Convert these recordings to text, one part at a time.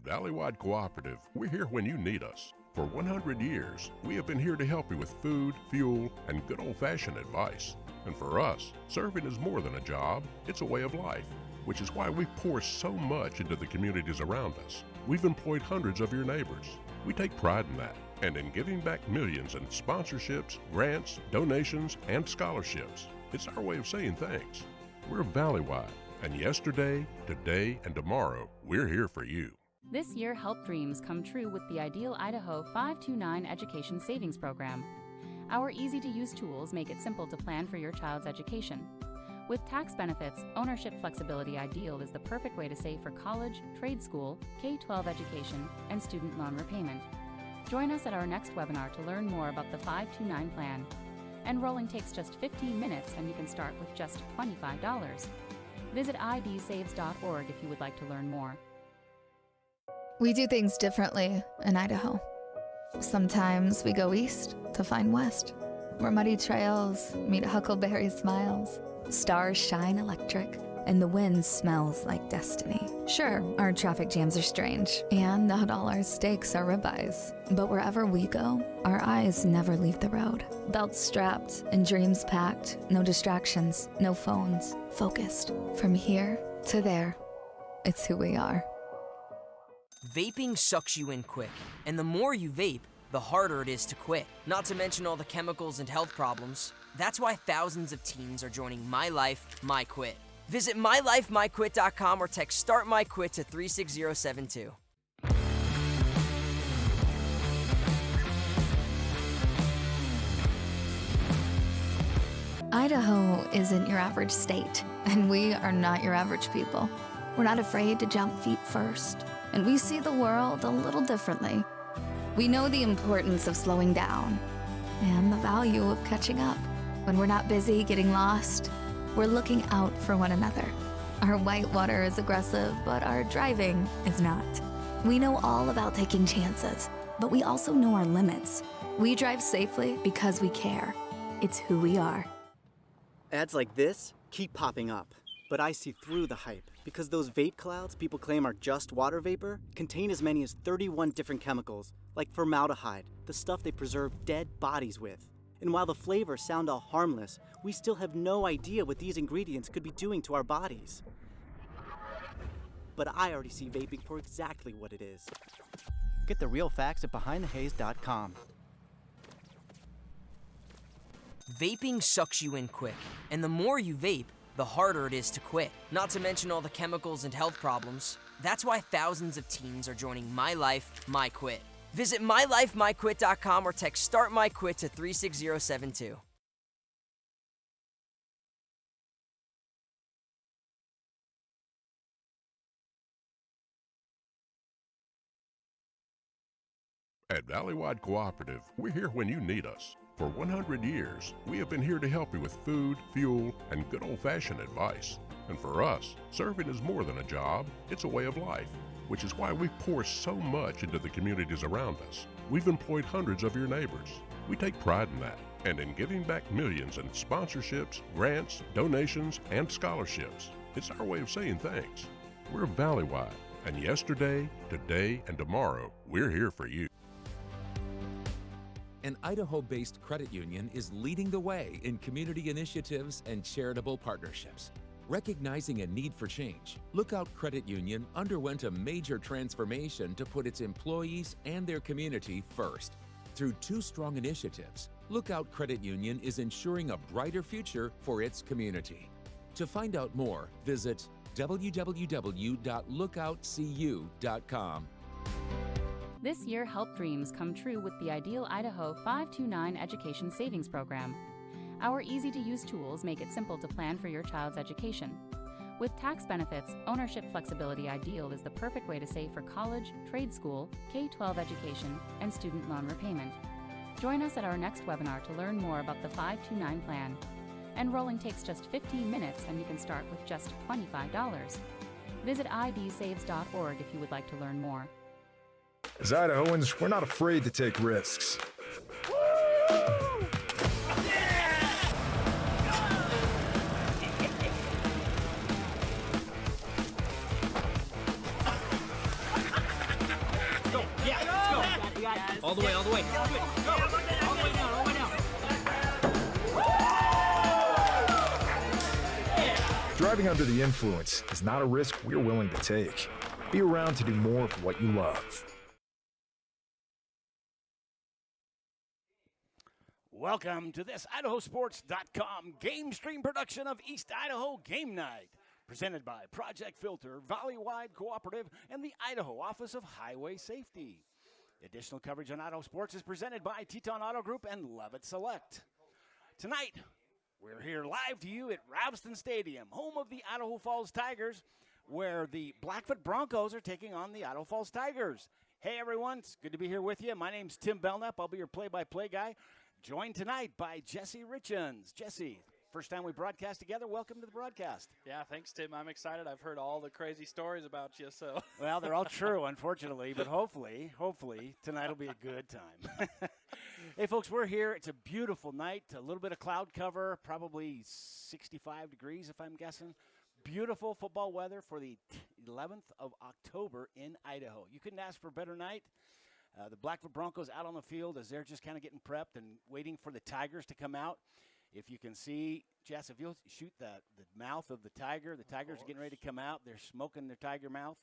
At Valleywide Cooperative, we're here when you need us. For 100 years, we have been here to help you with food, fuel, and good old-fashioned advice. And for us, serving is more than a job, it's a way of life, which is why we pour so much into the communities around us. We've employed hundreds of your neighbors. We take pride in that, and in giving back millions in sponsorships, grants, donations, and scholarships. It's our way of saying thanks. We're Valleywide, and yesterday, today, and tomorrow, we're here for you. This year, help dreams come true with the Ideal Idaho 529 Education Savings Program. Our easy-to-use tools make it simple to plan for your child's education. With tax benefits, ownership flexibility, Ideal is the perfect way to save for college, trade school, K-12 education, and student loan repayment. Join us at our next webinar to learn more about the 529 plan. Enrolling takes just 15 minutes and you can start with just $25. Visit idsaves.org if you would like to learn more. We do things differently in Idaho. Sometimes we go east to find west, where muddy trails meet huckleberry smiles. Stars shine electric, and the wind smells like destiny. Sure, our traffic jams are strange, and not all our steaks are ribeyes. But wherever we go, our eyes never leave the road. Belts strapped and dreams packed, no distractions, no phones, focused. From here to there, it's who we are. Vaping sucks you in quick, and the more you vape, the harder it is to quit. Not to mention all the chemicals and health problems. That's why thousands of teens are joining My Life, My Quit. Visit mylifemyquit.com or text Start My Quit to 36072. Idaho isn't your average state, and we are not your average people. We're not afraid to jump feet first, and we see the world a little differently. We know the importance of slowing down and the value of catching up. When we're not busy getting lost, we're looking out for one another. Our whitewater is aggressive, but our driving is not. We know all about taking chances, but we also know our limits. We drive safely because we care. It's who we are. Ads like this keep popping up, but I see through the hype because those vape clouds people claim are just water vapor contain as many as 31 different chemicals, like formaldehyde, the stuff they preserve dead bodies with. And while the flavors sound all harmless, we still have no idea what these ingredients could be doing to our bodies. But I already see vaping for exactly what it is. Get the real facts at BehindTheHaze.com. Vaping sucks you in quick, and the more you vape, the harder it is to quit. Not to mention all the chemicals and health problems. That's why thousands of teens are joining My Life, My Quit. Visit mylifemyquit.com or text Start My Quit to 36072. At Valleywide Cooperative, we're here when you need us. For 100 years, we have been here to help you with food, fuel, and good old-fashioned advice. And for us, serving is more than a job, it's a way of life, which is why we pour so much into the communities around us. We've employed hundreds of your neighbors. We take pride in that, and in giving back millions in sponsorships, grants, donations, and scholarships. It's our way of saying thanks. We're Valleywide, and yesterday, today, and tomorrow, we're here for you. An Idaho-based credit union is leading the way in community initiatives and charitable partnerships. Recognizing a need for change, Lookout Credit Union underwent a major transformation to put its employees and their community first. Through two strong initiatives, Lookout Credit Union is ensuring a brighter future for its community. To find out more, visit www.lookoutcu.com. This year, help dreams come true with the Ideal Idaho 529 Education Savings Program. Our easy-to-use tools make it simple to plan for your child's education. With tax benefits, ownership flexibility, Ideal is the perfect way to save for college, trade school, K-12 education, and student loan repayment. Join us at our next webinar to learn more about the 529 plan. Enrolling takes just 15 minutes and you can start with just $25. Visit idsaves.org if you would like to learn more. As Idahoans, we're not afraid to take risks. the way, all the way. Go. All the way down, all the way down. Driving under the influence is not a risk we're willing to take. Be around to do more of what you love. Welcome to this IdahoSports.com game stream production of East Idaho Game Night, presented by Project Filter, Valley-Wide Cooperative, and the Idaho Office of Highway Safety. Additional coverage on Idaho Sports is presented by Teton Auto Group and Levitt Select. Tonight, we're here live to you at Ravston Stadium, home of the Idaho Falls Tigers, where the Blackfoot Broncos are taking on the Idaho Falls Tigers. Hey, everyone. It's good to be here with you. My name's Tim Belknap. I'll be your play-by-play guy. Joined tonight by Jesse Richens. Jesse, first time we broadcast together. Welcome to the broadcast. Yeah, thanks, Tim. I'm excited. I've heard all the crazy stories about you. So. Well, they're all true, unfortunately, but hopefully, tonight will be a good time. Hey, folks, we're here. It's a beautiful night. A little bit of cloud cover, probably 65 degrees, if I'm guessing. Beautiful football weather for the 11th of October in Idaho. You couldn't ask for a better night. The Blackfoot Broncos out on the field as they're just kind of getting prepped and waiting for the Tigers to come out. If you can see, Jess, if you'll shoot the mouth of the Tigers are getting ready to come out. They're smoking their tiger mouth.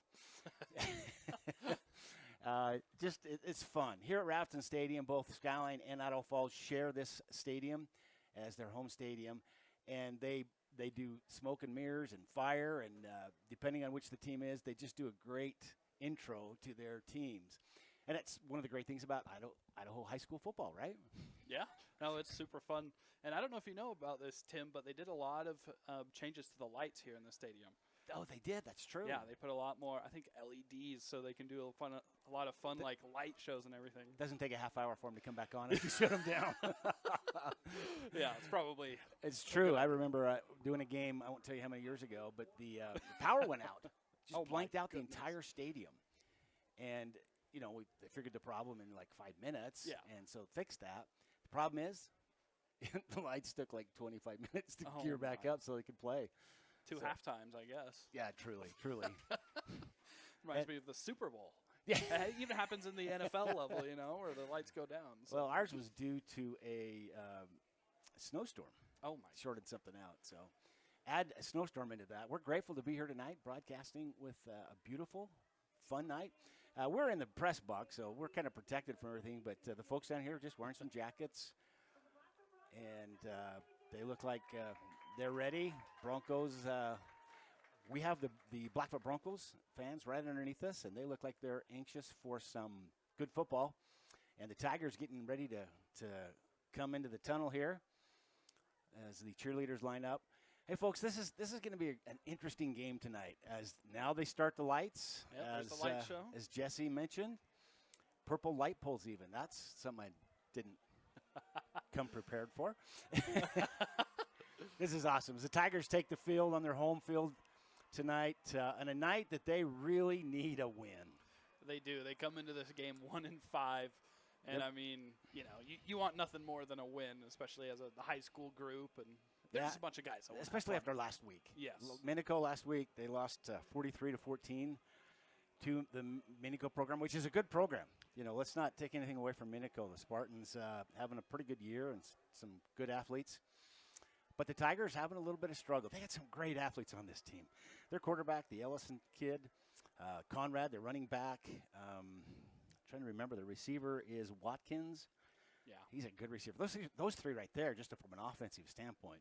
It's fun. Here at Ravston Stadium, both Skyline and Idaho Falls share this stadium as their home stadium, and they do smoke and mirrors and fire, and depending on which the team is, they just do a great intro to their teams. And that's one of the great things about Idaho high school football, right? Yeah. No, it's super fun. And I don't know if you know about this, Tim, but they did a lot of changes to the lights here in the stadium. Oh, they did. That's true. Yeah, they put a lot more, I think, LEDs, so they can do a lot of fun, like light shows and everything. Doesn't take a half hour for them to come back on if you shut them down. Yeah, it's probably. It's true. I remember doing a game, I won't tell you how many years ago, but the power went out. Just blanked out the entire stadium. And they figured the problem in like 5 minutes, and so fixed that. The problem is the lights took like 25 minutes to gear back up so they could play. Two half times, I guess. Yeah, truly. Reminds me of the Super Bowl. Yeah. It even happens in the NFL level, where the lights go down. So. Well, ours was due to a snowstorm. Oh, my. Shorted something out, so add a snowstorm into that. We're grateful to be here tonight broadcasting with a beautiful, fun night. We're in the press box, so we're kind of protected from everything, but the folks down here are just wearing some jackets, and they look like they're ready. Broncos, we have the Blackfoot Broncos fans right underneath us, and they look like they're anxious for some good football. And the Tigers getting ready to come into the tunnel here as the cheerleaders line up. Hey, folks, this is going to be an interesting game tonight as now they start the lights. Yep, there's the light show. As Jesse mentioned, purple light poles even. That's something I didn't come prepared for. This is awesome. As the Tigers take the field on their home field tonight on a night that they really need a win. They do. They come into this game 1-5. And, I mean, you want nothing more than a win, especially as the high school group. And there's a bunch of guys. Especially after last week. Yes. Minico last week, they lost 43-14 to the Minico program, which is a good program. Let's not take anything away from Minico. The Spartans having a pretty good year and some good athletes. But the Tigers having a little bit of struggle. They got some great athletes on this team. Their quarterback, the Ellison kid, Conrad, their running back. Trying to remember, the receiver is Watkins. Yeah. He's a good receiver. Those three right there, just from an offensive standpoint,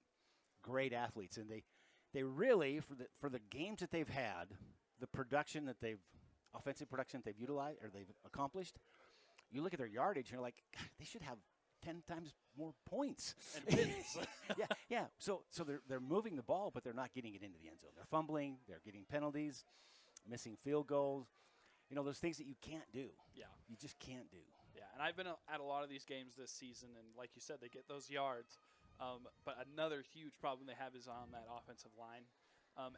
great athletes. And they really, for the games that they've had, the production that offensive production that they've utilized or they've accomplished, you look at their yardage and you're like, God, they should have 10 times more points. And wins. Yeah. So they're moving the ball, but they're not getting it into the end zone. They're fumbling. They're getting penalties, missing field goals. Those things that you can't do. Yeah. You just can't do. Yeah, and I've been at a lot of these games this season, and like you said, they get those yards. But another huge problem they have is on that offensive line.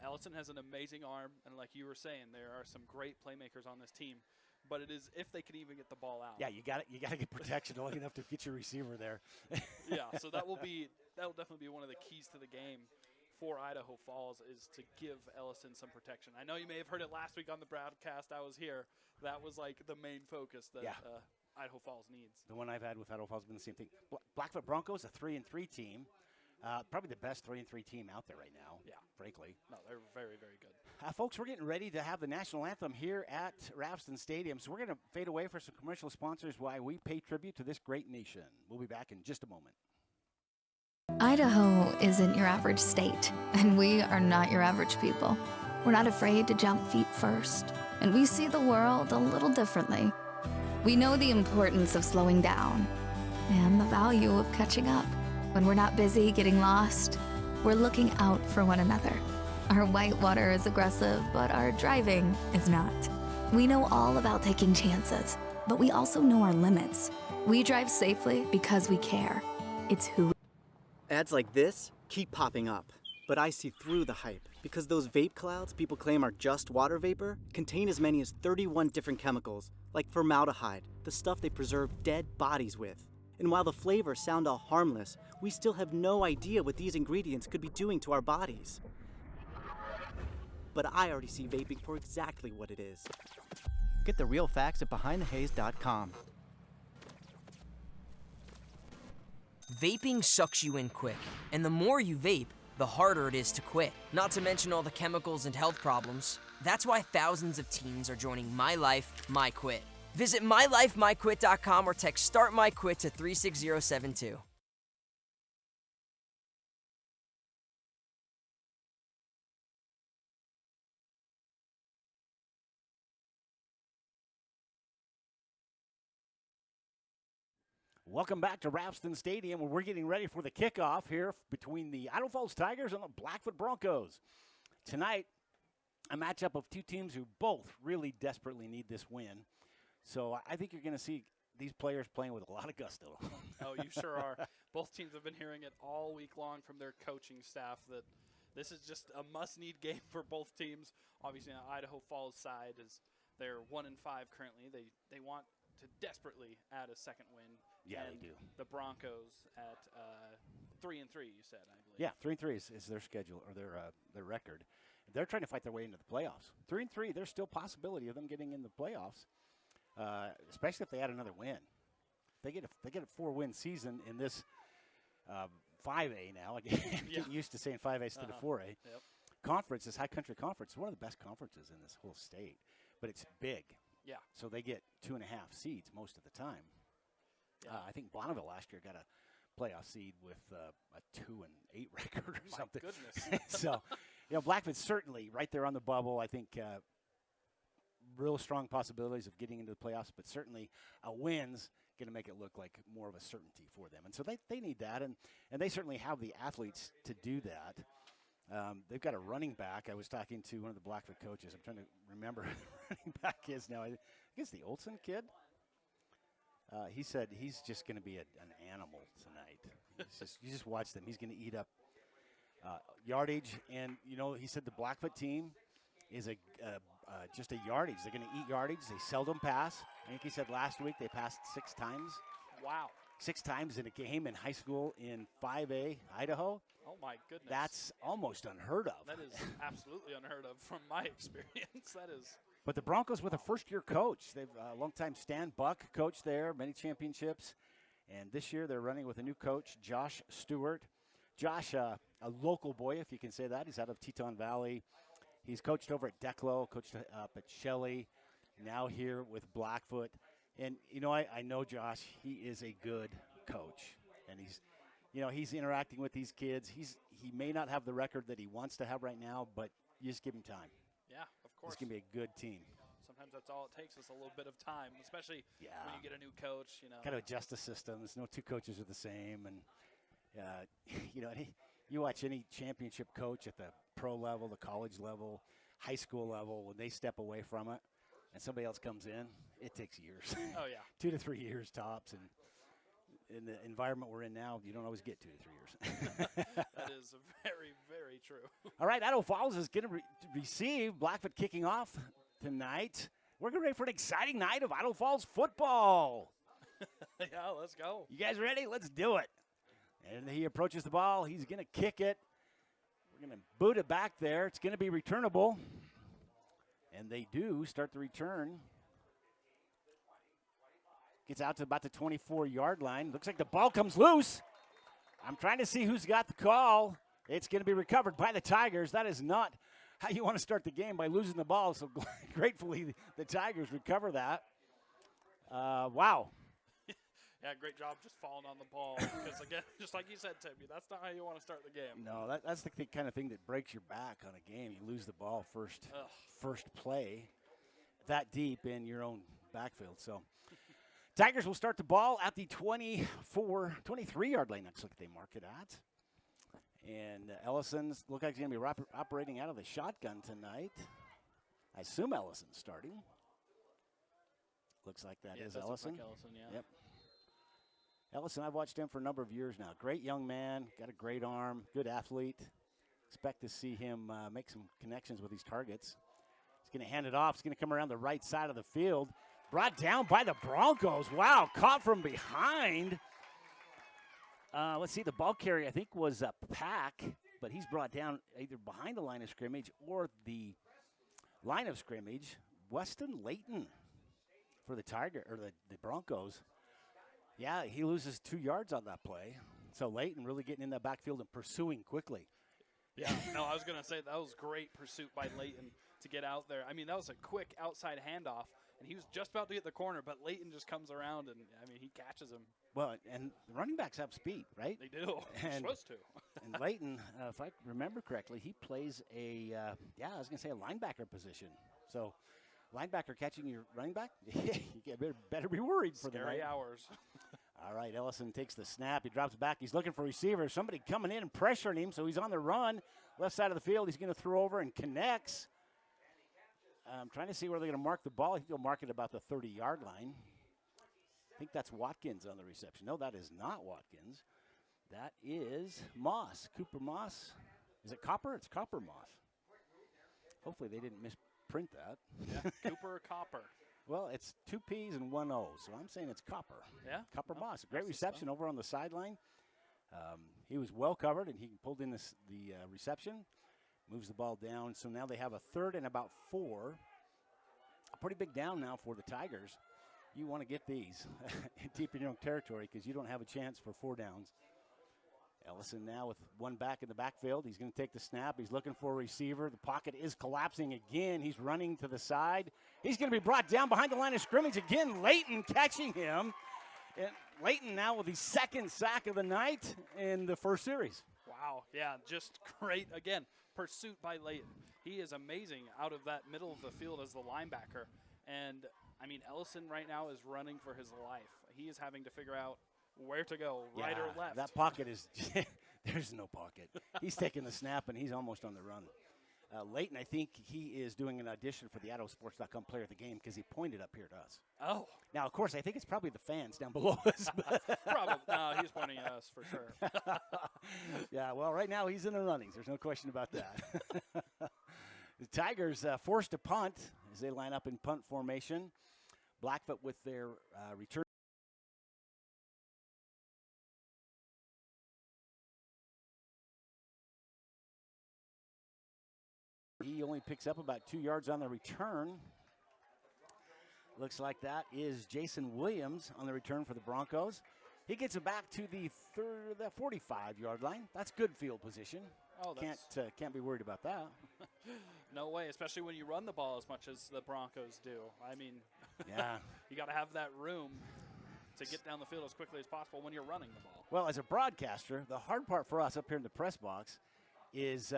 Ellison has an amazing arm, and like you were saying, there are some great playmakers on this team. But it is if they can even get the ball out. Yeah, you got to get protection long enough to get your receiver there. Yeah, so that'll definitely be one of the keys to the game for Idaho Falls is to give Ellison some protection. I know you may have heard it last week on the broadcast. I was here. That was like the main focus. That Idaho Falls needs. The one I've had with Idaho Falls has been the same thing. Blackfoot Broncos, a 3-3 team. Probably the best 3-3 team out there right now, frankly. No, they're very, very good. Folks, we're getting ready to have the national anthem here at Rapston Stadium, so we're going to fade away for some commercial sponsors while we pay tribute to this great nation. We'll be back in just a moment. Idaho isn't your average state, and we are not your average people. We're not afraid to jump feet first, and we see the world a little differently. We know the importance of slowing down and the value of catching up. When we're not busy getting lost, we're looking out for one another. Our whitewater is aggressive, but our driving is not. We know all about taking chances, but we also know our limits. We drive safely because we care. It's who. Ads like this keep popping up, but I see through the hype because those vape clouds people claim are just water vapor contain as many as 31 different chemicals, like formaldehyde, the stuff they preserve dead bodies with. And while the flavors sound all harmless, we still have no idea what these ingredients could be doing to our bodies. But I already see vaping for exactly what it is. Get the real facts at BehindTheHaze.com. Vaping sucks you in quick, and the more you vape, the harder it is to quit. Not to mention all the chemicals and health problems. That's why thousands of teens are joining My Life, My Quit. Visit MyLifeMyQuit.com or text StartMyQuit to 36072. Welcome back to Rapston Stadium, where we're getting ready for the kickoff here between the Idaho Falls Tigers and the Blackfoot Broncos. Tonight, a matchup of two teams who both really desperately need this win. So I think you're going to see these players playing with a lot of gusto. Oh, you sure are. Both teams have been hearing it all week long from their coaching staff that this is just a must-need game for both teams. Obviously, on Idaho Falls' side, is they're 1-5 currently. They want to desperately add a second win. Yeah, and they do. The Broncos at 3-3, you said, I believe. Yeah, 3-3 is their schedule or their record. They're trying to fight their way into the playoffs. 3-3, there's still possibility of them getting in the playoffs, especially if they add another win. They get a 4-win season in this 5A now. Again, getting used to saying 5A instead of 4A. Yep. Conference, this High Country Conference, is one of the best conferences in this whole state, but it's big. Yeah. So they get 2.5 seeds most of the time. Yeah. I think Bonneville last year got a playoff seed with a 2-8 record or something. Goodness. So, Blackfoot's certainly right there on the bubble. I think real strong possibilities of getting into the playoffs, but certainly a win's going to make it look like more of a certainty for them. And so they need that, and they certainly have the athletes to do that. They've got a running back. I was talking to one of the Blackfoot coaches. I'm trying to remember who the running back is now. I think it's the Olson kid. He said he's just going to be an animal tonight. You just watch them. He's going to eat up yardage. And, he said the Blackfoot team is just a yardage. They're going to eat yardage. They seldom pass. I think he said last week they passed 6 times. Wow. 6 times in a game in high school in 5A, Idaho. Oh, my goodness. That's almost unheard of. That is absolutely unheard of from my experience. That is. But the Broncos with a first-year coach. They've a longtime Stan Buck coach there, many championships. And this year they're running with a new coach, Josh Stewart. Josh, a local boy, if you can say that. He's out of Teton Valley. He's coached over at Declo, coached up at Shelley, now here with Blackfoot. And, I know Josh. He is a good coach. And he's interacting with these kids. He may not have the record that he wants to have right now, but you just give him time. Yeah, of course. It's going to be a good team. Sometimes that's all it takes is a little bit of time, especially when you get a new coach. Got to adjust the systems. No two coaches are the same. And, you watch any championship coach at the pro level, the college level, high school level, when they step away from it and somebody else comes in, it takes years. Oh, yeah. 2 to 3 years tops. And in the environment we're in now, you don't always get 2 to 3 years. That is very, very true. All right, Idaho Falls is going to receive Blackfoot kicking off tonight. We're getting ready for an exciting night of Idaho Falls football. Yeah, let's go. You guys ready? Let's do it. And he approaches the ball. He's going to kick it. We're going to boot it back there. It's going to be returnable. And they do start the return. Gets out to about the 24-yard line. Looks like the ball comes loose. I'm trying to see who's got the call. It's going to be recovered by the Tigers. That is not how you want to start the game, by losing the ball. So gratefully, the Tigers recover that. Wow. Yeah, great job just falling on the ball. Because, again, just like you said, Timmy, that's not how you want to start the game. No, that's the kind of thing that breaks your back on a game. You lose the ball first play that deep in your own backfield. So Tigers will start the ball at the 23-yard line. That's what they mark it at. And Ellison's look like he's going to be operating out of the shotgun tonight. I assume Ellison's starting. Looks like that is Ellison. Like Ellison, yeah. Yep. Ellison, I've watched him for a number of years now. Great young man, got a great arm, good athlete. Expect to see him make some connections with these targets. He's going to hand it off. He's going to come around the right side of the field. Brought down by the Broncos. Wow, caught from behind. Let's see, the ball carrier, I think, was Pack, but he's brought down either behind the line of scrimmage or the line of scrimmage. Weston Layton for the the Broncos. Yeah, he loses 2 yards on that play. So Layton really getting in that backfield and pursuing quickly. Yeah, no, I was going to say that was great pursuit by Layton to get out there. I mean, that was a quick outside handoff, and he was just about to get the corner, but Layton just comes around, and, I mean, he catches him. Well, and the running backs have speed, right? They do. They're supposed to. And Layton, if I remember correctly, he plays a linebacker position. So linebacker catching your running back, you better be worried for the night. Scary hours. All right, Ellison takes the snap. He drops back. He's looking for receivers. Somebody coming in and pressuring him, so he's on the run. Left side of the field, he's going to throw over and connects. I'm trying to see where they're going to mark the ball. I think they'll mark it about the 30-yard line. I think that's Watkins on the reception. No, that is not Watkins. That is Moss, Cooper Moss. Is it Copper? It's Copper Moss. Hopefully they didn't misprint that. Yeah, Cooper Copper. Well, it's 2 P's and 1 O, so I'm saying it's Copper. Yeah? Copper Moss. Great reception over on the sideline. He was well covered, and he pulled in the reception, moves the ball down. So now they have a 3rd and about 4. A pretty big down now for the Tigers. You want to get these deep in your own territory because you don't have a chance for 4 downs. Ellison now with one back in the backfield. He's going to take the snap. He's looking for a receiver. The pocket is collapsing again. He's running to the side. He's going to be brought down behind the line of scrimmage again. Layton catching him. And Layton now with the 2nd sack of the night in the first series. Wow, yeah, just great. Again, pursuit by Layton. He is amazing out of that middle of the field as the linebacker. And, I mean, Ellison right now is running for his life. He is having to figure out where to go, right or left. That pocket is – there's no pocket. He's taking the snap, and he's almost on the run. Layton, I think he is doing an audition for the IdahoSports.com player of the game because he pointed up here to us. Oh. Now, of course, I think it's probably the fans down below us. Probably. No, he's pointing at us for sure. Yeah, well, right now he's in the runnings. There's no question about that. The Tigers forced to punt as they line up in punt formation. Blackfoot with their return. He only picks up about 2 yards on the return. Looks like that is Jason Williams on the return for the Broncos. He gets it back to the 45-yard line. That's good field position. Oh, Can't be worried about that. No way, especially when you run the ball as much as the Broncos do. I mean, yeah, you got to have that room to get down the field as quickly as possible when you're running the ball. Well, as a broadcaster, the hard part for us up here in the press box is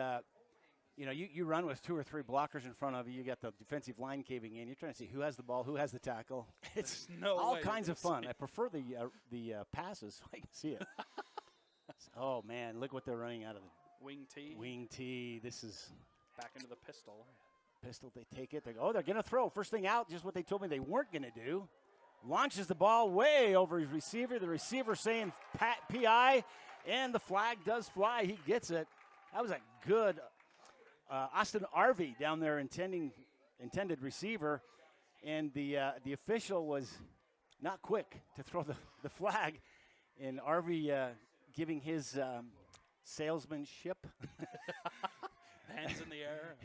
you run with 2 or 3 blockers in front of you. You got the defensive line caving in. You're trying to see who has the ball, who has the tackle. It's all kinds of fun. I prefer the passes so I can see it. Oh, man, look what they're running out of the wing tee. Wing tee. This is back into the pistol. Pistol, they take it. They're going to throw. First thing out, just what they told me they weren't going to do. Launches the ball way over his receiver. The receiver saying PI, and the flag does fly. He gets it. That was a good Austin Arvey down there intended receiver, and the official was not quick to throw the flag, and Arvey giving his salesmanship. Hands in the air.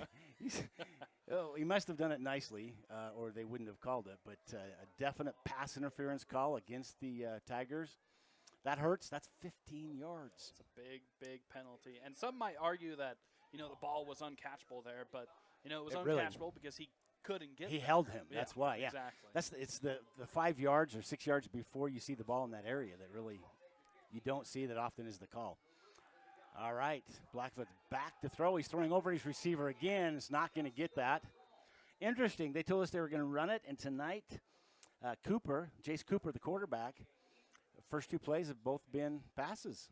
Oh, he must have done it nicely, or they wouldn't have called it. But a definite pass interference call against the Tigers. That hurts. That's 15 yards. It's a big, big penalty. And some might argue that, the ball was uncatchable there, but, it was uncatchable because he couldn't get He there. held him. Yeah, That's why, yeah. Exactly. It's the 5 yards or 6 yards before you see the ball in that area that really you don't see that often is the call. All right, Blackfoot's back to throw. He's throwing over his receiver again. It's not going to get that. Interesting. They told us they were going to run it, and tonight, Jace Cooper, the quarterback, the first 2 plays have both been passes.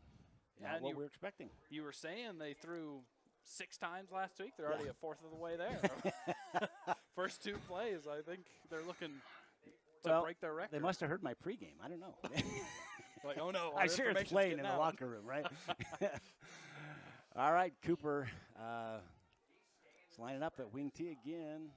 Yeah, Not what we're expecting. You were saying they threw 6 times last week. They're already a fourth of the way there. First 2 plays, I think they're looking to break their record. They must have heard my pregame. I don't know. Like, oh no, I'm sure it's playing in the locker room, right? All right, Cooper is lining up at wing T again.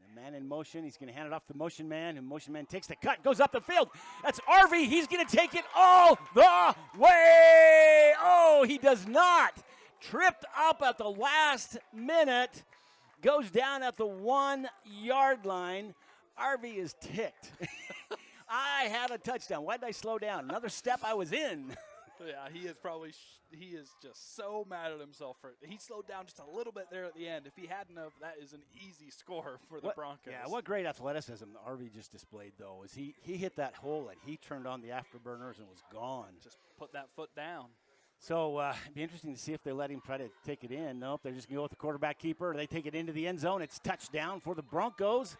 The man in motion. He's going to hand it off to the motion man, and motion man takes the cut, goes up the field. That's Arvey. He's going to take it all the way. Oh, he does not. Tripped up at the last minute. Goes down at the 1-yard line. Arvey is ticked. I had a touchdown. Why did I slow down? Another step, I was in. Yeah, he is just so mad at himself for it. He slowed down just a little bit there at the end. If he hadn't have, that is an easy score for the Broncos. Yeah, what great athleticism Arvey just displayed, though, is he hit that hole and he turned on the afterburners and was gone. Just put that foot down. So it'd be interesting to see if they let him try to take it in. Nope, they're just going to go with the quarterback keeper. They take it into the end zone. It's touchdown for the Broncos.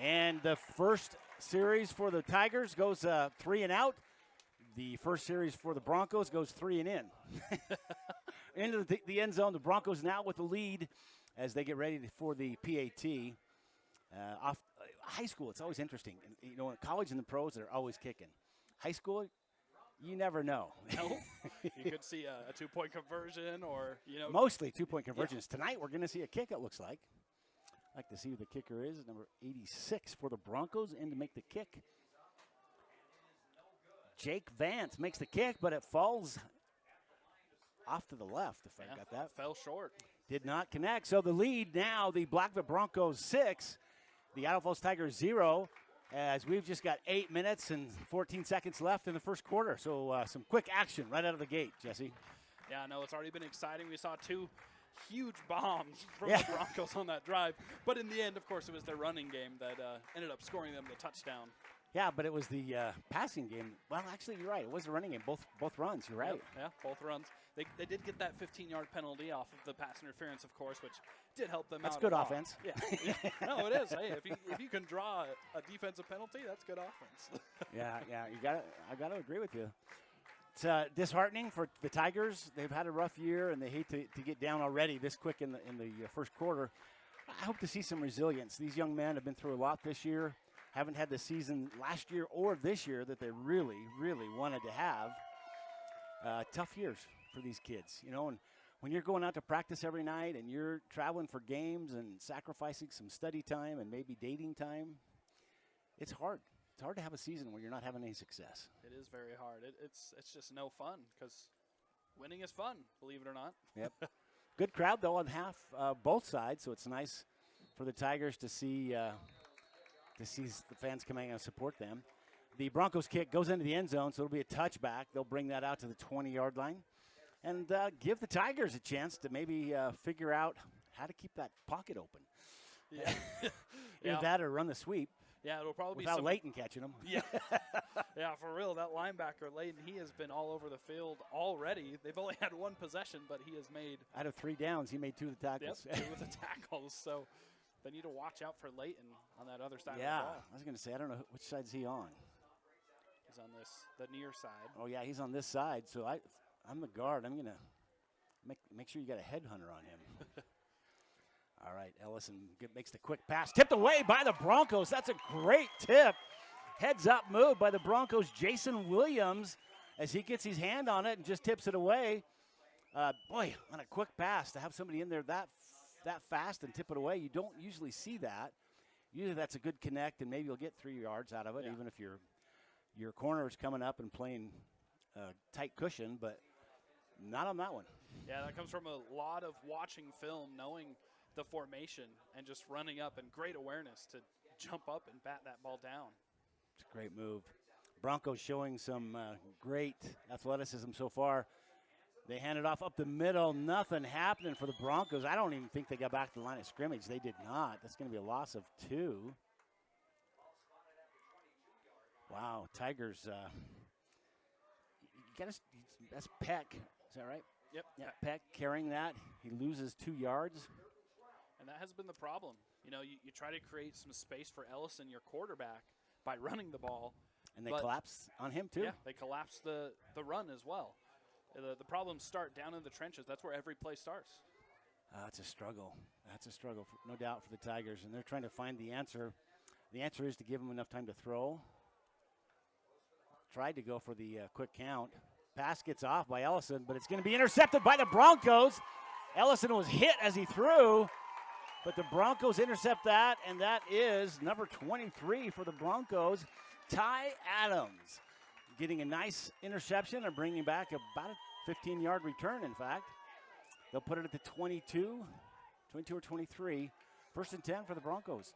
And the first series for the Tigers goes 3 and out. The first series for the Broncos goes 3 and in. Into the end zone. The Broncos now with the lead as they get ready for the PAT. Off high school, it's always interesting. In college and the pros, they're always kicking. High school, you never know. No, you could see a 2-point conversion or, Mostly 2-point conversions. Yeah. Tonight we're going to see a kick, it looks like. I'd like to see who the kicker is. Number 86 for the Broncos in to make the kick. Jake Vance makes the kick, but it falls off to the left, if I got that. Fell short. Did not connect. So the lead now, the Blackfoot Broncos 6, the Idaho Falls Tigers 0, as we've just got 8 minutes and 14 seconds left in the first quarter. So some quick action right out of the gate, Jesse. Yeah, no, it's already been exciting. We saw 2 huge bombs from the Broncos on that drive. But in the end, of course, it was their running game that ended up scoring them the touchdown. Yeah, but it was the passing game. Well, actually, you're right. It was the running game, both runs. You're right. Yep, yeah, both runs. They did get that 15-yard penalty off of the pass interference, of course, which did help them out. That's good offense. Yeah. No, it is. Hey, if you can draw a defensive penalty, that's good offense. yeah. I got to agree with you. It's disheartening for the Tigers. They've had a rough year, and they hate to get down already this quick in the first quarter. I hope to see some resilience. These young men have been through a lot this year. Haven't had the season last year or this year that they really, really wanted to have. Tough years for these kids, and when you're going out to practice every night and you're traveling for games and sacrificing some study time and maybe dating time, it's hard. It's hard to have a season where you're not having any success. It is very hard. It's just no fun because winning is fun, believe it or not. Yep. Good crowd, though, on half both sides, so it's nice for the Tigers to see the fans coming and support them. The Broncos kick goes into the end zone, so it'll be a touchback. They'll bring that out to the 20-yard line and give the Tigers a chance to maybe figure out how to keep that pocket open. Yeah. Either that or run the sweep. Yeah, it'll probably without be Leighton catching them. Yeah. Yeah, for real, that linebacker, Leighton, he has been all over the field already. They've only had 1 possession, but he has made... Out of 3 downs, he made 2 of the tackles. Yep, 2 of the tackles, so they need to watch out for Leighton on that other side of the Yeah, ball. I was going to say, I don't know which side is he on. He's on the near side. Oh, yeah, he's on this side, so I'm the guard. I'm going to make sure you got a headhunter on him. All right, Ellison makes the quick pass. Tipped away by the Broncos. That's a great tip. Heads up move by the Broncos. Jason Williams, as he gets his hand on it and just tips it away. Boy, on a quick pass, to have somebody in there that fast and tip it away, you don't usually see that. Usually that's a good connect, and maybe you'll get 3 yards out of it, even if your corner is coming up and playing tight cushion, but not on that one. Yeah, that comes from a lot of watching film, knowing the formation and just running up, and great awareness to jump up and bat that ball down. It's a great move. Broncos showing some great athleticism so far. They hand it off up the middle. Nothing happening for the Broncos. I don't even think they got back to the line of scrimmage. They did not. That's going to be a loss of 2. Wow, Tigers. That's Peck. Is that right? Yep. Yeah, Peck carrying that. He loses 2 yards. And that has been the problem. You know, you try to create some space for Ellison, your quarterback, by running the ball. And they collapse on him, too. Yeah, they collapse the run as well. The problems start down in the trenches. That's where every play starts. It's a struggle. That's a struggle, no doubt, for the Tigers. And they're trying to find the answer. The answer is to give them enough time to throw. Tried to go for the quick count. Pass gets off by Ellison, but it's going to be intercepted by the Broncos. Ellison was hit as he threw, but the Broncos intercept that, and that is number 23 for the Broncos, Ty Adams, getting a nice interception and bringing back about a 15-yard return, in fact. They'll put it at the 22 or 23. 1st and 10 for the Broncos.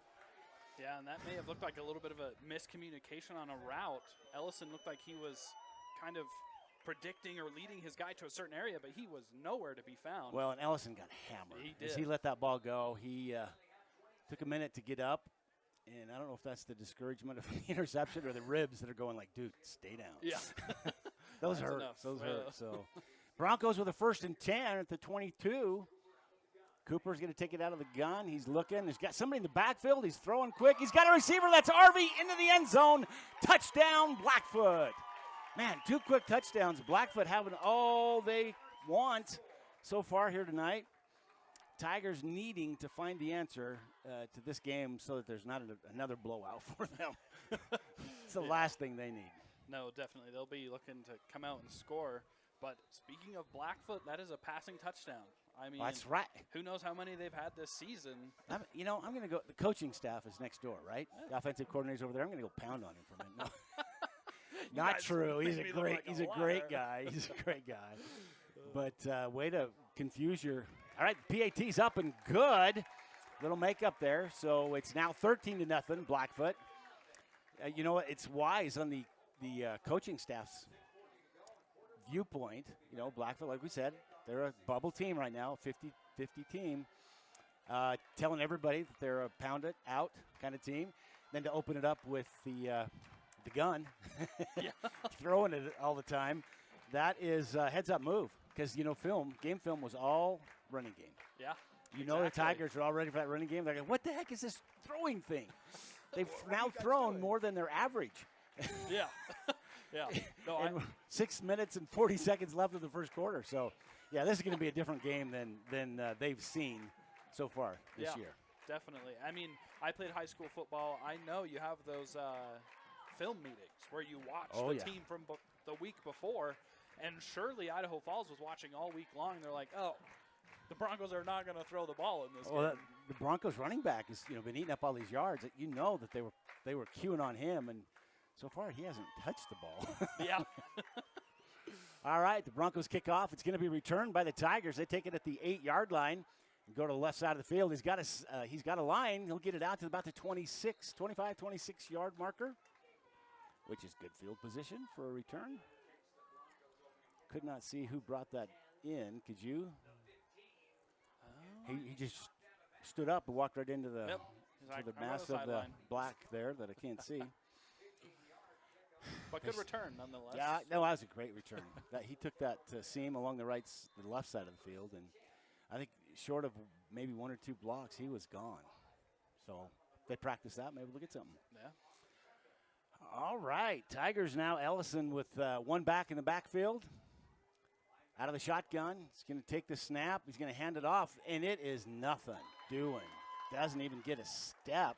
Yeah, and that may have looked like a little bit of a miscommunication on a route. Ellison looked like he was kind of predicting or leading his guy to a certain area, but he was nowhere to be found. Well, and Ellison got hammered. He did. As he let that ball go. He took a minute to get up, and I don't know if that's the discouragement of the interception or the ribs that are going like, dude, stay down. Yeah. Those hurt. Those hurt. So Broncos with a 1st and 10 at the 22. Cooper's going to take it out of the gun. He's looking. He's got somebody in the backfield. He's throwing quick. He's got a receiver. That's Arvey into the end zone. Touchdown, Blackfoot. Man, 2 quick touchdowns. Blackfoot having all they want so far here tonight. Tigers needing to find the answer to this game so that there's not another blowout for them. It's the last thing they need. No, definitely. They'll be looking to come out and score. But speaking of Blackfoot, that is a passing touchdown. I mean, that's right. Who knows how many they've had this season? I'm going to go. The coaching staff is next door, right? The offensive coordinator's over there. I'm going to go pound on him for a minute. No. Not true. He's a great. He's a great guy. He's a great guy. But way to confuse your. All right, PAT's up and good. Little makeup there. So it's now 13-0 Blackfoot. You know what? It's wise on the coaching staff's viewpoint. You know, Blackfoot, like we said, they're a bubble team right now, 50-50 team. Telling everybody that they're a pound it out kind of team. Then to open it up with the gun, throwing it all the time. That is a heads-up move because, you know, game film was all running game. Yeah. You know the Tigers are all ready for that running game. They're like, what the heck is this throwing thing? They've now thrown more than their average. Yeah. Yeah. No, and 6 minutes and 40 seconds left of the first quarter. So, yeah, this is going to be a different game than they've seen so far this year. Definitely. I mean, I played high school football. I know you have those film meetings where you watch the team from the week before, and surely Idaho Falls was watching all week long. They're like, oh, the Broncos are not going to throw the ball in this game. The Broncos running back has been eating up all these yards. You know that they were queuing on him, and so far he hasn't touched the ball. Yeah. All right, the Broncos kick off. It's going to be returned by the Tigers. They take it at the 8-yard line and go to the left side of the field. He's got a line. He'll get it out to about the 25, 26-yard marker, which is good field position for a return. Could not see who brought that in. Could you? He just stood up and walked right into the, the mass of the black there that I can't see. But good return, nonetheless. Yeah, no, that was a great return. He took that seam along the left side of the field, and I think short of maybe 1 or 2 blocks, he was gone. So if they practice that, maybe we'll get something. Yeah. All right, Tigers now. Ellison with one back in the backfield. Out of the shotgun, he's going to take the snap. He's going to hand it off, and it is nothing doing. Doesn't even get a step.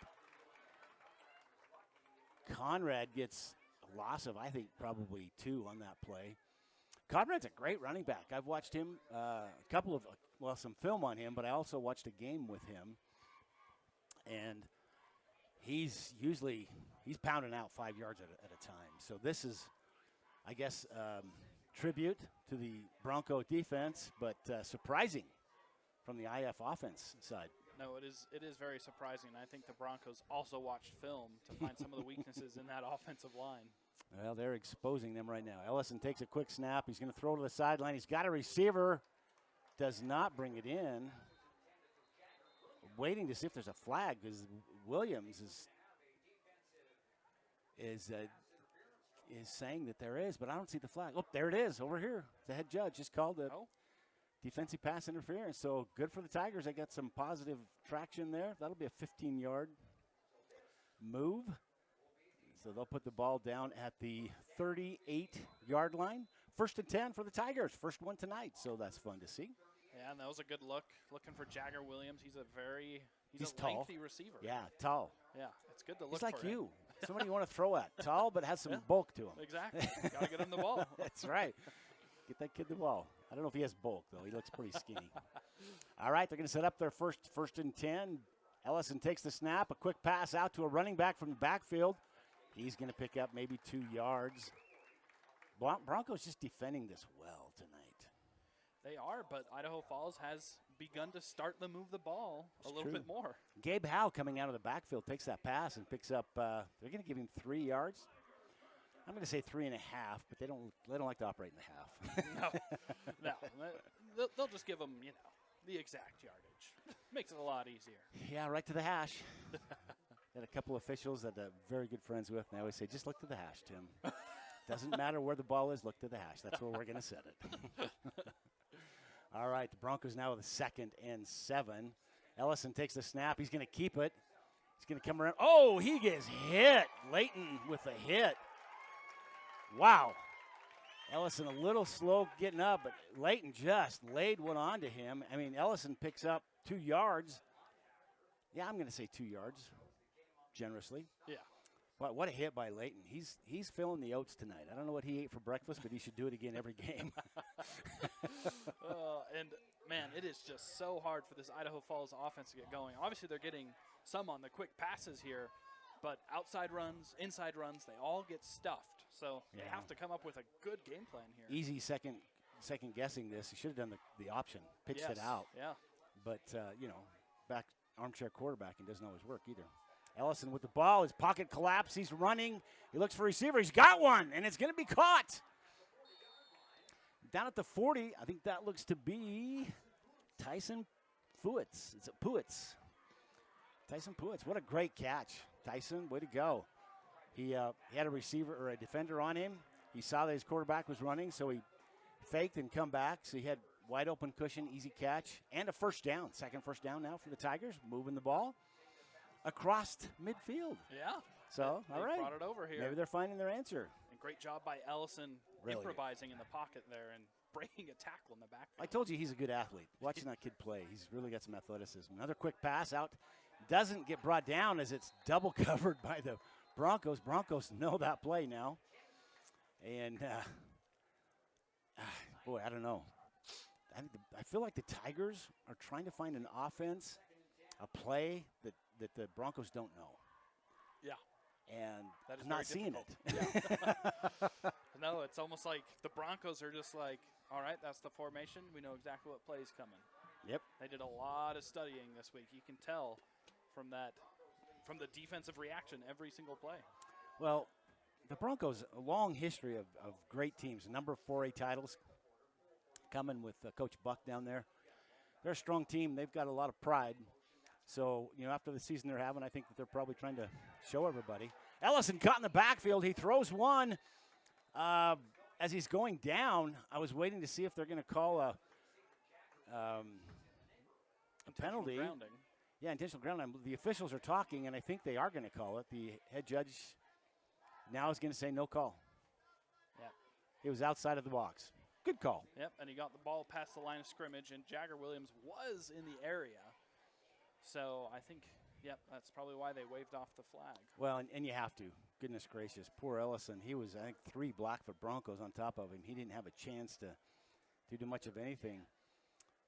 Conrad gets a loss of, I think, probably 2 on that play. Conrad's a great running back. I've watched him some film on him, but I also watched a game with him. And he's pounding out 5 yards at a time. So this is, I guess, tribute to the Bronco defense, but surprising from the IF offense side. No, it is very surprising. I think the Broncos also watched film to find some of the weaknesses in that offensive line. Well, they're exposing them right now. Ellison takes a quick snap. He's going to throw to the sideline. He's got a receiver. Does not bring it in. Waiting to see if there's a flag because Williams is saying that there is, but I don't see the flag. Oh, there it is over here. The head judge just called it defensive pass interference. So good for the Tigers. They got some positive traction there. That'll be a 15-yard move. So they'll put the ball down at the 38-yard line. 1st and 10 for the Tigers. First one tonight, so that's fun to see. Yeah, and that was a good look. Looking for Jagger Williams. He's a tall. lengthy receiver. Yeah, tall. Yeah, it's good to look He's like for him. you. Somebody you want to throw at. Tall, but has some bulk to him. Exactly. Got to get him the ball. That's right. Get that kid the ball. I don't know if he has bulk, though. He looks pretty skinny. All right, they're going to set up their first and 10. Ellison takes the snap. A quick pass out to a running back from the backfield. He's going to pick up maybe 2 yards. Broncos just defending this well tonight. They are, but Idaho Falls has begun to start to move the ball a little bit more. Gabe Howe coming out of the backfield takes that pass and picks up, they're going to give him 3 yards. I'm going to say 3.5, but they don't like to operate in the half. No. They'll just give them, the exact yardage. Makes it a lot easier. Yeah, right to the hash. Got a couple officials that I'm very good friends with, and they always say, just look to the hash, Tim. Doesn't matter where the ball is, look to the hash. That's where we're going to set it. All right, the Broncos now with a 2nd and 7. Ellison takes the snap. He's going to keep it. He's going to come around. Oh, he gets hit. Leighton with a hit. Wow. Ellison a little slow getting up, but Leighton just laid one onto him. I mean, Ellison picks up 2 yards. Yeah, I'm going to say 2 yards, generously. Yeah. But what a hit by Leighton. He's filling the oats tonight. I don't know what he ate for breakfast, but he should do it again every game. And, man, it is just so hard for this Idaho Falls offense to get going. Obviously, they're getting some on the quick passes here, but outside runs, inside runs, they all get stuffed. So they have to come up with a good game plan here. Easy second guessing this. He should have done the option, pitched it out. Yeah. But, back armchair quarterbacking doesn't always work either. Ellison with the ball. His pocket collapse. He's running. He looks for a receiver. He's got one, and it's going to be caught. Down at the 40, I think that looks to be Tyson Puitz. It's a Puitz. Tyson Puitz. What a great catch. Tyson, way to go. He had a receiver or a defender on him. He saw that his quarterback was running, so he faked and come back. So he had wide open cushion, easy catch, and a first down. Second first down now for the Tigers, moving the ball across midfield. Yeah. So, all right. Brought it over here. Maybe they're finding their answer. And great job by Ellison Really improvising in the pocket there and breaking a tackle in the backfield. I told you he's a good athlete. Watching that kid play, he's really got some athleticism. Another quick pass out. Doesn't get brought down as it's double covered by the Broncos. Broncos know that play now. And, boy, I don't know. I feel like the Tigers are trying to find an offense, a play that the Broncos don't know. Yeah. And That is I'm not very seeing difficult. it. No, it's almost like the Broncos are just like, all right, that's the formation. We know exactly what play is coming. Yep. They did a lot of studying this week. You can tell from the defensive reaction every single play. Well, the Broncos, a long history of great teams, a number of 4A titles coming with Coach Buck down there. They're a strong team. They've got a lot of pride. So, after the season they're having, I think that they're probably trying to show everybody. Ellison caught in the backfield. He throws one. As he's going down, I was waiting to see if they're going to call a penalty. Grounding. Yeah, intentional grounding. The officials are talking, and I think they are going to call it. The head judge now is going to say no call. Yeah. It was outside of the box. Good call. Yep, and he got the ball past the line of scrimmage, and Jagger Williams was in the area. So I think, that's probably why they waved off the flag. Well, and you have to. Goodness gracious. Poor Ellison. He was, I think, 3 Blackfoot Broncos on top of him. He didn't have a chance to do much of anything.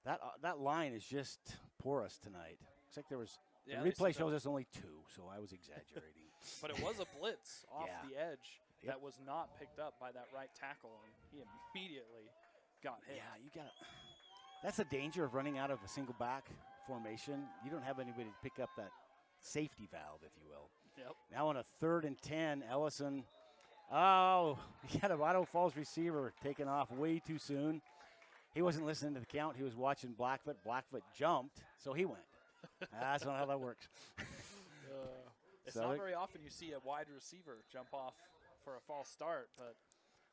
That line is just porous tonight. Looks like there was – the replay shows us only 2, so I was exaggerating. But it was a blitz off the edge Yep. that was not picked up by that right tackle, and he immediately got hit. Yeah, you got to – that's the danger of running out of a single back formation, you don't have anybody to pick up that safety valve, if you will. Yep. Now on a 3rd and 10, Ellison. Oh, he had a Idaho Falls receiver taken off way too soon. He wasn't listening to the count. He was watching Blackfoot. Blackfoot jumped, so he went. That's not how that works. It's not very often you see a wide receiver jump off for a false start, but.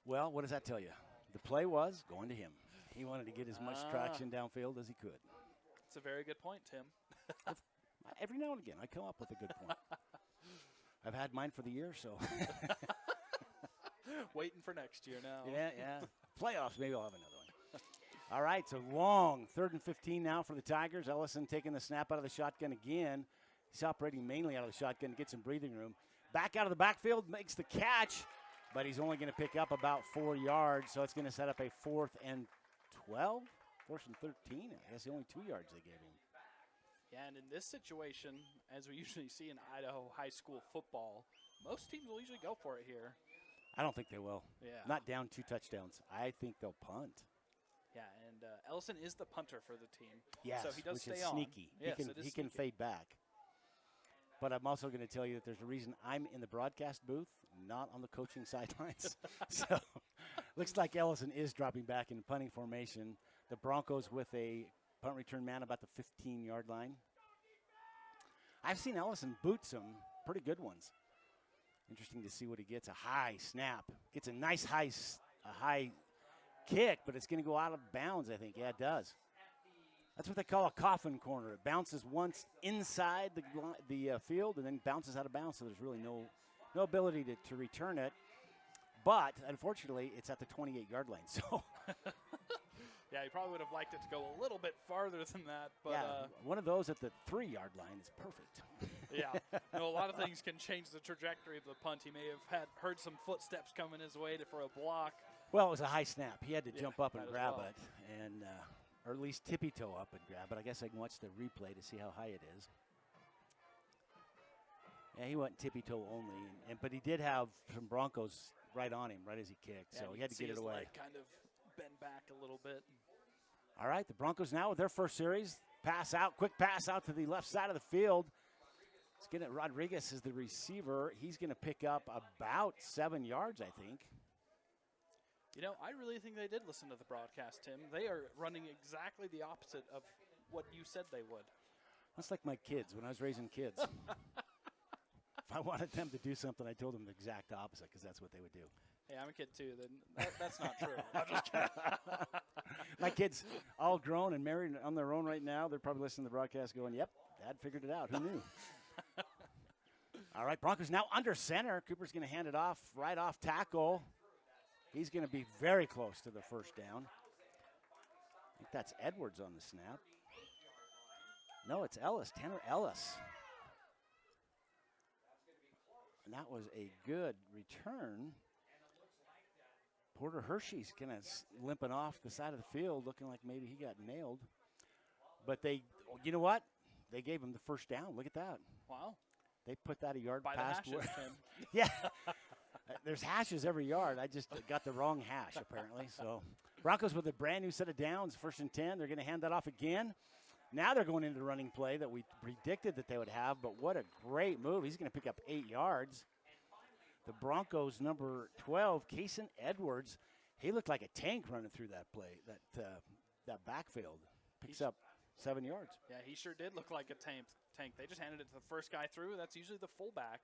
Well, what does that tell you? The play was going to him. He wanted to get as much traction downfield as he could. It's a very good point, Tim. Every now and again, I come up with a good point. I've had mine for the year, so. Waiting for next year now. Yeah. Playoffs, maybe I'll have another one. All right, so long 3rd and 15 now for the Tigers. Ellison taking the snap out of the shotgun again. He's operating mainly out of the shotgun to get some breathing room. Back out of the backfield, makes the catch, but he's only going to pick up about 4 yards, so it's going to set up a 4th and 12, 4th and 13. I guess the only 2 yards they gave him. Yeah, and in this situation, as we usually see in Idaho high school football, most teams will usually go for it here. I don't think they will. Yeah. Not down 2 touchdowns. I think they'll punt. Yeah, and Ellison is the punter for the team. Yes, so he does which stay is on. sneaky. Yes, He can fade back. But I'm also going to tell you that there's a reason I'm in the broadcast booth, not on the coaching sidelines. So looks like Ellison is dropping back in punting formation. The Broncos with a punt return man about the 15-yard line. I've seen Ellison boot some pretty good ones. Interesting to see what he gets. A high snap. Gets a nice high kick, but it's going to go out of bounds, I think. Yeah, it does. That's what they call a coffin corner. It bounces once inside the field and then bounces out of bounds, so there's really no ability to return it. But, unfortunately, it's at the 28-yard line. So, yeah, he probably would have liked it to go a little bit farther than that. But yeah, one of those at the 3-yard line is perfect. Yeah. No, a lot of things can change the trajectory of the punt. He may have heard some footsteps coming his way for a block. Well, it was a high snap. He had to jump up and might as grab well. it, and or at least tippy-toe up and grab it. I guess I can watch the replay to see how high it is. Yeah, he went tippy-toe only, but he did have some Broncos right on him right as he kicked, so he had to get it away. Leg kind of bend back a little bit. All right, the Broncos now with their first series. Quick pass out to the left side of the field. Rodriguez is the receiver. He's going to pick up about 7 yards, I think. You know, I really think they did listen to the broadcast, Tim. They are running exactly the opposite of what you said they would. That's like my kids when I was raising kids. If I wanted them to do something, I told them the exact opposite because that's what they would do. Hey, I'm a kid too. Then that's not true. I'm just kidding. My kids all grown and married on their own right now. They're probably listening to the broadcast going, yep, Dad figured it out. Who knew? All right, Broncos now under center. Cooper's going to hand it off right off tackle. He's going to be very close to the first down. I think that's Edwards on the snap. No, it's Ellis, Tanner Ellis. And that was a good return. Porter Hershey's kind of limping off the side of the field, looking like maybe he got nailed. But you know what? They gave him the first down. Look at that. Wow. They put that a yard by past the hashes, Tim. Yeah. There's hashes every yard. I just got the wrong hash, apparently. So Broncos with a brand new set of downs, 1st and 10. They're going to hand that off again. Now they're going into the running play that we predicted that they would have, but what a great move. He's going to pick up 8 yards. The Broncos, number 12, Kason Edwards, he looked like a tank running through that play, that backfield. Picks up 7 yards. Yeah, he sure did look like a tank. They just handed it to the first guy through. That's usually the fullback.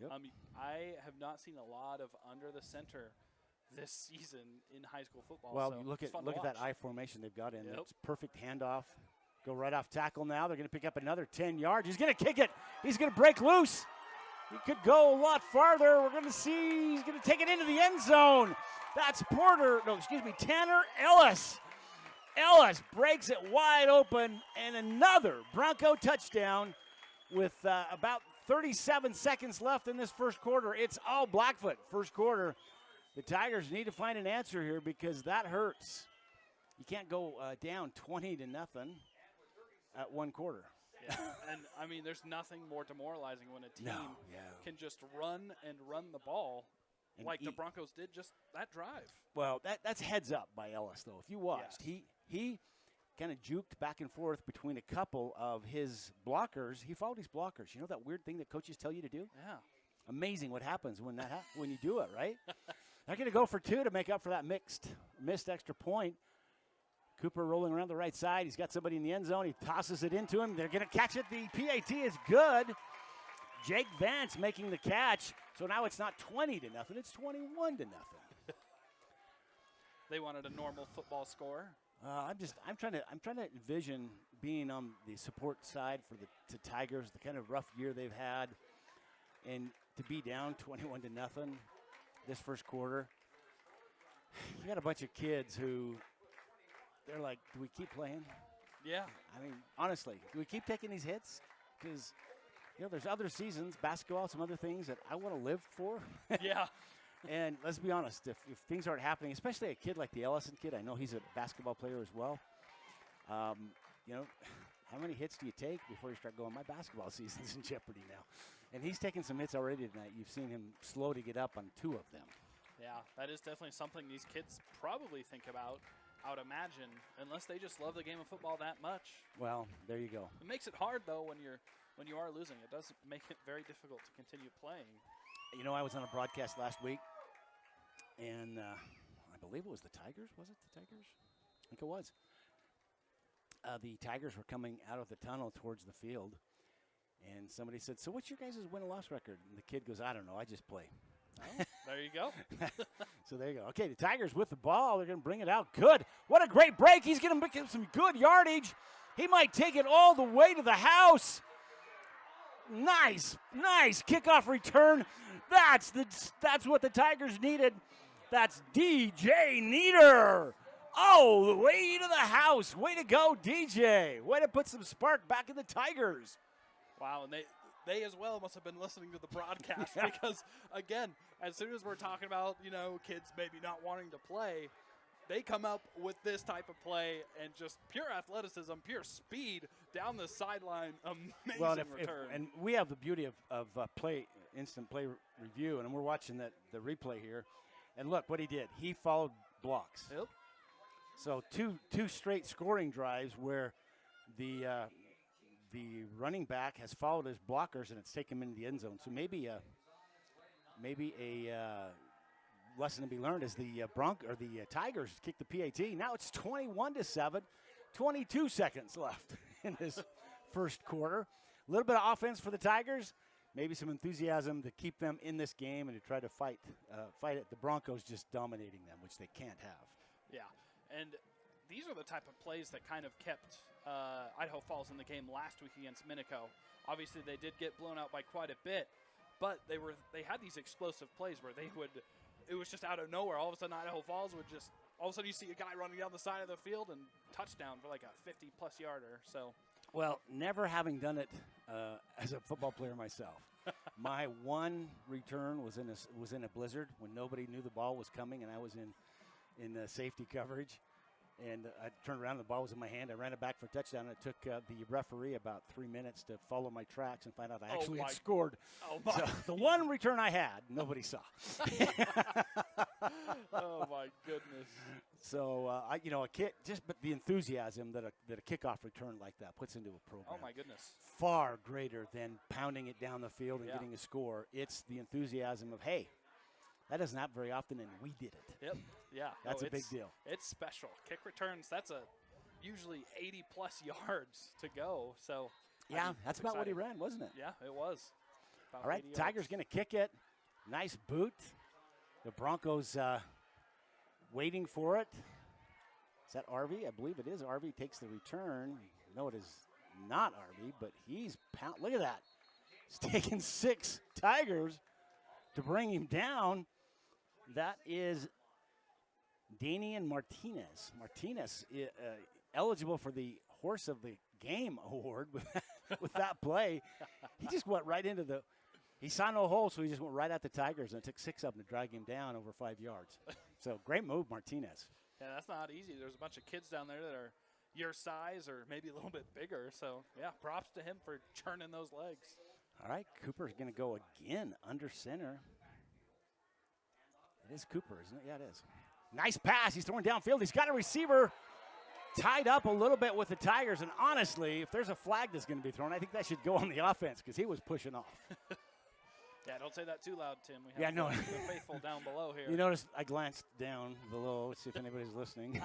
Yep. I have not seen a lot of under the center this season in high school football. Well, so look at that I formation they've got in. Yep. It's perfect handoff. Go right off tackle now. They're going to pick up another 10 yards. He's going to kick it. He's going to break loose. He could go a lot farther. We're going to see. He's going to take it into the end zone. That's Tanner Ellis. Ellis breaks it wide open, and another Bronco touchdown with about 37 seconds left in this first quarter. It's all Blackfoot first quarter. The Tigers need to find an answer here because that hurts. You can't go down 20-0 at one quarter. Yeah. And, I mean, there's nothing more demoralizing when a team can just run the ball and like the Broncos did just that drive. Well, that's heads up by Ellis, though. If you watched, he kind of juked back and forth between a couple of his blockers. He followed his blockers. You know that weird thing that coaches tell you to do? Yeah. Amazing what happens when when you do it, right? They're going to go for 2 to make up for that missed extra point. Cooper rolling around the right side. He's got somebody in the end zone. He tosses it into him. They're going to catch it. The PAT is good. Jake Vance making the catch. So now it's not 20-0. It's 21-0. They wanted a normal football score. I'm trying to envision being on the support side for the Tigers, the kind of rough year they've had, and to be down 21-0 this first quarter. You got a bunch of kids who they're like, do we keep playing? Yeah. I mean, honestly, do we keep taking these hits? Because there's other seasons, basketball, some other things that I want to live for. Yeah. And let's be honest, if things aren't happening, especially a kid like the Ellison kid, I know he's a basketball player as well. How many hits do you take before you start going, my basketball season's in jeopardy now? And he's taken some hits already tonight. You've seen him slow to get up on 2 of them. Yeah, that is definitely something these kids probably think about, I would imagine, unless they just love the game of football that much. Well, there you go. It makes it hard, though, when you are losing. It does make it very difficult to continue playing. I was on a broadcast last week, and I believe it was the Tigers. Was it the Tigers? I think it was. The Tigers were coming out of the tunnel towards the field, and somebody said, so what's your guys' win and loss record? And the kid goes, I don't know, I just play. Oh, there you go. So there you go. Okay, the Tigers with the ball. They're going to bring it out. Good. What a great break. He's going to make some good yardage. He might take it all the way to the house. Nice kickoff return. That's what the Tigers needed. That's DJ Nieder. Oh, the way to the house. Way to go, DJ. Way to put some spark back in the Tigers. Wow, and they as well must have been listening to the broadcast because, again, as soon as we're talking about, kids maybe not wanting to play, they come up with this type of play and just pure athleticism, pure speed down the sideline. Amazing return. And we have the beauty of instant play review, and we're watching the replay here. And look what he did. He followed blocks. Yep. So two straight scoring drives where the running back has followed his blockers and it's taken him into the end zone. So maybe a lesson to be learned is the Tigers kick the PAT. Now it's 21-7, 22 seconds left in this first quarter. A little bit of offense for the Tigers, maybe some enthusiasm to keep them in this game and to try to fight it. The Broncos just dominating them, which they can't have. Yeah, and these are the type of plays that kind of kept Idaho Falls in the game last week against Minico. Obviously, they did get blown out by quite a bit, but they had these explosive plays where it was just out of nowhere. All of a sudden, Idaho Falls would just, all of a sudden you see a guy running down the side of the field and touchdown for like a 50-plus yarder. So, well, never having done it as a football player myself, my one return was in a blizzard when nobody knew the ball was coming and I was in safety coverage. And I turned around and the ball was in my hand. I ran it back for a touchdown. It took the referee about 3 minutes to follow my tracks and find out I actually had scored. Oh my! So the one return I had, nobody saw. Oh my goodness! So a kick, but the enthusiasm that a kickoff return like that puts into a program. Oh my goodness! Far greater than pounding it down the field and getting a score. It's the enthusiasm of, hey, that doesn't happen very often, and we did it. Yep. Yeah. That's a big deal. It's special. Kick returns, that's usually 80-plus yards to go. So yeah, that's about what he ran, wasn't it? Yeah, it was. All right, Tigers going to kick it. Nice boot. The Broncos waiting for it. Is that Arvey? I believe it is. Arvey takes the return. No, it is not Arvey, but he's look at that. He's taking 6 Tigers to bring him down. That is Danian Martinez. Martinez eligible for the Horse of the Game award with that play. He just went right into he saw no hole, so he just went right at the Tigers, and it took 6 of them to drag him down over 5 yards. So great move, Martinez. Yeah, that's not easy. There's a bunch of kids down there that are your size or maybe a little bit bigger. So, yeah, props to him for churning those legs. All right, Cooper's going to go again under center. It is Cooper, isn't it? Yeah, it is. Nice pass. He's throwing downfield. He's got a receiver. tied up a little bit with the Tigers, and honestly, if there's a flag that's going to be thrown, I think that should go on the offense because he was pushing off. Yeah, don't say that too loud, Tim. We have Yeah, no. the faithful down below here. You notice I glanced down below to see if anybody's listening.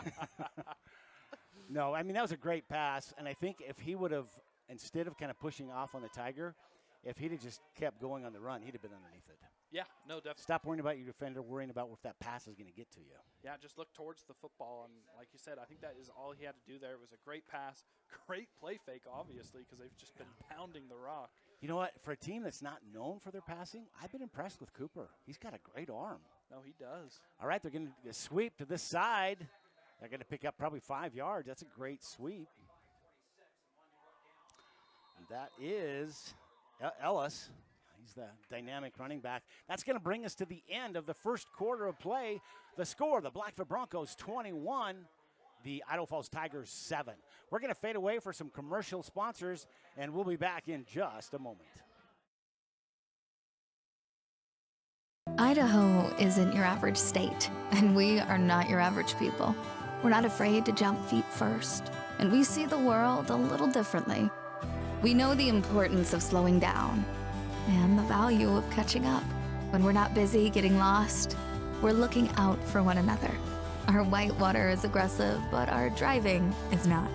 No, I mean, that was a great pass, and I think if he would have, instead of kind of pushing off on the Tiger, if he'd have just kept going on the run, he'd have been underneath it. Yeah, no, definitely. Stop worrying about your defender, worrying about if that pass is going to get to you. Yeah, just look towards the football, and like you said, I think that is all he had to do there. It was a great pass, great play fake, obviously, because they've just been pounding the rock. You know what? For a team that's not known for their passing, I've been impressed with Cooper. He's got a great arm. No, he does. All right, they're going to sweep to this side. They're going to pick up probably 5 yards. That's a great sweep. And that is Ellis. He's the dynamic running back. That's going to bring us to the end of the first quarter of play. The score, the Blackfoot Broncos 21, the Idaho Falls Tigers 7. We're going to fade away for some commercial sponsors, and we'll be back in just a moment. Idaho isn't your average state, and we are not your average people. We're not afraid to jump feet first, and we see the world a little differently. We know the importance of slowing down and the value of catching up. When we're not busy getting lost, we're looking out for one another. Our whitewater is aggressive, but our driving is not.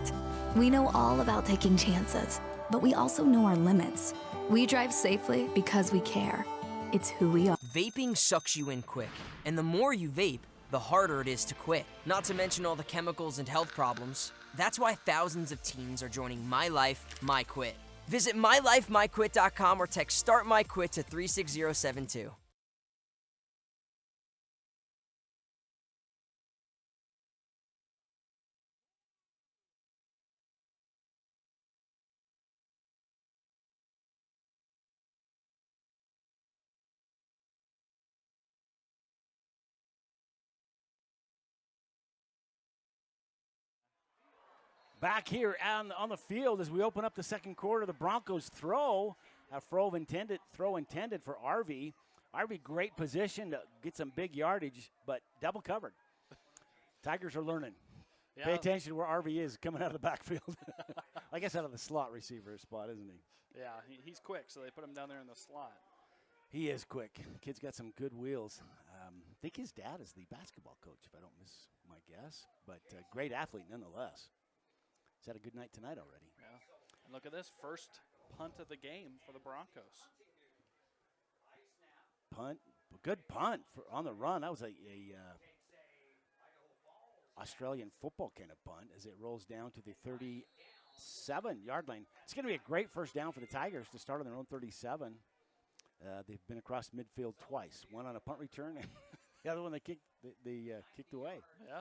We know all about taking chances, but we also know our limits. We drive safely because we care. It's who we are. Vaping sucks you in quick, and the more you vape, the harder it is to quit. Not to mention all the chemicals and health problems. That's why thousands of teens are joining My Life, My Quit. Visit mylifemyquit.com or text Start My Quit to 36072. Back here on the field as we open up the second quarter, the Broncos throw. A throw intended for RV. RV, great position to get some big yardage, but double covered. Tigers are learning. Yeah. Pay attention to where RV is coming out of the backfield. I guess out of the slot receiver spot, isn't he? Yeah, he's quick, so they put him down there in the slot. He is quick. Kid's got some good wheels. I think his dad is the basketball coach, if I don't miss my guess, but great athlete nonetheless. He's had a good night tonight already. Yeah. And look at this first punt of the game for the Broncos. Punt, good punt on the run. That was a Australian football kind of punt as it rolls down to the 37-yard line. It's going to be a great first down for the Tigers to start on their own 37. They've been across midfield twice. One on a punt return, and the other one they kicked away. Yeah.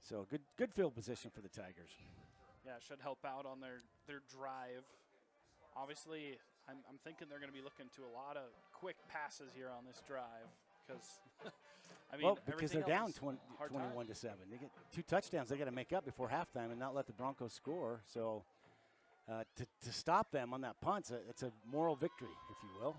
So good field position for the Tigers. Yeah, it should help out on their drive. Obviously, I'm thinking they're going to be looking to a lot of quick passes here on this drive because, I mean, because they're down 21-7. They get 2 touchdowns they got to make up before halftime and not let the Broncos score. So to stop them on that punt, it's a moral victory, if you will.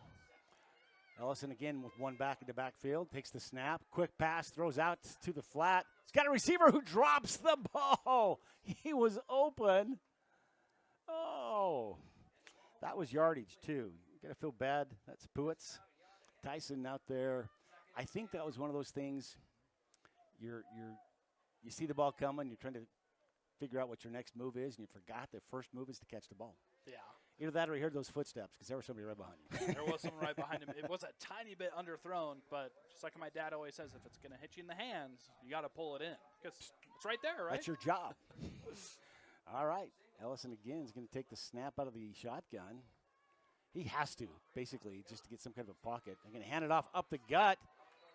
Ellison again with one back in the backfield, takes the snap, quick pass, throws out to the flat. He's got a receiver who drops the ball. He was open. Oh, that was yardage too. You got to feel bad. That's Puitz. Tyson out there. I think that was one of those things. You see the ball coming, you're trying to figure out what your next move is, and you forgot the first move is to catch the ball. Yeah. Either that or you heard those footsteps because there was somebody right behind you. There was someone right behind him. It was a tiny bit underthrown, but just like my dad always says, if it's going to hit you in the hands, you got to pull it in because it's right there, right? That's your job. All right. Ellison again is going to take the snap out of the shotgun. He has to, basically, just to get some kind of a pocket. They're going to hand it off up the gut.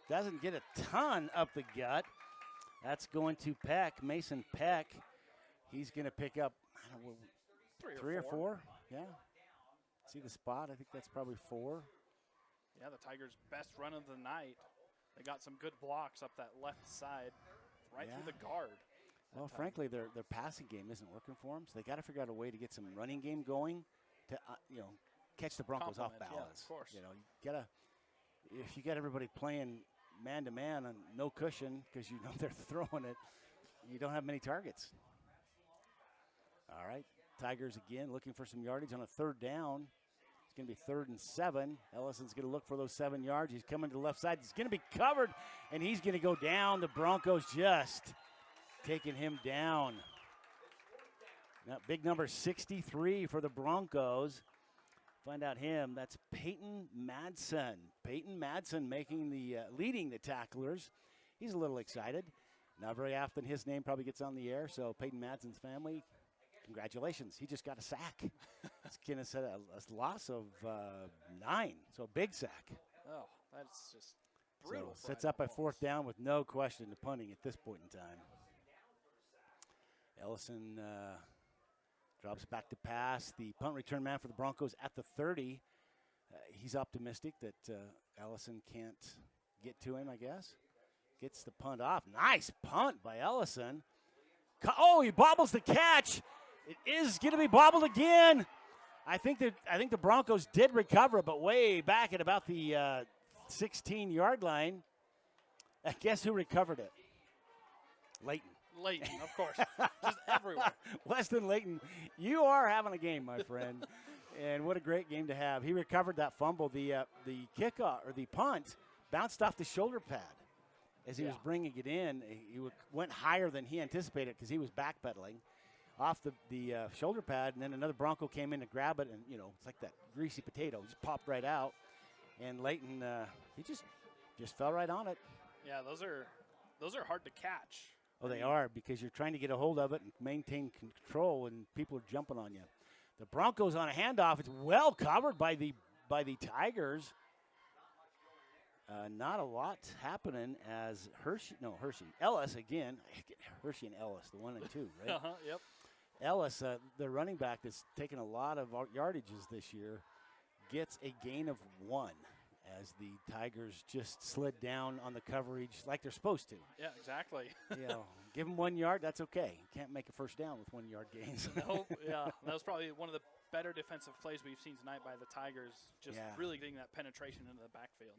Doesn't get a ton up the gut. That's going to Peck, Mason Peck. He's going to pick up, I don't know, three or four. Yeah. See the spot? I think that's probably 4. Yeah, the Tigers' best run of the night. They got some good blocks up that left side, right through the guard. Well, frankly, their passing game isn't working for them, so they got to figure out a way to get some running game going to catch the Broncos off balance. Yeah, of course. If you got everybody playing man to man and no cushion because you know they're throwing it, you don't have many targets. All right, Tigers again looking for some yardage on a third down. It's going to be 3rd and 7. Ellison's going to look for those 7 yards. He's coming to the left side. He's going to be covered, and he's going to go down. The Broncos just taking him down. Now, big number 63 for the Broncos. Find out him. That's Peyton Madsen. Peyton Madsen making the leading the tacklers. He's a little excited. Not very often his name probably gets on the air, so Peyton Madsen's family, congratulations. He just got a sack. It's going to set a loss of 9, so a big sack. Oh, that's just brutal. So sets up a 4th down with no question to punting at this point in time. Ellison drops back to pass. The punt return man for the Broncos at the 30. He's optimistic that Ellison can't get to him, I guess. Gets the punt off. Nice punt by Ellison. Oh, he bobbles the catch. It is going to be bobbled again. I think the Broncos did recover, but way back at about the 16-yard line. Guess who recovered it? Leighton. Leighton, of course. Just everywhere. Weston Leighton, you are having a game, my friend. And what a great game to have. He recovered that fumble. The kickoff or the punt bounced off the shoulder pad as he was bringing it in. He went higher than he anticipated because he was backpedaling off the shoulder pad, and then another Bronco came in to grab it, and it's like that greasy potato, just popped right out. And Leighton, he just fell right on it. Yeah, those are hard to catch. Oh, they are, because you're trying to get a hold of it and maintain control, and people are jumping on you. The Broncos on a handoff. It's well covered by the Tigers. Not a lot happening as Ellis again. Hershey and Ellis, the 1 and 2, right? Yep. Ellis, the running back that's taken a lot of yardages this year, gets a gain of 1 as the Tigers just slid down on the coverage like they're supposed to. Yeah, exactly. Give them 1 yard, that's okay. You can't make a first down with 1 yard gains. Nope. Yeah, that was probably one of the better defensive plays we've seen tonight by the Tigers, just really getting that penetration into the backfield.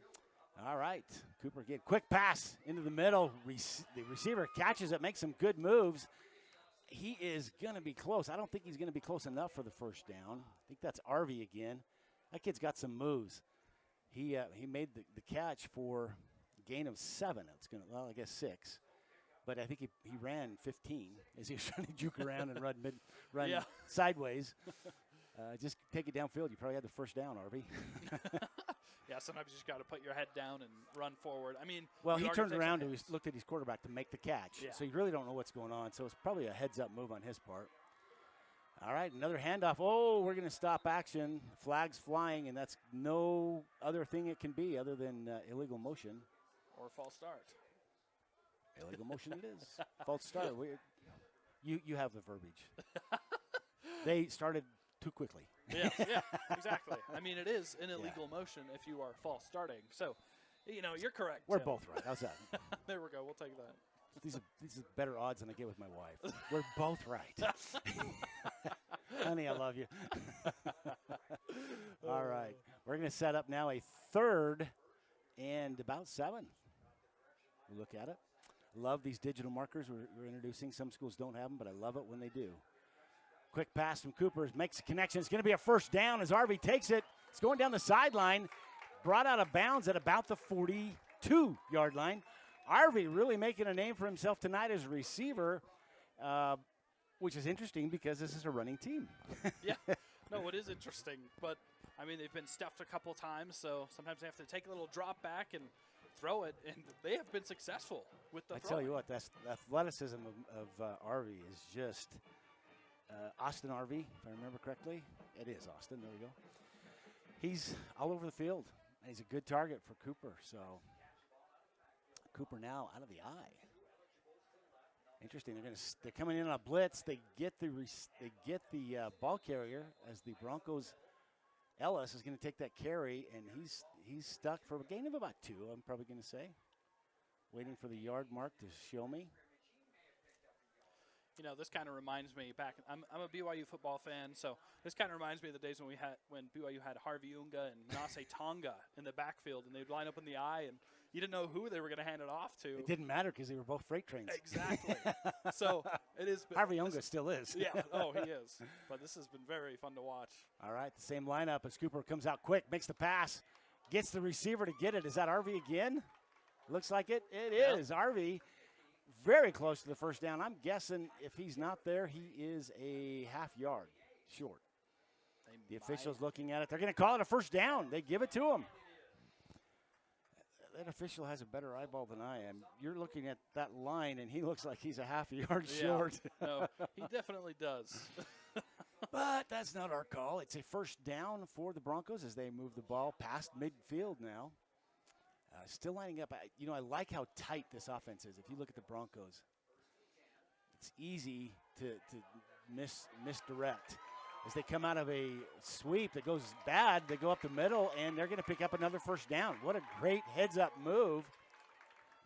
All right, Cooper again. Quick pass into the middle. The receiver catches it, makes some good moves. He is going to be close. I don't think he's going to be close enough for the first down. I think that's Arvey again. That kid's got some moves. He made the catch for a gain of 7. It's going to, I guess 6. But I think he ran 15 as he was trying to juke around and run sideways. Just take it downfield. You probably had the first down, Arvey. Yeah, sometimes you just got to put your head down and run forward. I mean, well, he turned around and looked at his quarterback to make the catch. Yeah. So you really don't know what's going on. So it's probably a heads-up move on his part. All right, another handoff. Oh, we're going to stop action. Flags flying, and that's no other thing it can be other than illegal motion. Or false start. Illegal motion it is. False start. You have the verbiage. They started too quickly. Yeah, exactly. I mean, it is an illegal motion if you are false starting. So, you're correct. We're both right. How's that? There we go. We'll take that. These are better odds than I get with my wife. We're both right. Honey, I love you. All right. We're going to set up now a 3rd and about 7. We'll look at it. Love these digital markers we're introducing. Some schools don't have them, but I love it when they do. Quick pass from Cooper, makes a connection. It's going to be a first down as Arvey takes it. It's going down the sideline, brought out of bounds at about the 42-yard line. Arvey really making a name for himself tonight as a receiver, which is interesting because this is a running team. Yeah, no, it is interesting. But, I mean, they've been stuffed a couple times, so sometimes they have to take a little drop back and throw it, and they have been successful with the I tell you what, that's the athleticism of Arvey is just Austin Arvey, if I remember correctly. It is Austin. There we go. He's all over the field, and he's a good target for Cooper. So Cooper now out of the eye. Interesting. They're coming in on a blitz. They get the ball carrier as the Broncos. Ellis is going to take that carry, and he's stuck for a gain of about 2. I'm probably going to say. Waiting for the yard mark to show me. You know, this kind of reminds me back. I'm a BYU football fan, so this kind of reminds me of the days when BYU had Harvey Unga and Nase Tonga in the backfield, and they'd line up in the eye, and you didn't know who they were going to hand it off to. It didn't matter because they were both freight trains. Exactly. So it is. Harvey Unga still is. Yeah. Oh, he is. But this has been very fun to watch. All right, the same lineup as Cooper comes out quick, makes the pass, gets the receiver to get it. Is that RV again? Looks like it. It is. RV. Very close to the first down. I'm guessing if he's not there, he is a half yard short. The official's looking at it. They're going to call it a first down. They give it to him. That official has a better eyeball than I am. You're looking at that line, and he looks like he's a half yard short. No, he definitely does. But that's not our call. It's a first down for the Broncos as they move the ball past midfield now. Still lining up. I like how tight this offense is. If you look at the Broncos, it's easy to misdirect. As they come out of a sweep that goes bad, they go up the middle, and they're going to pick up another first down. What a great heads-up move.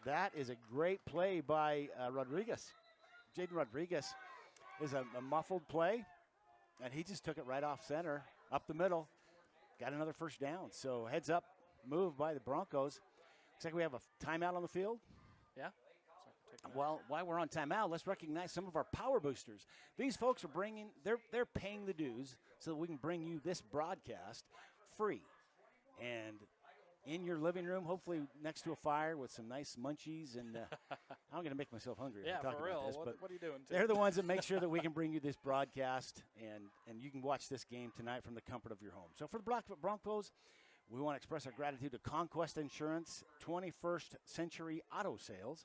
That is a great play by Rodriguez. Jaden Rodriguez is a muffled play, and he just took it right off center, up the middle, got another first down. So heads-up move by the Broncos. Looks like we have a timeout on the field. Yeah. Well, while we're on timeout, let's recognize some of our power boosters. These folks are they're paying the dues so that we can bring you this broadcast free. And in your living room, hopefully next to a fire with some nice munchies. And I'm going to make myself hungry. Yeah, talking for real. about this, What are you doing, Tim? They're the ones that make sure that we can bring you this broadcast, and you can watch this game tonight from the comfort of your home. So for the Blackfoot Broncos, we want to express our gratitude to Conquest Insurance, 21st Century Auto Sales,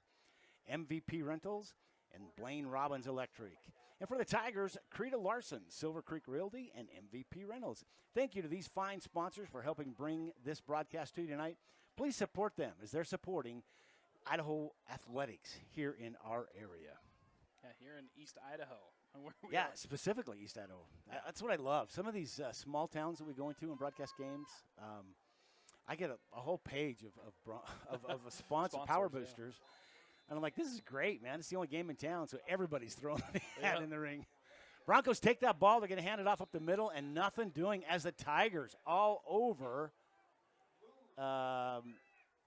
MVP Rentals, and Blaine Robbins Electric. And for the Tigers, Creta Larson, Silver Creek Realty, and MVP Rentals. Thank you to these fine sponsors for helping bring this broadcast to you tonight. Please support them as they're supporting Idaho athletics here in our area. Yeah, here in East Idaho. Yeah, specifically East Idaho. That's what I love. Some of these small towns that we go into and broadcast games, I get a whole page of a sponsor, power boosters. Yeah. And I'm like, this is great, man. It's the only game in town, so everybody's throwing a hat in the ring. Broncos take that ball. They're going to hand it off up the middle, and nothing doing as the Tigers all over. I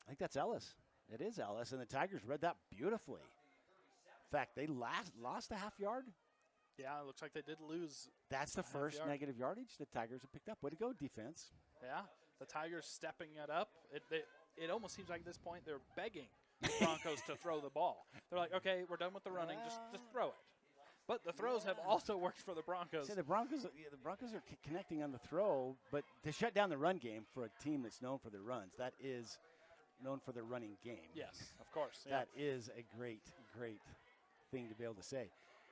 think that's Ellis. It is Ellis, and the Tigers read that beautifully. In fact, they lost a half yard. Yeah, it looks like they did lose. That's the first negative yardage the Tigers have picked up. Way to go, defense. Yeah, the Tigers stepping it up. It almost seems like at this point they're begging the Broncos to throw the ball. They're like, okay, we're done with the running. Just throw it. But the throws have also worked for the Broncos. See, the Broncos are connecting on the throw, but to shut down the run game for a team that's known for their runs, that is known for their running game. Yes, of course. Yeah. That is a great, great thing to be able to say.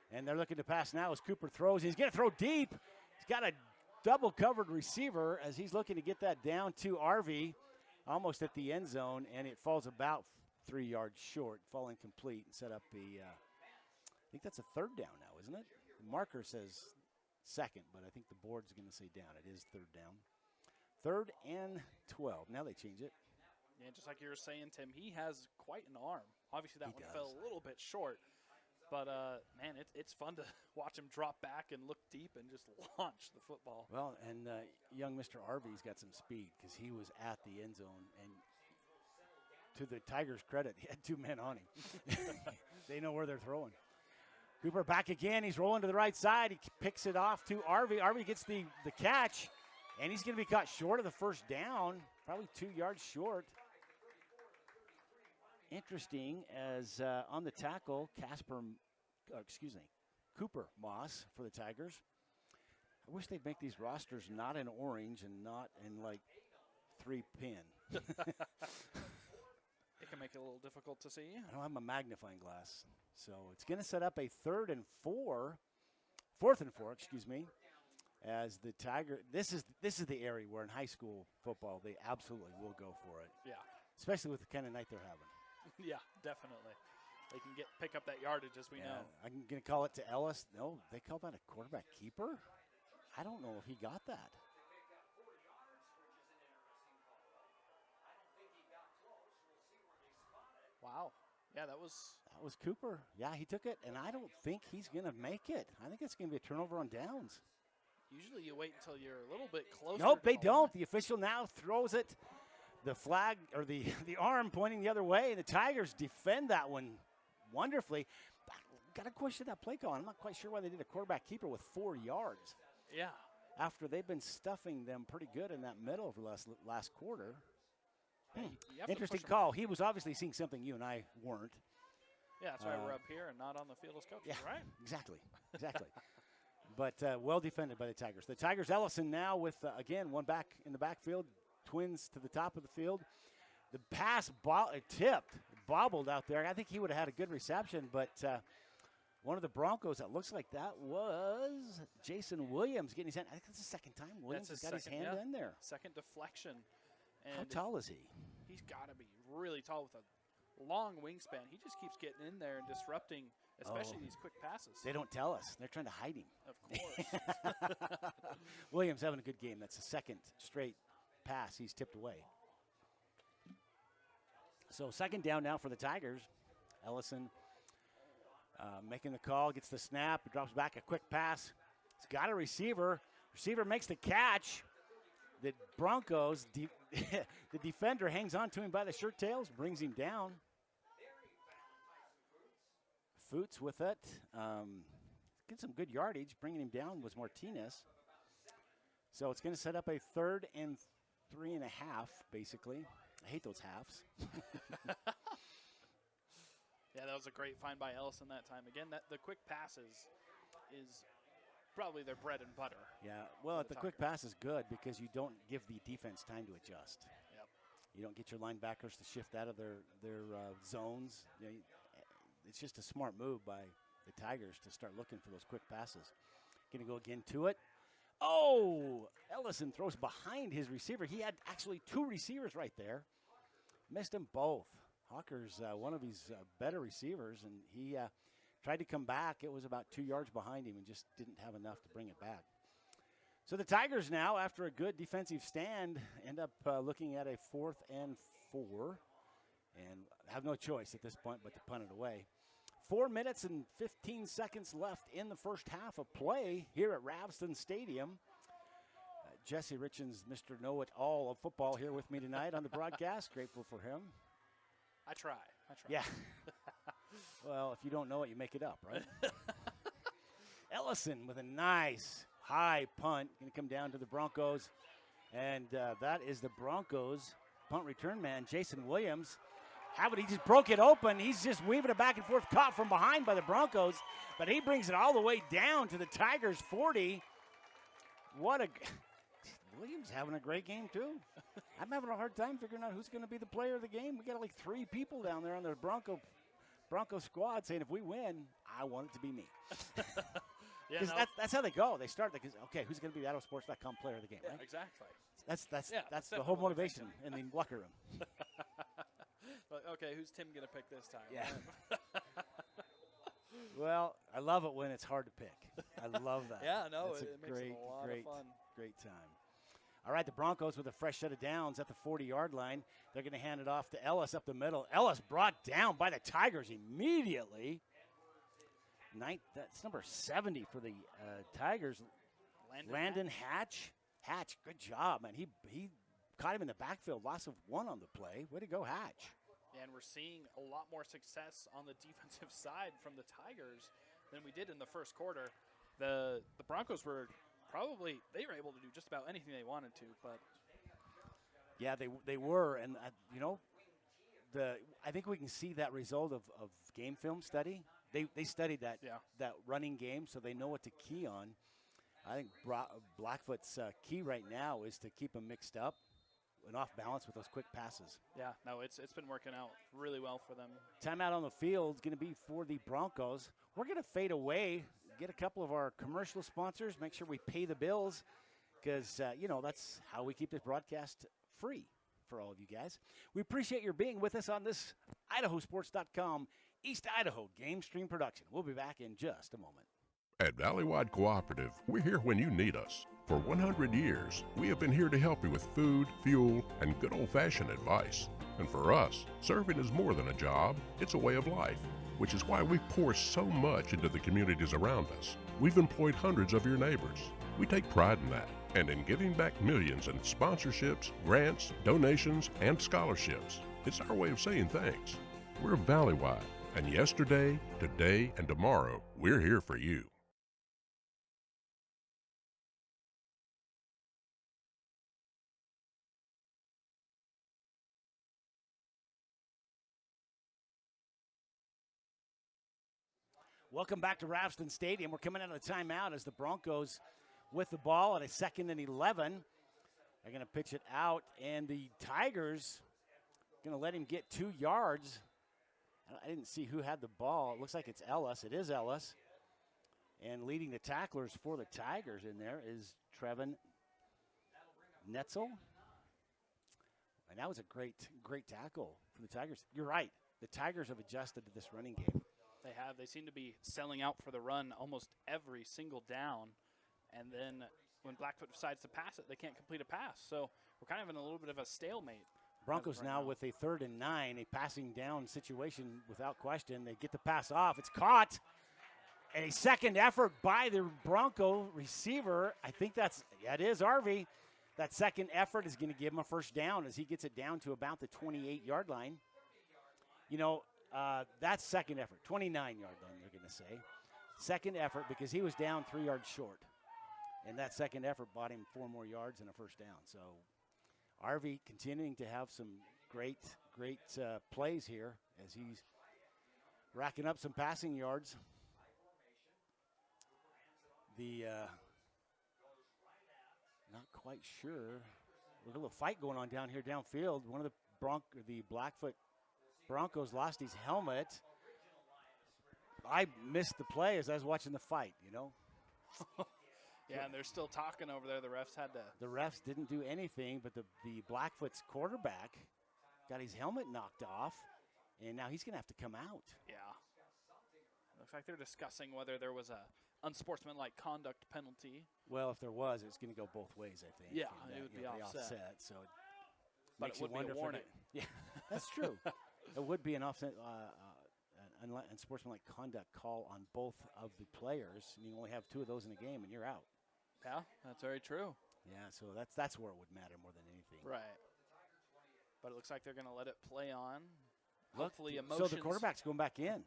And they're looking to pass now as Cooper throws. He's going to throw deep. He's got a double-covered receiver as he's looking to get that down to RV, almost at the end zone, and it falls about 3 yards short, falling complete, and set up the I think that's a third down now, isn't it? The marker says second, but I think the board's going to say down. It is third down. 3rd and 12. Now they change it. Yeah, just like you were saying, Tim, he has quite an arm. Obviously, that one fell a little bit short. But, man, it's fun to watch him drop back and look deep and just launch the football. Well, and young Mr. Arby's got some speed because he was at the end zone. And to the Tigers' credit, he had 2 men on him. They know where they're throwing. Cooper back again. He's rolling to the right side. He picks it off to RV. RV gets the catch, and he's going to be caught short of the first down, probably 2 yards short. Interesting, as on the tackle, Cooper Moss for the Tigers. I wish they'd make these rosters not in orange and not in, 3-pin. It can make it a little difficult to see. I don't have my magnifying glass. So it's going to set up a 4th and 4, as the Tiger. This is the area where in high school football they absolutely will go for it. Yeah. Especially with the kind of night they're having. Yeah, definitely. They can pick up that yardage, as we know. I'm going to call it to Ellis. No, they call that a quarterback keeper? I don't know if he got that. Wow. Yeah, that was That was Cooper. Yeah, he took it, and I don't think he's going to make it. I think it's going to be a turnover on downs. Usually you wait until you're a little bit closer. Nope, to they the don't. line. The official now throws it. The flag, or the arm pointing the other way. The Tigers defend that one wonderfully. Got to question that play call. I'm not quite sure why they did a quarterback keeper with 4 yards. Yeah. After they've been stuffing them pretty good in that middle of the last quarter. You have to Interesting push 'em. call. He was obviously seeing something you and I weren't. Yeah, that's why we're up here and not on the field as coaches, Yeah, right? exactly. But well defended by the Tigers. The Tigers, Ellison now with, again, one back in the backfield, twins to the top of the field. The pass tipped, bobbled out there. I think he would have had a good reception, but one of the Broncos, that looks like that was Jason Williams getting his hand. I think that's the second time Williams has got his hand in there. Second deflection. And How tall is he? He's got to be really tall with a long wingspan. He just keeps getting in there and disrupting, especially these quick passes. They don't tell us. They're trying to hide him. Of course. Williams having a good game. That's the second straight pass he's tipped away. So second down now for the Tigers. Ellison making the call, gets the snap, drops back a quick pass. He's got a receiver. Receiver makes the catch. The Broncos, the defender hangs on to him by the shirt tails, brings him down. Foots with it. Get some good yardage. Bringing him down was Martinez. So it's going to set up a 3rd and 3.5, basically. I hate those halves. Yeah, that was a great find by Ellison that time. Again, the quick passes is probably their bread and butter. Yeah, well, the quick pass is good because you don't give the defense time to adjust. Yep. You don't get your linebackers to shift out of their zones. You know, it's just a smart move by the Tigers to start looking for those quick passes. Going to go again to it. Oh, Ellison throws behind his receiver. He had actually 2 receivers right there. Missed them both. Hawker's one of his better receivers, and he tried to come back. It was about 2 yards behind him and just didn't have enough to bring it back. So the Tigers now, after a good defensive stand, end up looking at a 4th and 4 and have no choice at this point but to punt it away. 4 minutes and 15 seconds left in the first half of play here at Ravston Stadium. Jesse Richens, Mr. Know-It-All of football, here with me tonight on the broadcast. Grateful for him. I try. Yeah. Well, if you don't know it, you make it up, right? Ellison with a nice high punt. Going to come down to the Broncos. And that is the Broncos punt return man, Jason Williams. He just broke it open. He's just weaving it back and forth, caught from behind by the Broncos. But he brings it all the way down to the Tigers' 40. Williams having a great game, too. I'm having a hard time figuring out who's going to be the player of the game. We got like 3 people down there on the Bronco squad saying if we win, I want it to be me. Yeah, that's how they go. They start, okay, who's going to be the IdahoSports.com player of the game, yeah, right? exactly. That's the whole motivation in the locker room. But, okay, who's Tim going to pick this time? Yeah. Well, I love it when it's hard to pick. I love that. Yeah, no, it's it makes it a lot of fun. Great time. All right, the Broncos with a fresh set of downs at the 40-yard line. They're going to hand it off to Ellis up the middle. Ellis brought down by the Tigers immediately. That's number 70 for the Tigers. Landon Hatch. Hatch, good job, man. He caught him in the backfield. Loss of 1 on the play. Way to go, Hatch. And we're seeing a lot more success on the defensive side from the Tigers than we did in the first quarter. The Broncos were they were able to do just about anything they wanted to, but yeah, they were, and I think we can see that result of game film study. They studied that running game, so they know what to key on. I think Blackfoot's key right now is to keep them mixed up and off balance with those quick passes. Yeah, no, it's been working out really well for them. Timeout on the field is going to be for the Broncos. We're going to fade away, get a couple of our commercial sponsors, make sure we pay the bills, because, that's how we keep this broadcast free for all of you guys. We appreciate your being with us on this IdahoSports.com East Idaho Game Stream production. We'll be back in just a moment. At Valleywide Cooperative, we're here when you need us. For 100 years, we have been here to help you with food, fuel, and good old-fashioned advice. And for us, serving is more than a job, it's a way of life, which is why we pour so much into the communities around us. We've employed hundreds of your neighbors. We take pride in that, and in giving back millions in sponsorships, grants, donations, and scholarships. It's our way of saying thanks. We're Valleywide, and yesterday, today, and tomorrow, we're here for you. Welcome back to Ralston Stadium. We're coming out of the timeout as the Broncos with the ball at a 2nd and 11. They're going to pitch it out, and the Tigers going to let him get 2 yards. I didn't see who had the ball. It looks like it's Ellis. It is Ellis. And leading the tacklers for the Tigers in there is Trevin Netzel. And that was a great tackle for the Tigers. You're right. The Tigers have adjusted to this running game. They have. They seem to be selling out for the run almost every single down. And then when Blackfoot decides to pass it, they can't complete a pass. So we're kind of in a little bit of a stalemate. Broncos now with a 3rd and 9, a passing down situation without question. They get the pass off. It's caught. A second effort by the Bronco receiver. I think it is Arvey. That second effort is going to give him a first down as he gets it down to about the 28-yard line. You know, that's second effort, 29-yard line, they're going to say. Second effort because he was down 3 yards short. And that second effort bought him 4 more yards and a first down. So Arvey continuing to have some great plays here as he's racking up some passing yards. Not quite sure. There's a little fight going on down here downfield. One of the Blackfoot Broncos lost his helmet. I missed the play as I was watching the fight, you know. Yeah, and they're still talking over there. The refs didn't do anything, but the Blackfoot's quarterback got his helmet knocked off, and now he's going to have to come out. Yeah. Looks like they're discussing whether there was a unsportsmanlike conduct penalty. Well, if there was, it's going to go both ways, I think. Yeah, it would be offset. So but it would be a warning. Yeah, that's true. It would be an offset, unsportsmanlike conduct call on both of the players, and you only have 2 of those in a game, and you're out. Yeah, that's very true. Yeah, so that's where it would matter more than anything. Right. But it looks like they're going to let it play on. Look, hopefully emotions. So the quarterback's going back in.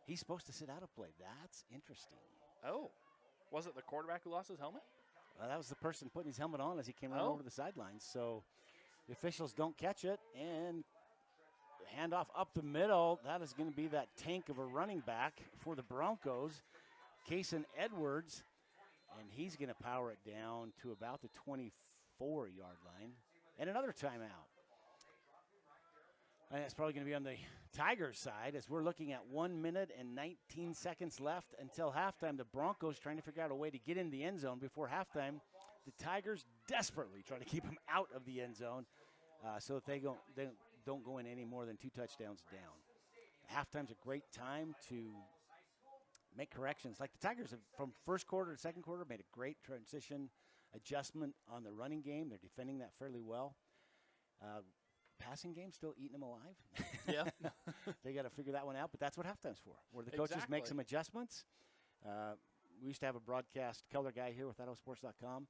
He's supposed to sit out of play. That's interesting. Oh. Was it the quarterback who lost his helmet? Well, that was the person putting his helmet on as he came right over the sidelines. So the officials don't catch it, and handoff up the middle. That is going to be that tank of a running back for the Broncos, Kason Edwards, and he's going to power it down to about the 24-yard line. And another timeout. And that's probably going to be on the Tigers side as we're looking at 1 minute and 19 seconds left until halftime. The Broncos trying to figure out a way to get in the end zone before halftime. The Tigers desperately trying to keep them out of the end zone so that they don't go in any more than 2 touchdowns down. Halftime's a great time to make corrections. Like the Tigers have, from first quarter to second quarter, made a great transition adjustment on the running game. They're defending that fairly well. Passing game still eating them alive. Yeah. They got to figure that one out, but that's what halftime's for, where the coaches make some adjustments. We used to have a broadcast color guy here with IdahoSports.com,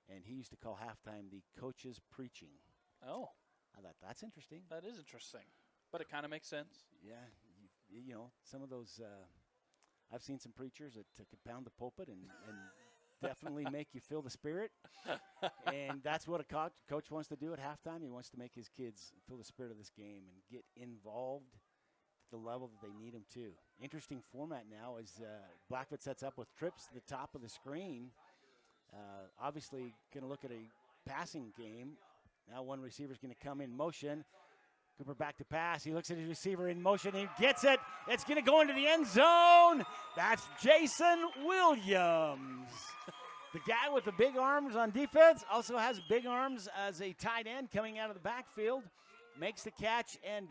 and he used to call halftime the coaches preaching. Oh. I thought that's interesting. That is interesting, but it kind of makes sense. Yeah, you know, some of those, I've seen some preachers that could pound the pulpit and definitely make you feel the spirit. And that's what a coach wants to do at halftime. He wants to make his kids feel the spirit of this game and get involved at the level that they need them to. Interesting format now as Blackfoot sets up with trips to the top of the screen. Obviously going to look at a passing game. Now one receiver's going to come in motion. Cooper back to pass. He looks at his receiver in motion. He gets it. It's going to go into the end zone. That's Jason Williams. The guy with the big arms on defense also has big arms as a tight end coming out of the backfield. Makes the catch, and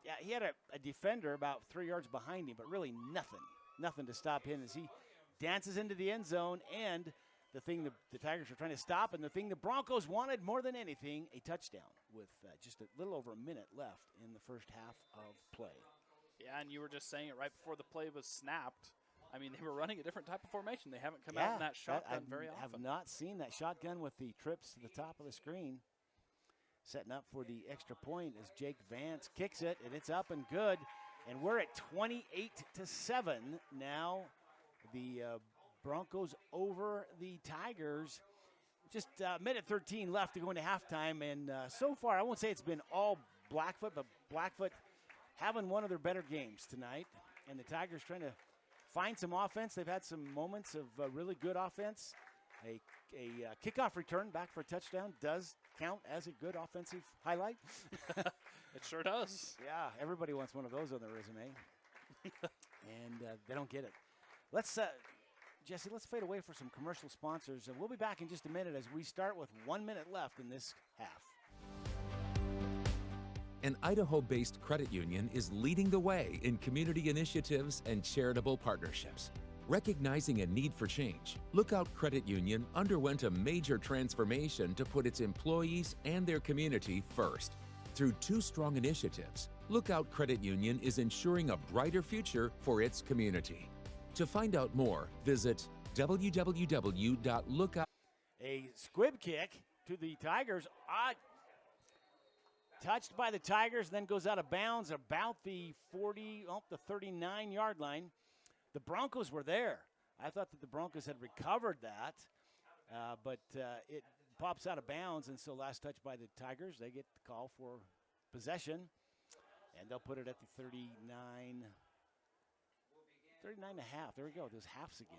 yeah, he had a defender about 3 yards behind him, but really nothing to stop him as he dances into the end zone, and the thing the Tigers were trying to stop, and the thing the Broncos wanted more than anything, a touchdown with just a little over a minute left in the first half of play. Yeah, and you were just saying it right before the play was snapped. I mean, they were running a different type of formation. They haven't come out in that shotgun very often. I have not seen that shotgun with the trips to the top of the screen. Setting up for the extra point as Jake Vance kicks it, and it's up and good. And we're at 28-7 now. The Broncos over the Tigers. Just minute 13 left to go into halftime, and so far, I won't say it's been all Blackfoot, but Blackfoot having one of their better games tonight, and the Tigers trying to find some offense. They've had some moments of really good offense. A kickoff return back for a touchdown does count as a good offensive highlight. It sure does. Yeah, everybody wants one of those on their resume, and they don't get it. Let's, Jesse, let's fade away for some commercial sponsors, and we'll be back in just a minute as we start with 1 minute left in this half. An Idaho-based credit union is leading the way in community initiatives and charitable partnerships. Recognizing a need for change, Lookout Credit Union underwent a major transformation to put its employees and their community first. Through 2 strong initiatives, Lookout Credit Union is ensuring a brighter future for its community. To find out more, visit www.lookout. A squib kick to the Tigers. Touched by the Tigers, then goes out of bounds about the 39-yard line. The Broncos were there. I thought that the Broncos had recovered that, but it pops out of bounds, and so last touch by the Tigers, they get the call for possession, and they'll put it at the 39 and a half. There we go. Those halves again.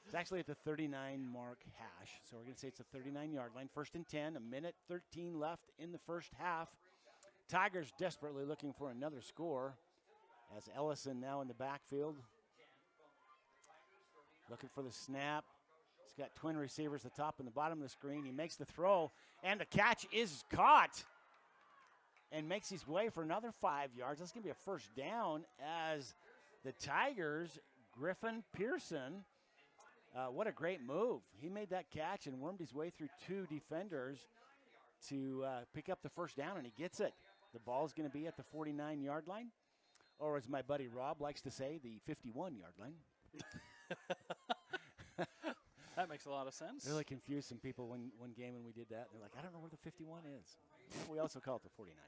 It's actually at the 39 mark hash, so we're going to say it's a 39-yard line. 1st and 10, a minute 13 left in the first half. Tigers desperately looking for another score as Ellison now in the backfield. Looking for the snap. He's got twin receivers, the top and the bottom of the screen. He makes the throw, and the catch is caught and makes his way for another 5 yards. That's going to be a first down as the Tigers, Griffin Pearson, what a great move. He made that catch and wormed his way through 2 defenders to pick up the first down, and he gets it. The ball's going to be at the 49-yard line, or as my buddy Rob likes to say, the 51-yard line. That makes a lot of sense. Really confused some people one game when we did that. They're like, I don't know where the 51 is. We also call it the 49.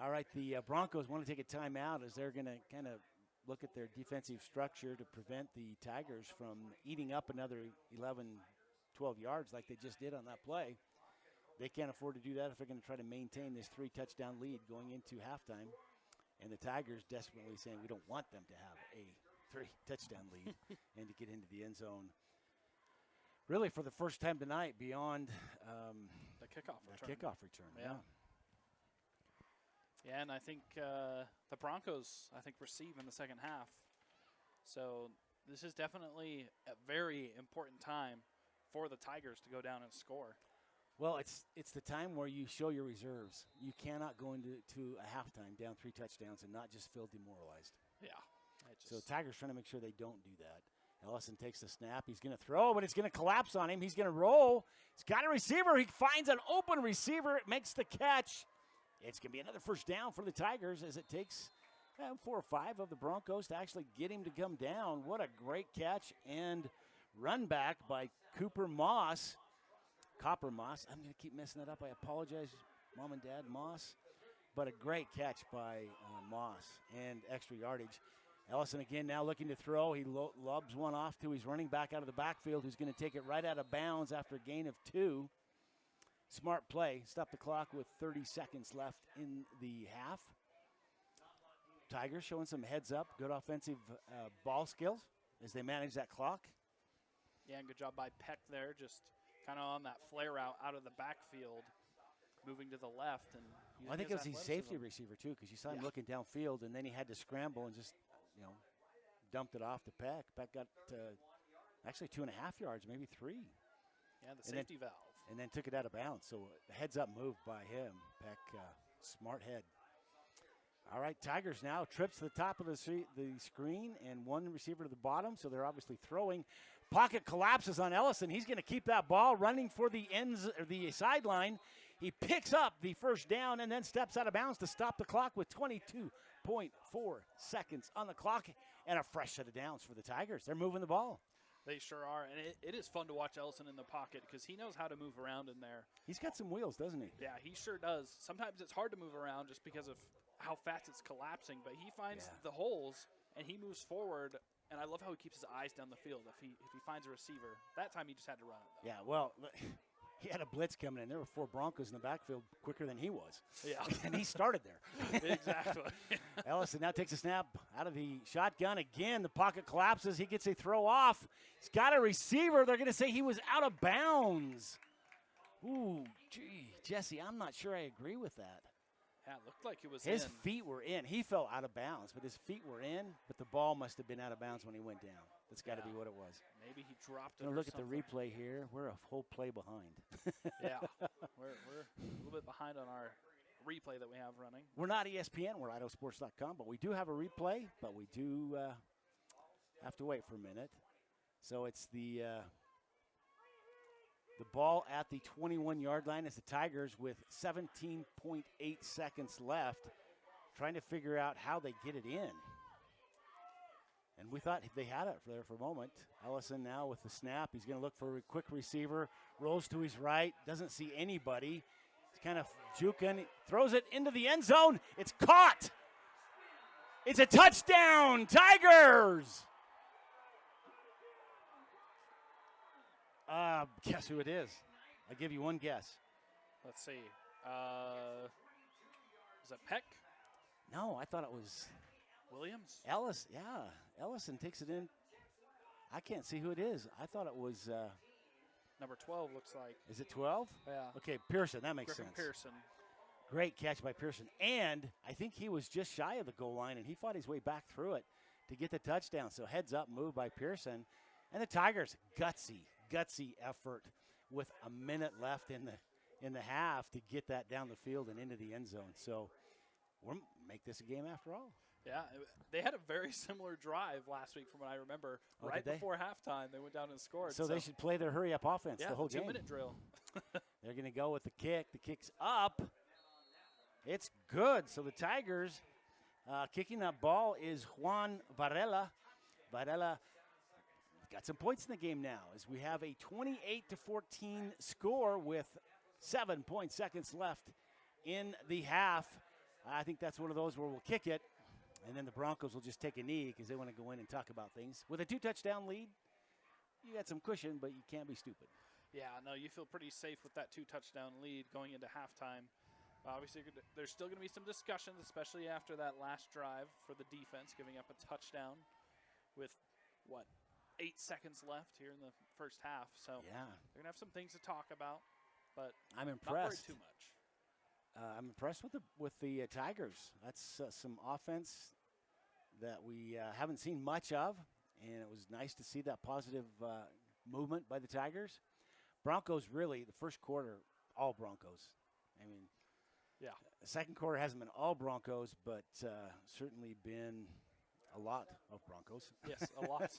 All right, the Broncos want to take a timeout as they're going to kind of look at their defensive structure to prevent the Tigers from eating up another 11, 12 yards like they just did on that play. They can't afford to do that if they're going to try to maintain this 3-touchdown lead going into halftime. And the Tigers desperately saying we don't want them to have a 3-touchdown lead and to get into the end zone. Really for the first time tonight beyond the kickoff return. Yeah. Yeah, and I think the Broncos, receive in the second half. So this is definitely a very important time for the Tigers to go down and score. Well, it's the time where you show your reserves. You cannot go into a halftime down 3 touchdowns and not just feel demoralized. Yeah. So Tigers trying to make sure they don't do that. Ellison takes the snap. He's going to throw, but it's going to collapse on him. He's going to roll. He's got a receiver. He finds an open receiver. It makes the catch. It's going to be another first down for the Tigers as it takes 4 or 5 of the Broncos to actually get him to come down. What a great catch and run back by Copper Moss. I'm going to keep messing that up. I apologize, Mom and Dad, Moss. But a great catch by Moss and extra yardage. Ellison again now looking to throw. He lobs one off to his running back out of the backfield who's going to take it right out of bounds after a gain of 2. Smart play. Stop the clock with 30 seconds left in the half. Tigers showing some heads up. Good offensive ball skills as they manage that clock. Yeah, and good job by Peck there. Just kind of on that flare out of the backfield, moving to the left. And I think it was his safety receiver, too, because you saw him looking downfield, and then he had to scramble and just, dumped it off to Peck. Peck got actually 2.5 yards, maybe 3. Yeah, the safety valve. And then took it out of bounds. So a heads-up move by him. Peck, smart head. All right, Tigers now trips to the top of the screen and one receiver to the bottom, so they're obviously throwing. Pocket collapses on Ellison. He's going to keep that ball running for the sideline. He picks up the first down and then steps out of bounds to stop the clock with 22.4 seconds on the clock and a fresh set of downs for the Tigers. They're moving the ball. They sure are, and it is fun to watch Ellison in the pocket because he knows how to move around in there. He's got some wheels, doesn't he? Yeah, he sure does. Sometimes it's hard to move around just because of how fast it's collapsing, but he finds the holes, and he moves forward, and I love how he keeps his eyes down the field. If he finds a receiver, that time he just had to run it, though. Yeah, well, he had a blitz coming in. There were 4 Broncos in the backfield quicker than he was. Yeah. And he started there. Exactly. Ellison now takes a snap out of the shotgun again. The pocket collapses. He gets a throw off. He's got a receiver. They're going to say he was out of bounds. Ooh, gee, Jesse, I'm not sure I agree with that. Yeah, it looked like it was His in. feet were in. He fell out of bounds, but his feet were in, but the ball must have been out of bounds when he went down. That's got to be what it was. Maybe he dropped it. Gonna look at the replay here. We're a whole play behind. Yeah, we're a little bit behind on our replay that we have running. We're not ESPN. We're IdahoSports.com, but we do have a replay, but we do have to wait for a minute. So it's the ball at the 21-yard line as the Tigers, with 17.8 seconds left, trying to figure out how they get it in. And we thought they had it there for a moment. Ellison now with the snap. He's going to look for a quick receiver. Rolls to his right. Doesn't see anybody. He's kind of juking. Throws it into the end zone. It's caught. It's a touchdown, Tigers! Guess who it is? I'll give you one guess. Let's see. Is that Peck? No, I thought it was Williams? Ellis. Yeah, Ellison takes it in. I can't see who it is. I thought it was. Number 12 looks like. Is it 12? Yeah. Okay, Pearson. That makes Griffin sense. Pearson. Great catch by Pearson. And I think he was just shy of the goal line, and he fought his way back through it to get the touchdown. So heads up move by Pearson. And the Tigers, gutsy effort with a minute left in the half to get that down the field and into the end zone. So we'll make this a game after all. Yeah, they had a very similar drive last week from what I remember. Right before halftime, they went down and scored. So they should play their hurry-up offense the whole game. 2-minute drill. They're going to go with the kick. The kick's up. It's good. So the Tigers kicking that ball is Juan Varela. Varela got some points in the game now as we have a 28-14 score with 7 seconds left in the half. I think that's one of those where we'll kick it, and then the Broncos will just take a knee because they want to go in and talk about things. With a 2-touchdown lead, you got some cushion, but you can't be stupid. Yeah, no, you feel pretty safe with that 2-touchdown lead going into halftime. Obviously, there's still going to be some discussions, especially after that last drive for the defense, giving up a touchdown with, 8 seconds left here in the first half. So yeah, they're going to have some things to talk about, but I'm impressed. Not worried too much. I'm impressed with the Tigers. That's some offense that we haven't seen much of, and it was nice to see that positive movement by the Tigers. Broncos, really, the first quarter, all Broncos. I mean, yeah. The second quarter hasn't been all Broncos, but certainly been a lot of Broncos. Yes, a lot.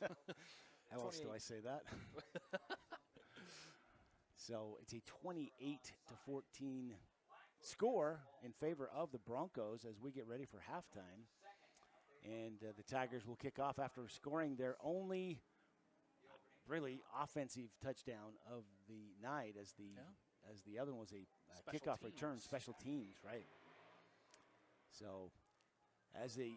How else do I say that? So it's a 28-14 score in favor of the Broncos as we get ready for halftime. And the Tigers will kick off after scoring their only really offensive touchdown of the night, as the other one was a kickoff return, special teams, right? So as the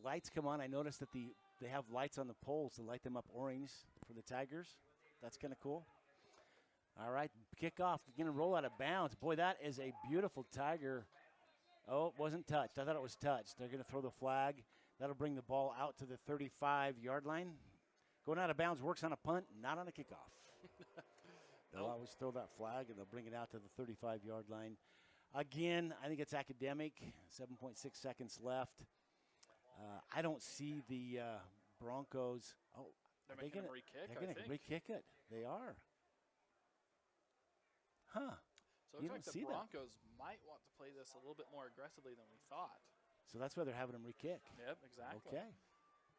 lights come on, I noticed that they have lights on the poles to light them up orange for the Tigers. That's kind of cool. All right, kickoff, going to roll out of bounds. Boy, that is a beautiful Tiger. Oh, it wasn't touched. I thought it was touched. They're going to throw the flag. That'll bring the ball out to the 35-yard line. Going out of bounds works on a punt, not on a kickoff. They'll always throw that flag, and they'll bring it out to the 35-yard line. Again, I think it's academic. 7.6 seconds left. I don't see the Broncos. Oh, they're making them re-kick, They're going to re-kick it. They are. Huh. So it looks like the Broncos might want to play this a little bit more aggressively than we thought. So that's why they're having them re-kick. Yep, exactly. Okay.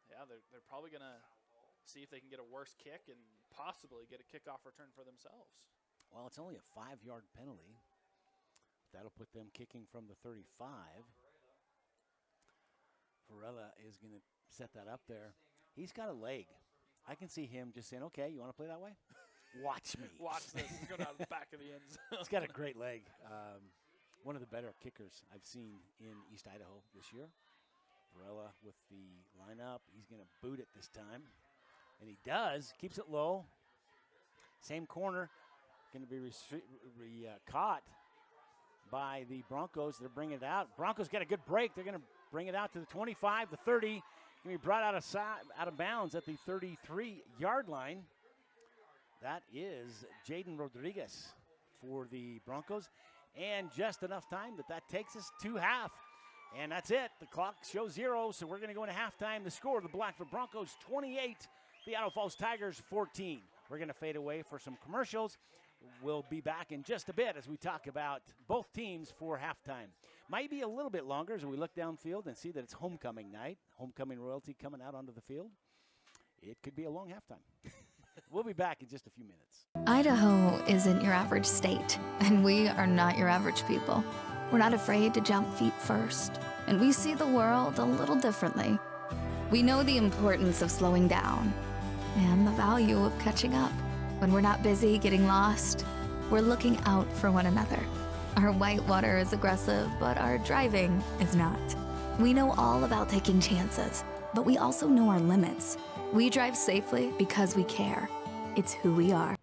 yeah, they're probably going to see if they can get a worse kick and possibly get a kickoff return for themselves. Well, it's only a 5-yard penalty. That'll put them kicking from the 35. Varela is going to set that up there. He's got a leg. I can see him just saying, okay, you want to play that way? Watch me. Watch this. He's going out of the back of the end zone. He's got a great leg. One of the better kickers I've seen in East Idaho this year. Varela with the lineup. He's going to boot it this time. And he does. Keeps it low. Same corner. Going to be caught by the Broncos. They're bringing it out. Broncos got a good break. They're going to bring it out to the 25, the 30. Going to be brought out of bounds at the 33-yard line. That is Jaden Rodriguez for the Broncos. And just enough time that takes us to half. And that's it. The clock shows 0, so we're going to go into halftime. The score, the Blackfoot Broncos 28, the Idaho Falls Tigers 14. We're going to fade away for some commercials. We'll be back in just a bit as we talk about both teams for halftime. Might be a little bit longer as we look downfield and see that it's homecoming night. Homecoming royalty coming out onto the field. It could be a long halftime. We'll be back in just a few minutes. Idaho isn't your average state, and we are not your average people. We're not afraid to jump feet first, and we see the world a little differently. We know the importance of slowing down and the value of catching up. When we're not busy getting lost, we're looking out for one another. Our whitewater is aggressive, but our driving is not. We know all about taking chances, but we also know our limits. We drive safely because we care. It's who we are.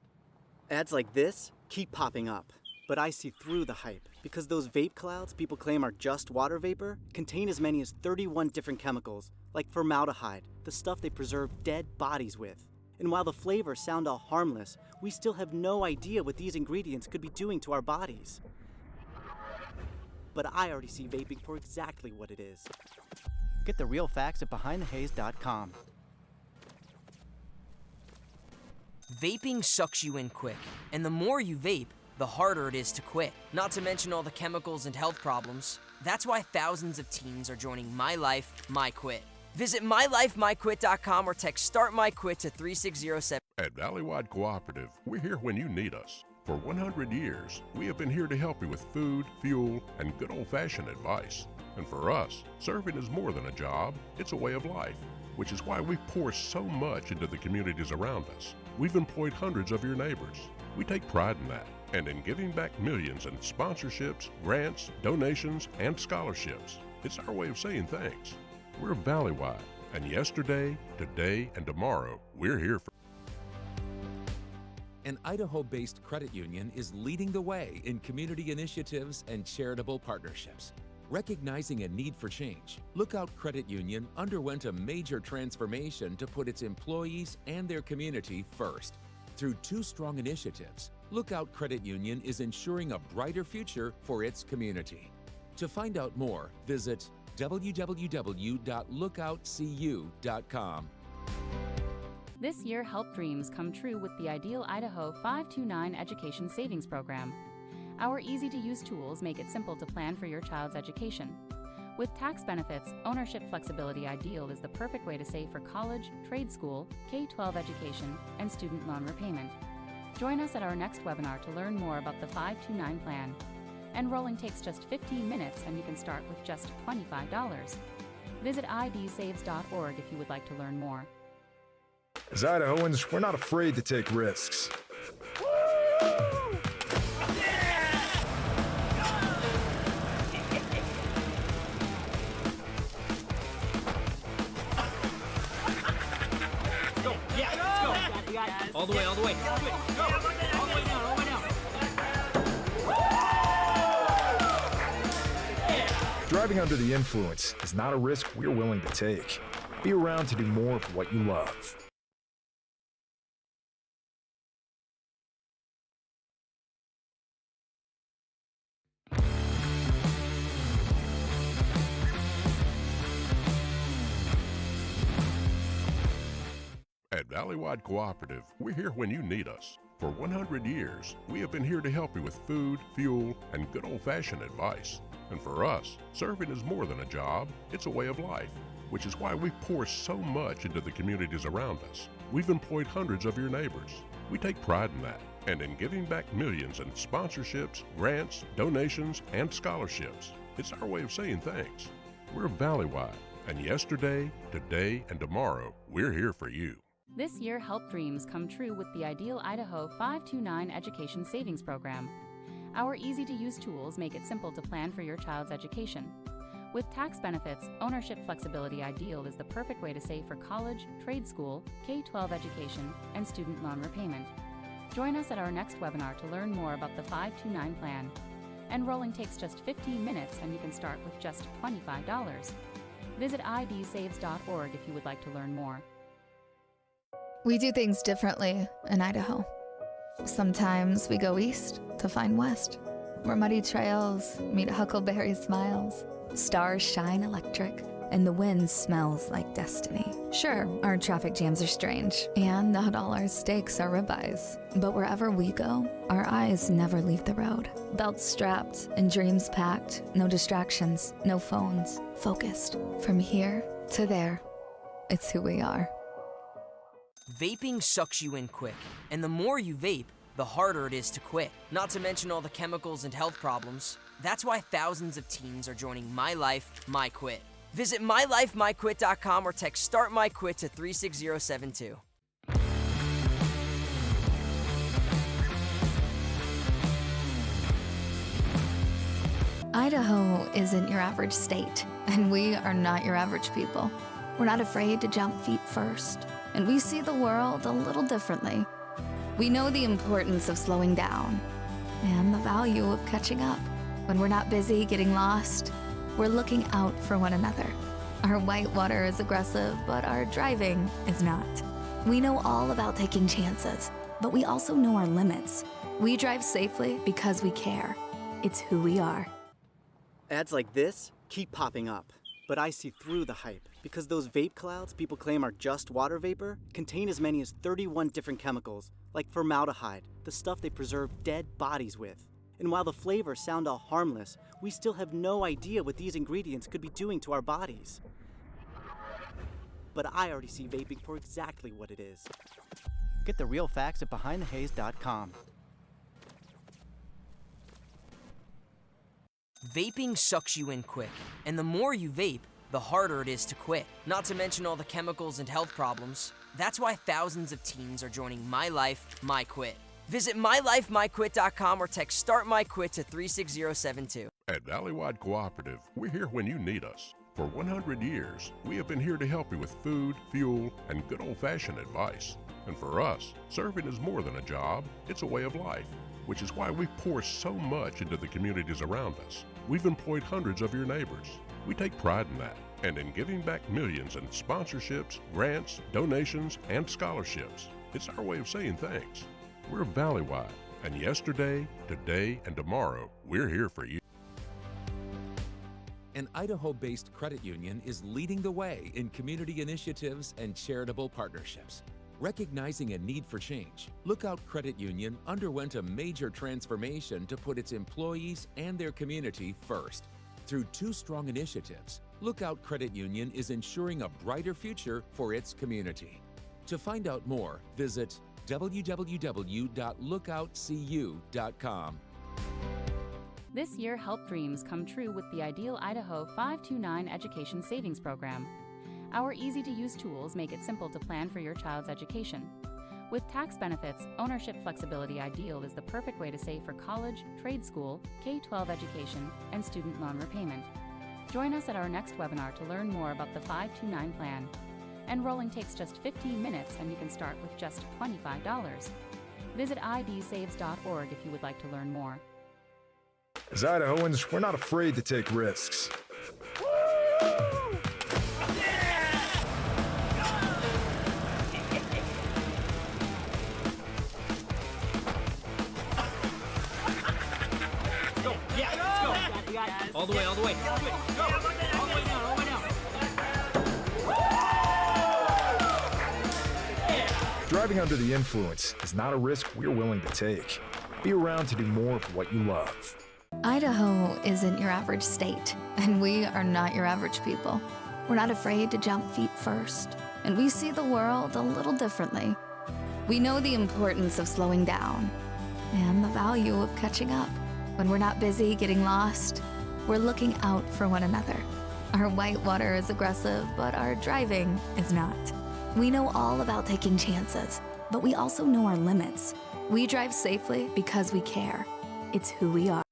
Ads like this keep popping up, but I see through the hype because those vape clouds people claim are just water vapor contain as many as 31 different chemicals, like formaldehyde, the stuff they preserve dead bodies with. And while the flavors sound all harmless, we still have no idea what these ingredients could be doing to our bodies. But I already see vaping for exactly what it is. Get the real facts at BehindTheHaze.com. Vaping sucks you in quick, and the more you vape, the harder it is to quit. Not to mention all the chemicals and health problems. That's why thousands of teens are joining My Life, My Quit. Visit MyLifeMyQuit.com or text Start My Quit to 3607. At Valleywide Cooperative, we're here when you need us. For 100 years, we have been here to help you with food, fuel, and good old-fashioned advice. And for us, serving is more than a job, it's a way of life, which is why we pour so much into the communities around us. We've employed hundreds of your neighbors. We take pride in that, and in giving back millions in sponsorships, grants, donations, and scholarships. It's our way of saying thanks. We're Valleywide, and yesterday, today, and tomorrow, we're here for. An Idaho-based credit union is leading the way in community initiatives and charitable partnerships. Recognizing a need for change, Lookout Credit Union underwent a major transformation to put its employees and their community first. Through 2 strong initiatives, Lookout Credit Union is ensuring a brighter future for its community. To find out more, visit www.lookoutcu.com. This year, help dreams come true with the Ideal Idaho 529 Education Savings Program. Our easy-to-use tools make it simple to plan for your child's education. With tax benefits, ownership flexibility, Ideal is the perfect way to save for college, trade school, K-12 education, and student loan repayment. Join us at our next webinar to learn more about the 529 plan. Enrolling takes just 15 minutes and you can start with just $25. Visit idsaves.org if you would like to learn more. As Idahoans, we're not afraid to take risks. All the way, all the way. Go. All the way down, all the way down. Driving under the influence is not a risk we're willing to take. Be around to do more of what you love. At Valleywide Cooperative, we're here when you need us. For 100 years, we have been here to help you with food, fuel, and good old-fashioned advice. And for us, serving is more than a job, it's a way of life, which is why we pour so much into the communities around us. We've employed hundreds of your neighbors. We take pride in that, and in giving back millions in sponsorships, grants, donations, and scholarships. It's our way of saying thanks. We're valley-wide, and yesterday, today, and tomorrow, we're here for you. This year, help dreams come true with the Ideal Idaho 529 Education Savings Program. Our easy-to-use tools make it simple to plan for your child's education. With tax benefits, ownership flexibility, Ideal is the perfect way to save for college, trade school, K-12 education, and student loan repayment. Join us at our next webinar to learn more about the 529 plan. Enrolling takes just 15 minutes and you can start with just $25. Visit idsaves.org if you would like to learn more. We do things differently in Idaho. Sometimes we go east to find west, where muddy trails meet huckleberry smiles. Stars shine electric, and the wind smells like destiny. Sure, our traffic jams are strange, and not all our steaks are ribeyes. But wherever we go, our eyes never leave the road. Belts strapped and dreams packed, no distractions, no phones, focused. From here to there, it's who we are. Vaping sucks you in quick, and the more you vape, the harder it is to quit. Not to mention all the chemicals and health problems. That's why thousands of teens are joining My Life, My Quit. Visit mylifemyquit.com or text Start My Quit to 36072. Idaho isn't your average state, and we are not your average people. We're not afraid to jump feet first, and we see the world a little differently. We know the importance of slowing down and the value of catching up. When we're not busy getting lost, we're looking out for one another. Our whitewater is aggressive, but our driving is not. We know all about taking chances, but we also know our limits. We drive safely because we care. It's who we are. Ads like this keep popping up, but I see through the hype because those vape clouds people claim are just water vapor contain as many as 31 different chemicals, like formaldehyde, the stuff they preserve dead bodies with. And while the flavors sound all harmless, we still have no idea what these ingredients could be doing to our bodies. But I already see vaping for exactly what it is. Get the real facts at BehindTheHaze.com. Vaping sucks you in quick, and the more you vape, the harder it is to quit. Not to mention all the chemicals and health problems. That's why thousands of teens are joining My Life, My Quit. Visit mylifemyquit.com or text Start My Quit to 36072. At Valleywide Cooperative, we're here when you need us. For 100 years, we have been here to help you with food, fuel, and good old-fashioned advice. And for us, serving is more than a job, it's a way of life, which is why we pour so much into the communities around us. We've employed hundreds of your neighbors. We take pride in that, and in giving back millions in sponsorships, grants, donations, and scholarships. It's our way of saying thanks. We're valley-wide, and yesterday, today, and tomorrow, we're here for you. An Idaho-based credit union is leading the way in community initiatives and charitable partnerships. Recognizing a need for change, Lookout Credit Union underwent a major transformation to put its employees and their community first. Through two strong initiatives, Lookout Credit Union is ensuring a brighter future for its community. To find out more, visit www.lookoutcu.com. This year, help dreams come true with the Ideal Idaho 529 Education Savings Program. Our easy-to-use tools make it simple to plan for your child's education. With tax benefits, ownership flexibility, Ideal is the perfect way to save for college, trade school, K-12 education, and student loan repayment. Join us at our next webinar to learn more about the 529 plan. Enrolling takes just 15 minutes and you can start with just $25. Visit idsaves.org if you would like to learn more. As Idahoans, we're not afraid to take risks. All the way, all the way. Go. All the way down, all the way down. Driving under the influence is not a risk we're willing to take. Be around to do more of what you love. Idaho isn't your average state, and we are not your average people. We're not afraid to jump feet first, and we see the world a little differently. We know the importance of slowing down and the value of catching up. When we're not busy getting lost, we're looking out for one another. Our whitewater is aggressive, but our driving is not. We know all about taking chances, but we also know our limits. We drive safely because we care. It's who we are.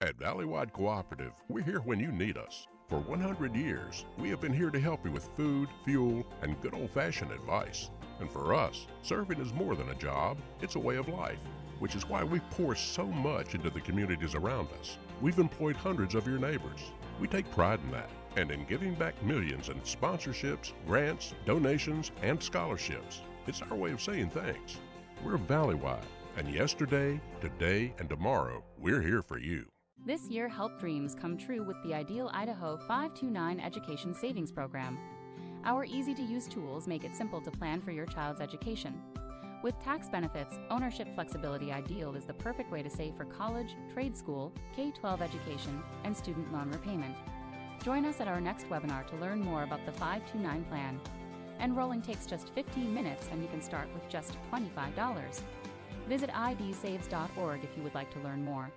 At Valleywide Cooperative, we're here when you need us. For 100 years, we have been here to help you with food, fuel, and good old-fashioned advice. And for us, serving is more than a job, it's a way of life, which is why we pour so much into the communities around us. We've employed hundreds of your neighbors. We take pride in that, and in giving back millions in sponsorships, grants, donations, and scholarships. It's our way of saying thanks. We're Valleywide, and yesterday, today, and tomorrow, we're here for you. This year, help dreams come true with the Ideal Idaho 529 Education Savings Program. Our easy-to-use tools make it simple to plan for your child's education. With tax benefits, ownership flexibility, Ideal is the perfect way to save for college, trade school, K-12 education, and student loan repayment. Join us at our next webinar to learn more about the 529 plan. Enrolling takes just 15 minutes and you can start with just $25. Visit idsaves.org if you would like to learn more.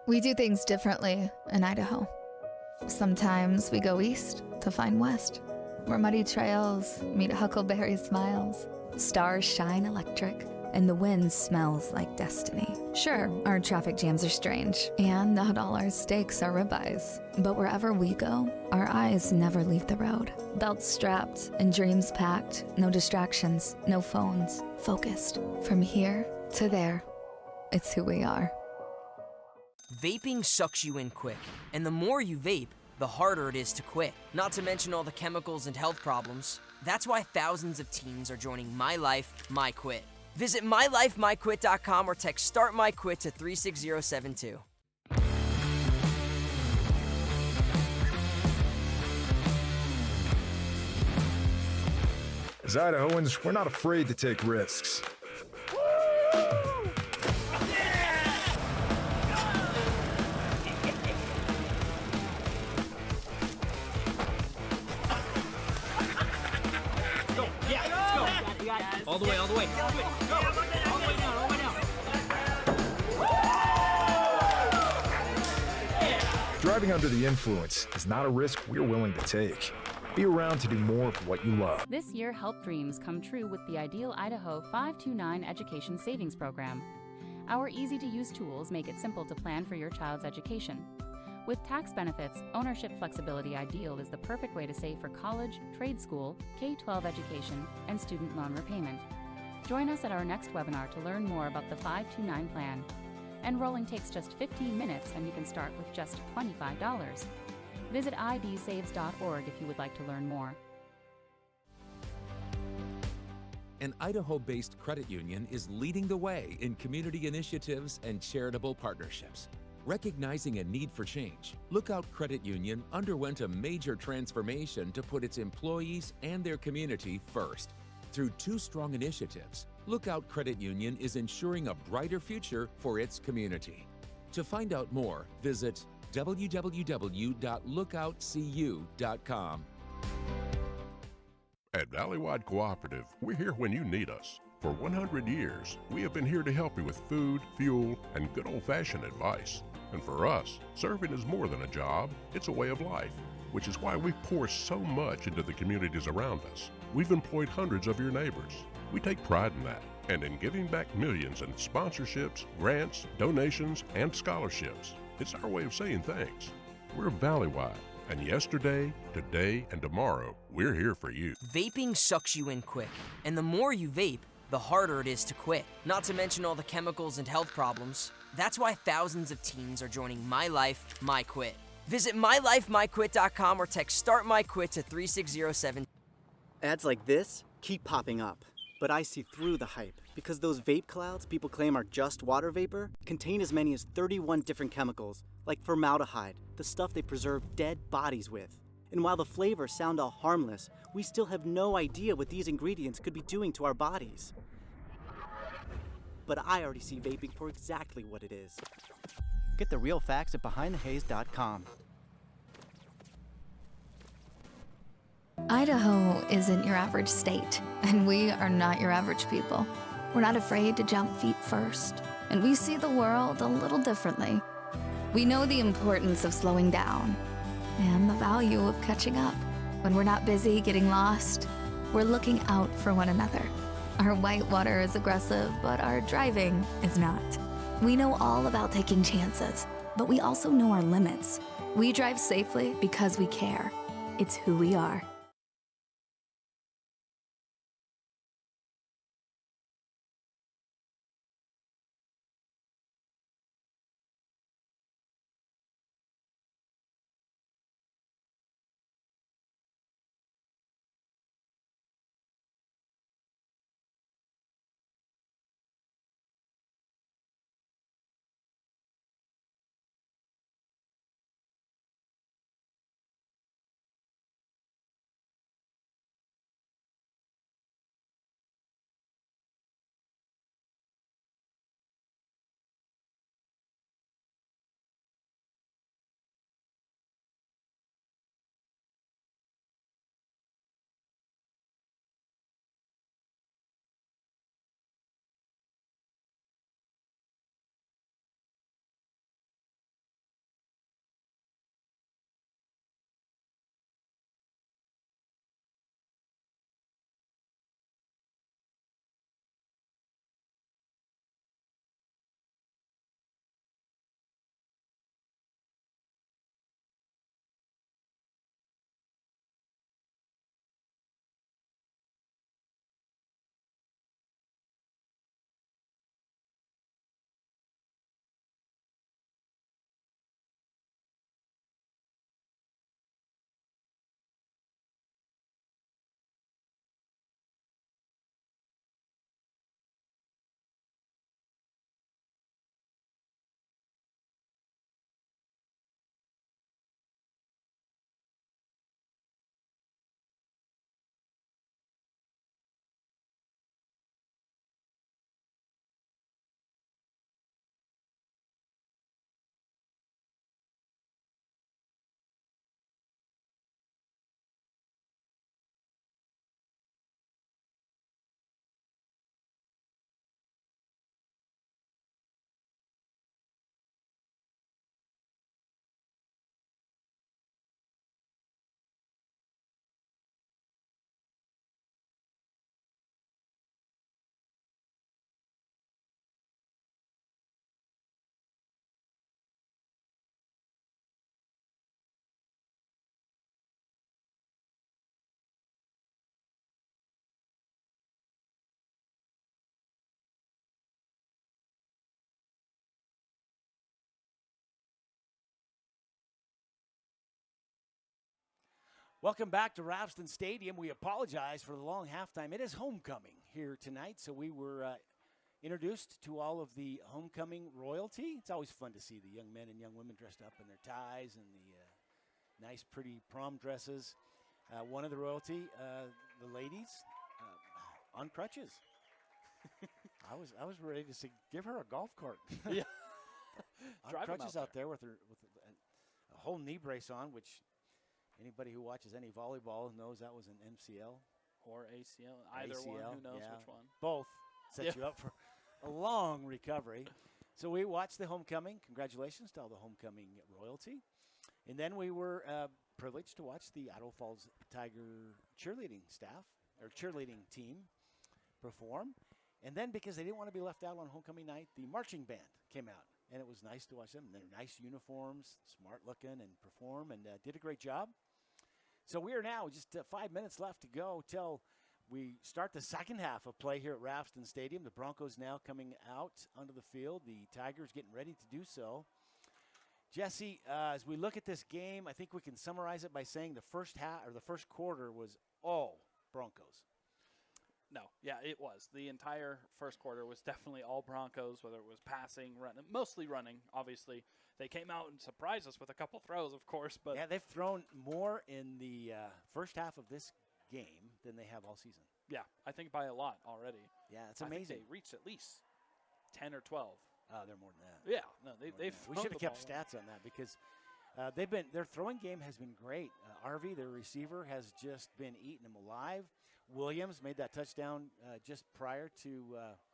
We do things differently in Idaho. Sometimes we go east to find west, where muddy trails meet huckleberry smiles. Stars shine electric, and the wind smells like destiny. Sure, our traffic jams are strange, and not all our steaks are ribeyes. But wherever we go, our eyes never leave the road. Belts strapped and dreams packed, no distractions, no phones, focused. From here to there, it's who we are. Vaping sucks you in quick, and the more you vape, the harder it is to quit. Not to mention all the chemicals and health problems. That's why thousands of teens are joining My Life, My Quit. Visit mylifemyquit.com or text Start My Quit to 36072. As Idahoans, we're not afraid to take risks. All the way, all the way. Go. All the way down, all the way down. Driving under the influence is not a risk we're willing to take. Be around to do more of what you love. This year, help dreams come true with the Ideal Idaho 529 Education Savings Program. Our easy-to-use tools make it simple to plan for your child's education. With tax benefits, ownership flexibility, Ideal is the perfect way to save for college, trade school, K-12 education, and student loan repayment. Join us at our next webinar to learn more about the 529 plan. Enrolling takes just 15 minutes and you can start with just $25. Visit idsaves.org if you would like to learn more. An Idaho-based credit union is leading the way in community initiatives and charitable partnerships. Recognizing a need for change, Lookout Credit Union underwent a major transformation to put its employees and their community first. Through two strong initiatives, Lookout Credit Union is ensuring a brighter future for its community. To find out more, visit www.lookoutcu.com. At Valleywide Cooperative, we're here when you need us. For 100 years, we have been here to help you with food, fuel, and good old-fashioned advice. And for us, serving is more than a job, it's a way of life, which is why we pour so much into the communities around us. We've employed hundreds of your neighbors. We take pride in that, and in giving back millions in sponsorships, grants, donations, and scholarships. It's our way of saying thanks. We're Valleywide, and yesterday, today, and tomorrow, we're here for you. Vaping sucks you in quick, and the more you vape, the harder it is to quit. Not to mention all the chemicals and health problems. That's why thousands of teens are joining My Life, My Quit. Visit mylifemyquit.com or text Start My Quit to 36072. Ads like this keep popping up, but I see through the hype because those vape clouds people claim are just water vapor contain as many as 31 different chemicals, like formaldehyde, the stuff they preserve dead bodies with. And while the flavors sound all harmless, we still have no idea what these ingredients could be doing to our bodies. But I already see vaping for exactly what it is. Get the real facts at BehindTheHaze.com. Idaho isn't your average state, and we are not your average people. We're not afraid to jump feet first, and we see the world a little differently. We know the importance of slowing down and the value of catching up. When we're not busy getting lost, we're looking out for one another. Our whitewater is aggressive, but our driving is not. We know all about taking chances, but we also know our limits. We drive safely because we care. It's who we are. Welcome back to Ralston Stadium. We apologize for the long halftime. It is homecoming here tonight, so we were introduced to all of the homecoming royalty. It's always fun to see the young men and young women dressed up in their ties and the nice, pretty prom dresses. One of the royalty, the ladies, on crutches. I was ready to say, give her a golf cart. Yeah. On Drive 'em crutches out there with a whole knee brace on, which anybody who watches any volleyball knows that was an MCL. Or ACL. Either one. Who knows which one? Both set you up for a long recovery. So we watched the homecoming. Congratulations to all the homecoming royalty. And then we were privileged to watch the Idaho Falls Tiger cheerleading staff, or cheerleading team, perform. And then because they didn't want to be left out on homecoming night, the marching band came out. And it was nice to watch them. They're nice uniforms, smart looking, and perform, and did a great job. So we are now just 5 minutes left to go till we start the second half of play here at Ralston Stadium. The Broncos now coming out onto the field. The Tigers getting ready to do so. Jesse, as we look at this game, I think we can summarize it by saying the first half or the first quarter was all Broncos. No, yeah, it was. The entire first quarter was definitely all Broncos, whether it was passing, running, mostly running, obviously. They came out and surprised us with a couple throws, of course. But yeah, they've thrown more in the first half of this game than they have all season. Yeah, I think by a lot already. Yeah, it's I amazing. think they reached at least 10 or 12. They're more than that. Yeah, no, they've We should have kept stats on that because their throwing game has been great. Arvey, their receiver, has just been eating them alive. Williams made that touchdown just prior to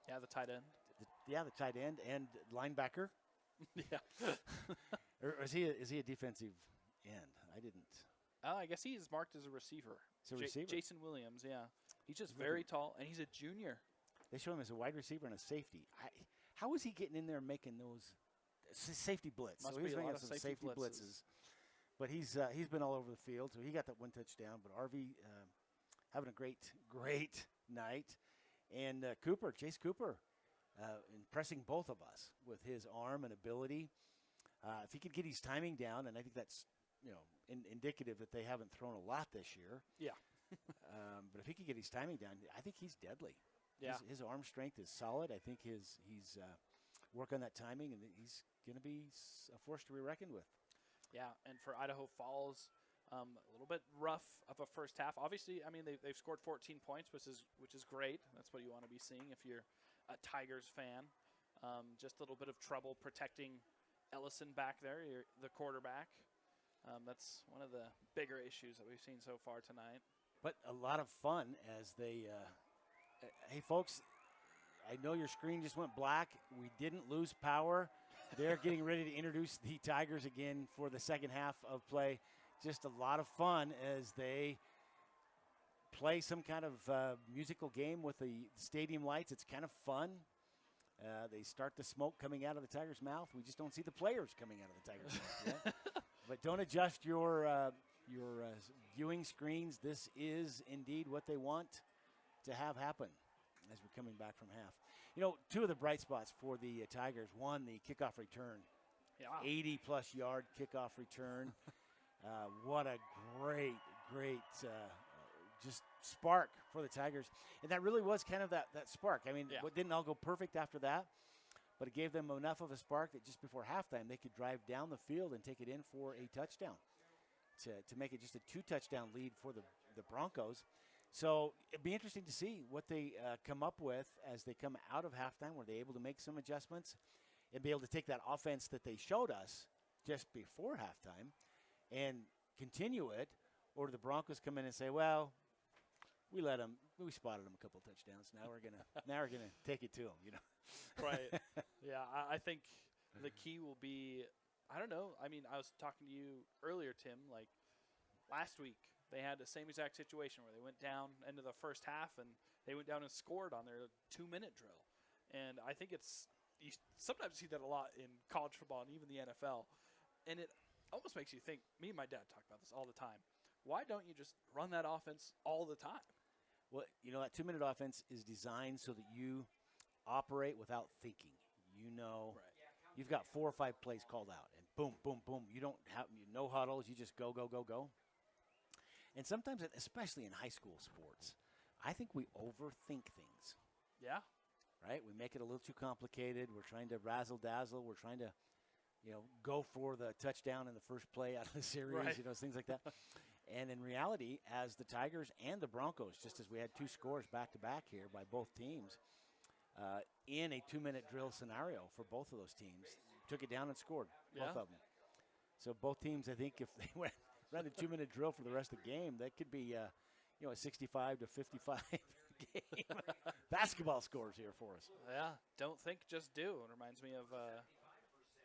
the tight end. The tight end and linebacker. Yeah. Or is he a defensive end? I didn't. I guess he is marked as a receiver. It's a receiver. Jason Williams, yeah. He's just very tall, and he's a junior. They show him as a wide receiver and a safety. How is he getting in there and making those safety blitz? Must so he's be a lot making of some safety blitzes. But he's been all over the field, so he got that one touchdown. But RV having a great night. And Chase Cooper, impressing both of us with his arm and ability. If he could get his timing down, and I think that's indicative that they haven't thrown a lot this year. Yeah. But if he could get his timing down, I think he's deadly. Yeah. His arm strength is solid. I think he's work on that timing, and he's going to be a force to be reckoned with. Yeah, and for Idaho Falls, a little bit rough of a first half. Obviously, I mean, they've scored 14 points, which is great. That's what you want to be seeing if you're a Tigers fan. Just a little bit of trouble protecting Ellison back there, the quarterback. That's one of the bigger issues that we've seen so far tonight. But a lot of fun as they hey, folks, I know your screen just went black. We didn't lose power. They're getting ready to introduce the Tigers again for the second half of play. Just a lot of fun as they play some kind of musical game with the stadium lights. It's kind of fun. They start the smoke coming out of the Tigers' mouth. We just don't see the players coming out of the Tigers' mouth yet. But don't adjust your viewing screens. This is indeed what they want to have happen as we're coming back from half. Two of the bright spots for the Tigers. One, the kickoff return. Yeah. 80-plus yard kickoff return. What a great just spark for the Tigers. And that really was kind of that spark. I mean, It didn't all go perfect after that, but it gave them enough of a spark that just before halftime they could drive down the field and take it in for a touchdown to make it just a 2-touchdown lead for the Broncos. So it'd be interesting to see what they come up with as they come out of halftime. Were they able to make some adjustments and be able to take that offense that they showed us just before halftime and continue it, or do the Broncos come in and say, well, we spotted them a couple touchdowns. Now we're gonna take it to them, Right. Yeah, I think the key will be, I don't know. I mean, I was talking to you earlier, Tim, like last week. They had the same exact situation where they went down into the first half and they went down and scored on their 2-minute drill. And I think you sometimes see that a lot in college football and even the NFL. And it almost makes you think, me and my dad talk about this all the time. Why don't you just run that offense all the time? Well, that 2-minute offense is designed so that you operate without thinking. Right. You've got 4 or 5 plays called out, and boom, boom, boom. You don't have no huddles. You just go, go, go, go. And sometimes, especially in high school sports, I think we overthink things. Yeah. Right? We make it a little too complicated. We're trying to razzle-dazzle. We're trying to, go for the touchdown in the first play out of the series, right. Things like that. And in reality, as the Tigers and the Broncos, just as we had 2 scores back-to-back here by both teams, in a 2-minute drill scenario for both of those teams, took it down and scored, both of them. So both teams, I think, if they ran a 2-minute drill for the rest of the game, that could be, a 65 to 55 game. Basketball scores here for us. Yeah, don't think, just do. It reminds me of,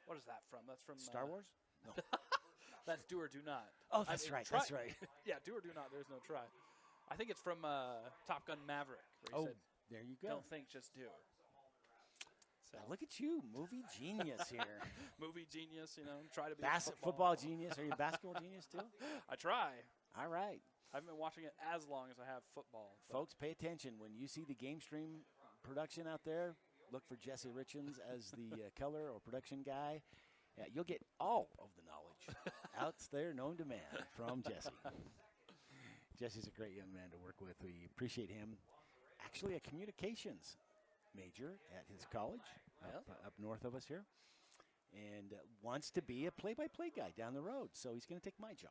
what is that from? That's from Star Wars? No. That's Do or Do Not. Oh, that's right. That's right. Yeah, Do or Do Not. There's no try. I think it's from Top Gun Maverick. Where he said, there you go. Don't think, just do. So. Now look at you, movie genius here. Movie genius, try to be football genius. Are you a basketball genius too? I try. All right. I haven't been watching it as long as I have football. Folks, pay attention. When you see the GameStream production out there, look for Jesse Richens as the color or production guy. Yeah, you'll get all of the knowledge out there known to man from Jesse. Jesse's a great young man to work with. We appreciate him actually a communications major at his college up north of us here, and wants to be a play-by-play guy down the road. So he's going to take my job.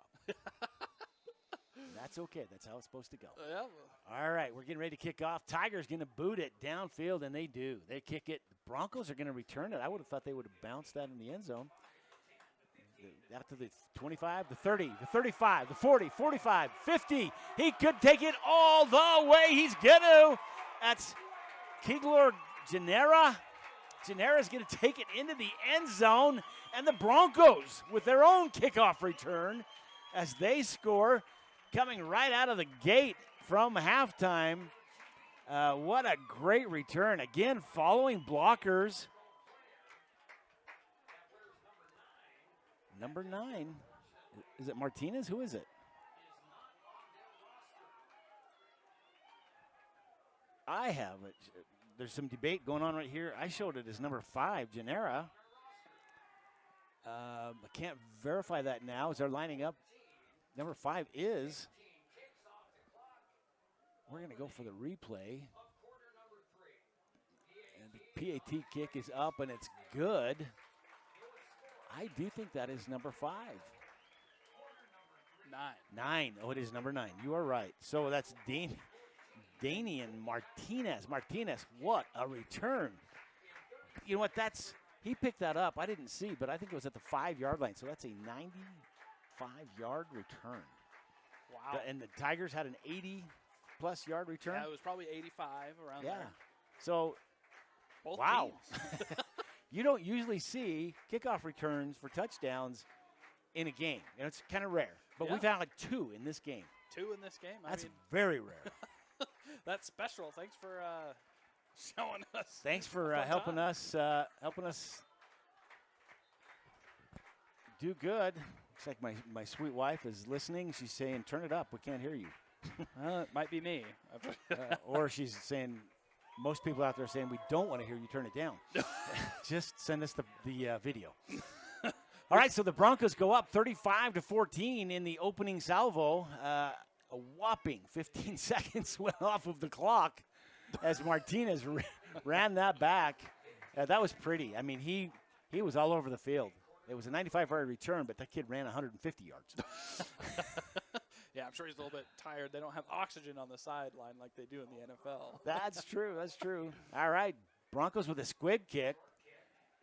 That's okay. That's how it's supposed to go. Yeah. All right, we're getting ready to kick off. Tigers going to boot it downfield, and they do. They kick it. The Broncos are going to return it. I would have thought they would have bounced that in the end zone. After the 25, the 30, the 35, the 40, 45, 50. He could take it all the way. He's going to. That's Kigler Genera. Genera's going to take it into the end zone. And the Broncos with their own kickoff return as they score coming right out of the gate from halftime. What a great return. Again, following blockers. Number 9, is it Martinez? Who is it? I have it. There's some debate going on right here. I showed it as number 5, Genera. I can't verify that now as they're lining up. Number 5 is. We're going to go for the replay. And the PAT kick is up, and it's good. I do think that is number 5. 9. Oh, it is number 9. You are right. So that's Danian Martinez. Martinez, what a return. You know what? He picked that up. I didn't see, but I think it was at the 5-yard line. So that's a 95-yard return. Wow. And the Tigers had an 80-plus yard return? Yeah, it was probably 85 around there. So, both wow. teams. You don't usually see kickoff returns for touchdowns in a game. You know, it's kind of rare. But we've had like 2 in this game. 2 in this game? That's very rare. That's special. Thanks for showing us. Thanks for helping us do good. Looks like my sweet wife is listening. She's saying, turn it up. We can't hear you. It might be me. Or she's saying, most people out there are saying, we don't want to hear you, turn it down. Just send us the video. All right, so the Broncos go up 35-14 in the opening salvo. A whopping 15 seconds went off of the clock as Martinez ran that back. That was pretty. I mean, he was all over the field. It was a 95-yard return, but that kid ran 150 yards. Yeah, I'm sure he's a little bit tired. They don't have oxygen on the sideline like they do in the NFL. That's true. That's true. All right, Broncos with a squib kick.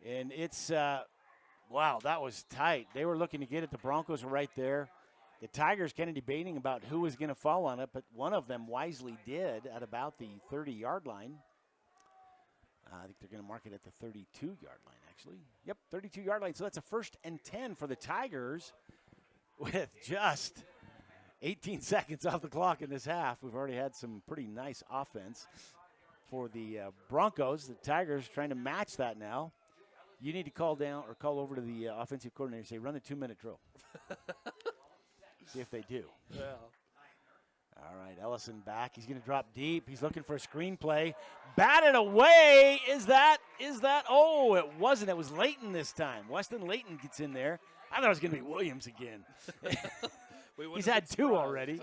And it's, wow, that was tight. They were looking to get it. The Broncos were right there. The Tigers kind of debating about who was going to fall on it, but one of them wisely did at about the 30-yard line. I think they're going to mark it at the 32-yard line, actually. Yep, 32-yard line. So that's a 1st and 10 for the Tigers with just 18 seconds off the clock in this half. We've already had some pretty nice offense for the Broncos. The Tigers trying to match that now. You need to call down or call over to the offensive coordinator and say, run the 2-minute drill. See if they do. Yeah. All right, Ellison back. He's going to drop deep. He's looking for a screenplay. Batted away. Is that? Oh, it wasn't. It was Layton this time. Weston Layton gets in there. I thought it was going to be Williams again. He's had 2 already.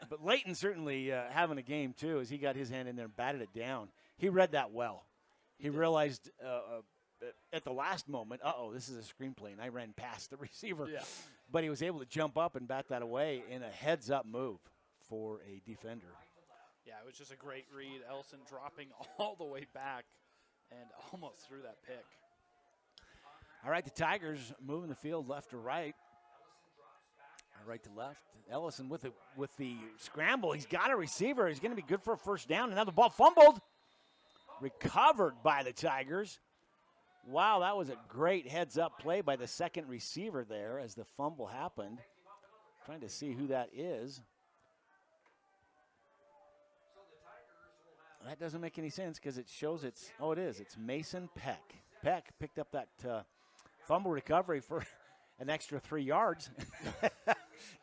But Layton certainly having a game, too, as he got his hand in there and batted it down. He read that well. He realized at the last moment, this is a screenplay, and I ran past the receiver. Yeah. But he was able to jump up and bat that away in a heads-up move for a defender. Yeah, it was just a great read. Ellison dropping all the way back and almost threw that pick. All right, the Tigers moving the field left to right. Right to left. Ellison with the scramble. He's got a receiver. He's going to be good for a 1st down. And now the ball fumbled. Recovered by the Tigers. Wow, that was a great heads-up play by the second receiver there as the fumble happened. Trying to see who that is. That doesn't make any sense because it shows it's Mason Peck. Peck picked up that fumble recovery for an extra 3 yards.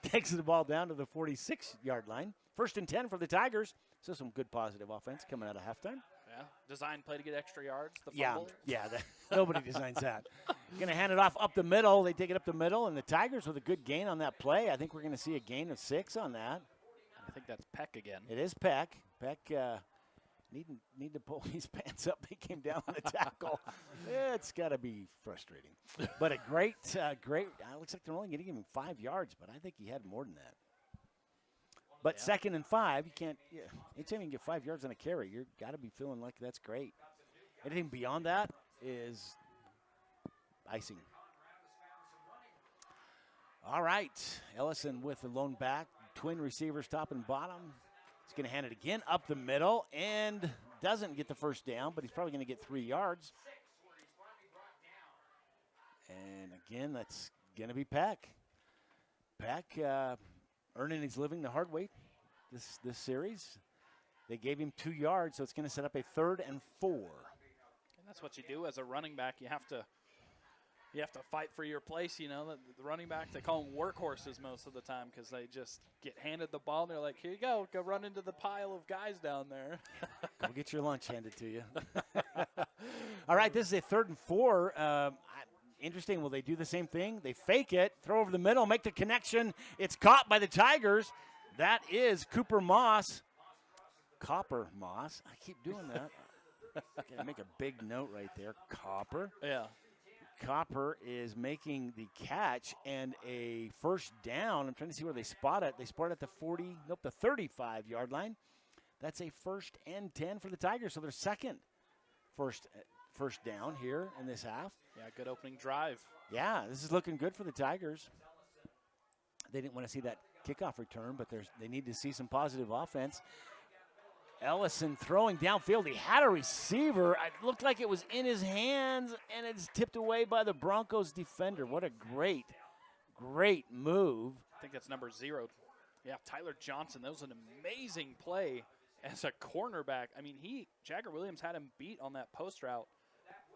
Takes the ball down to the 46-yard line. 1st and 10 for the Tigers. So some good positive offense coming out of halftime. Yeah, design play to get extra yards, the fumble. Yeah, nobody designs that. Going to hand it off up the middle. They take it up the middle, and the Tigers with a good gain on that play. I think we're going to see a gain of 6 on that. I think that's Peck again. It is Peck. Peck need to pull his pants up. He came down on the tackle. It's got to be frustrating. But a great. Looks like they're only going to give him 5 yards, but I think he had more than that. But 2nd and 5, you can't. Yeah, anytime you can get 5 yards on a carry, you got to be feeling like that's great. Anything beyond that is icing. All right, Ellison with the lone back, twin receivers top and bottom. He's going to hand it again up the middle and doesn't get the first down, but he's probably going to get 3 yards. And again, that's going to be Peck. Peck earning his living the hard way this series. They gave him 2 yards, so it's going to set up a 3rd and 4. And that's what you do as a running back. You have to fight for your place. You know, the running back, they call them workhorses most of the time because they just get handed the ball and they're like, here you go run into the pile of guys down there. Go get your lunch handed to you. All right, this is a 3rd and 4. Interesting. Will they do the same thing? They fake it, throw over the middle, make the connection. It's caught by the Tigers. That is Copper Moss. I keep doing that. Gotta make a big note right there. Copper. Yeah. Copper is making the catch and a first down. I'm trying to see where they spot it. They spot it at the 35-yard line. That's a 1st and 10 for the Tigers. So their second first down here in this half. Yeah, good opening drive. Yeah, this is looking good for the Tigers. They didn't want to see that kickoff return, but they need to see some positive offense. Ellison throwing downfield. He had a receiver. It looked like it was in his hands, and it's tipped away by the Broncos defender. What a great move. I think that's number 0. Yeah, Tyler Johnson. That was an amazing play as a cornerback. I mean, Jagger Williams had him beat on that post route,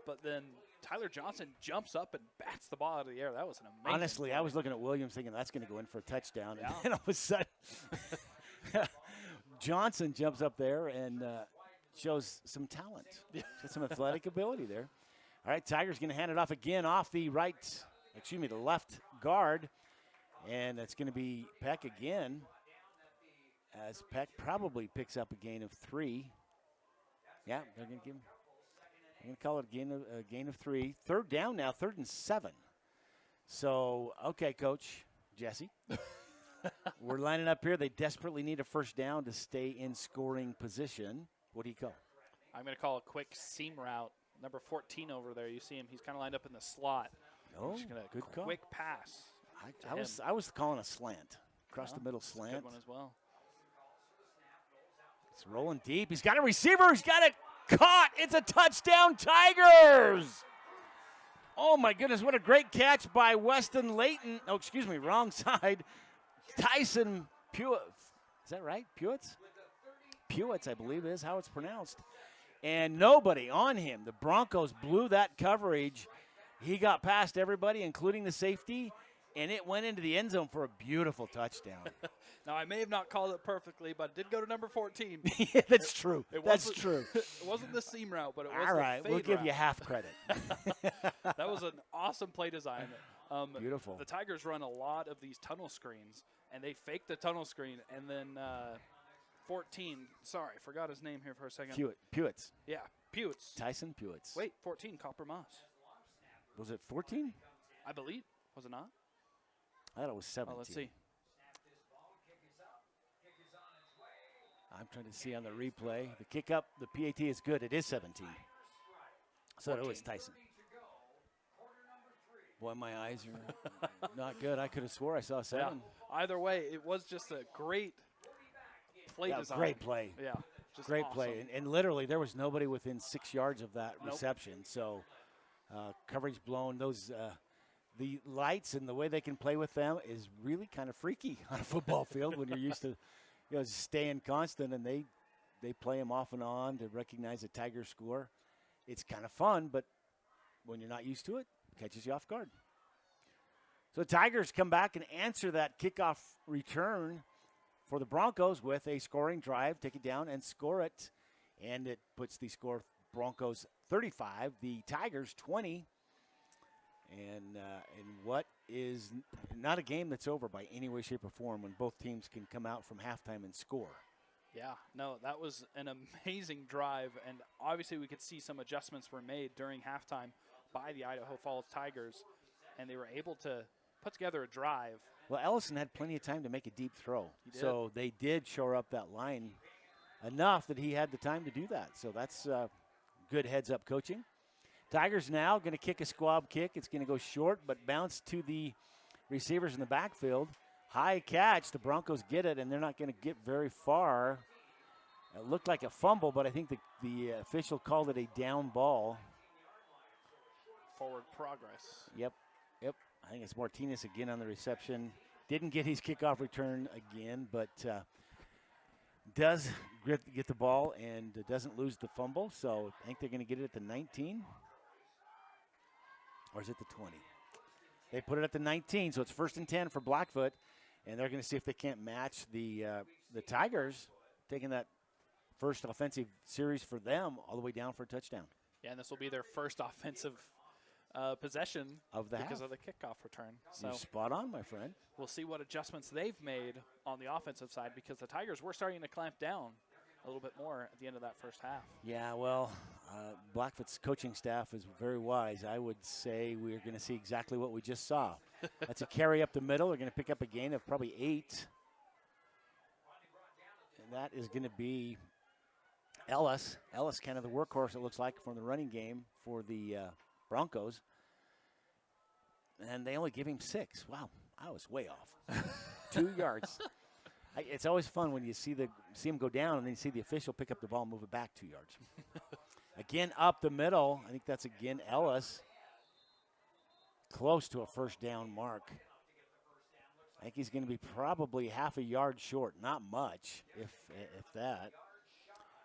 but then Tyler Johnson jumps up and bats the ball out of the air. That was an amazing Honestly, play. I was looking at Williams thinking that's going to go in for a touchdown, Yeah. and then all of a sudden Johnson jumps up there and shows some talent, shows some athletic ability there. All right, Tigers going to hand it off again off the left guard, and it's going to be Peck again, as Peck probably picks up a gain of 3. Yeah, they're going to call it a gain of 3. 3rd down now, 3rd and 7. So, okay, Coach Jesse. We're lining up here. They desperately need a first down to stay in scoring position. What do you call? I'm going to call a quick seam route. Number 14 over there. You see him. He's kind of lined up in the slot. Oh, good call. Quick pass. I was calling a slant. Across the middle slant. Good one as well. It's rolling deep. He's got a receiver. He's got it caught. It's a touchdown, Tigers. Oh, my goodness. What a great catch by Weston Layton. Oh, excuse me. Wrong side. Tyson Pewitz. Is that right? Pewitz? Pewitz, I believe, is how it's pronounced. And nobody on him. The Broncos blew that coverage. He got past everybody, including the safety, and it went into the end zone for a beautiful touchdown. Now, I may have not called it perfectly, but it did go to number 14. Yeah, that's true. That's true. It wasn't the seam route, but it was all right, the fade we'll give route. you half credit. That was an awesome play design. Beautiful. The Tigers run a lot of these tunnel screens, and they fake the tunnel screen, and then 14, sorry, forgot his name here for a second. Pewitz. Yeah, Pewitz. Tyson Pewitz. Wait, 14, Copper Moss. Was it 14? I believe. Was it not? I thought it was 17. Oh, let's see. I'm trying to see on the replay. The kick up, the PAT is good. It is 17. So 14. it was Tyson. Boy, my eyes are not good. I could have swore I saw 7. Yeah. Either way, it was just a great play design. Great play. Yeah. Just great awesome. play. And literally, there was nobody within 6 yards of that reception. So coverage blown. Those the lights and the way they can play with them is really kind of freaky on a football field when you're used to staying constant, and they play them off and on to recognize a Tiger score. It's kind of fun, but when you're not used to it, catches you off guard. So the Tigers come back and answer that kickoff return for the Broncos with a scoring drive, take it down and score it. And it puts the score Broncos 35, the Tigers 20. And in what is not a game that's over by any way, shape, or form when both teams can come out from halftime and score. Yeah, no, that was an amazing drive, and obviously we could see some adjustments were made during halftime by the Idaho Falls Tigers, and they were able to put together a drive. Well, Ellison had plenty of time to make a deep throw, so they did shore up that line enough that he had the time to do that. So that's good heads-up coaching. Tigers now going to kick a squab kick. It's going to go short, but bounce to the receivers in the backfield. High catch. The Broncos get it, and they're not going to get very far. It looked like a fumble, but I think the official called it a down ball. Forward progress. Yep. I think it's Martinez again on the reception. Didn't get his kickoff return again, but does get the ball and doesn't lose the fumble. So I think they're going to get it at the 19. Or is it the 20? They put it at the 19, so it's 1st and 10 for Blackfoot. And they're going to see if they can't match the Tigers, taking that first offensive series for them all the way down for a touchdown. Yeah, and this will be their first offensive possession of the because half. of the kickoff return. So you're spot on, my friend. We'll see what adjustments they've made on the offensive side, because the Tigers were starting to clamp down a little bit more at the end of that first half. Yeah, well, Blackfoot's coaching staff is very wise. I would say we're going to see exactly what we just saw. That's a carry up the middle. They're going to pick up a gain of probably 8. And that is going to be Ellis. Ellis, kind of the workhorse, it looks like, from the running game for the Broncos. And they only give him 6. Wow, I was way off. 2 yards. It's always fun when you see him go down and then you see the official pick up the ball and move it back 2 yards. Again, up the middle. I think that's again Ellis. Close to a first down mark. I think he's going to be probably half a yard short. Not much, if that.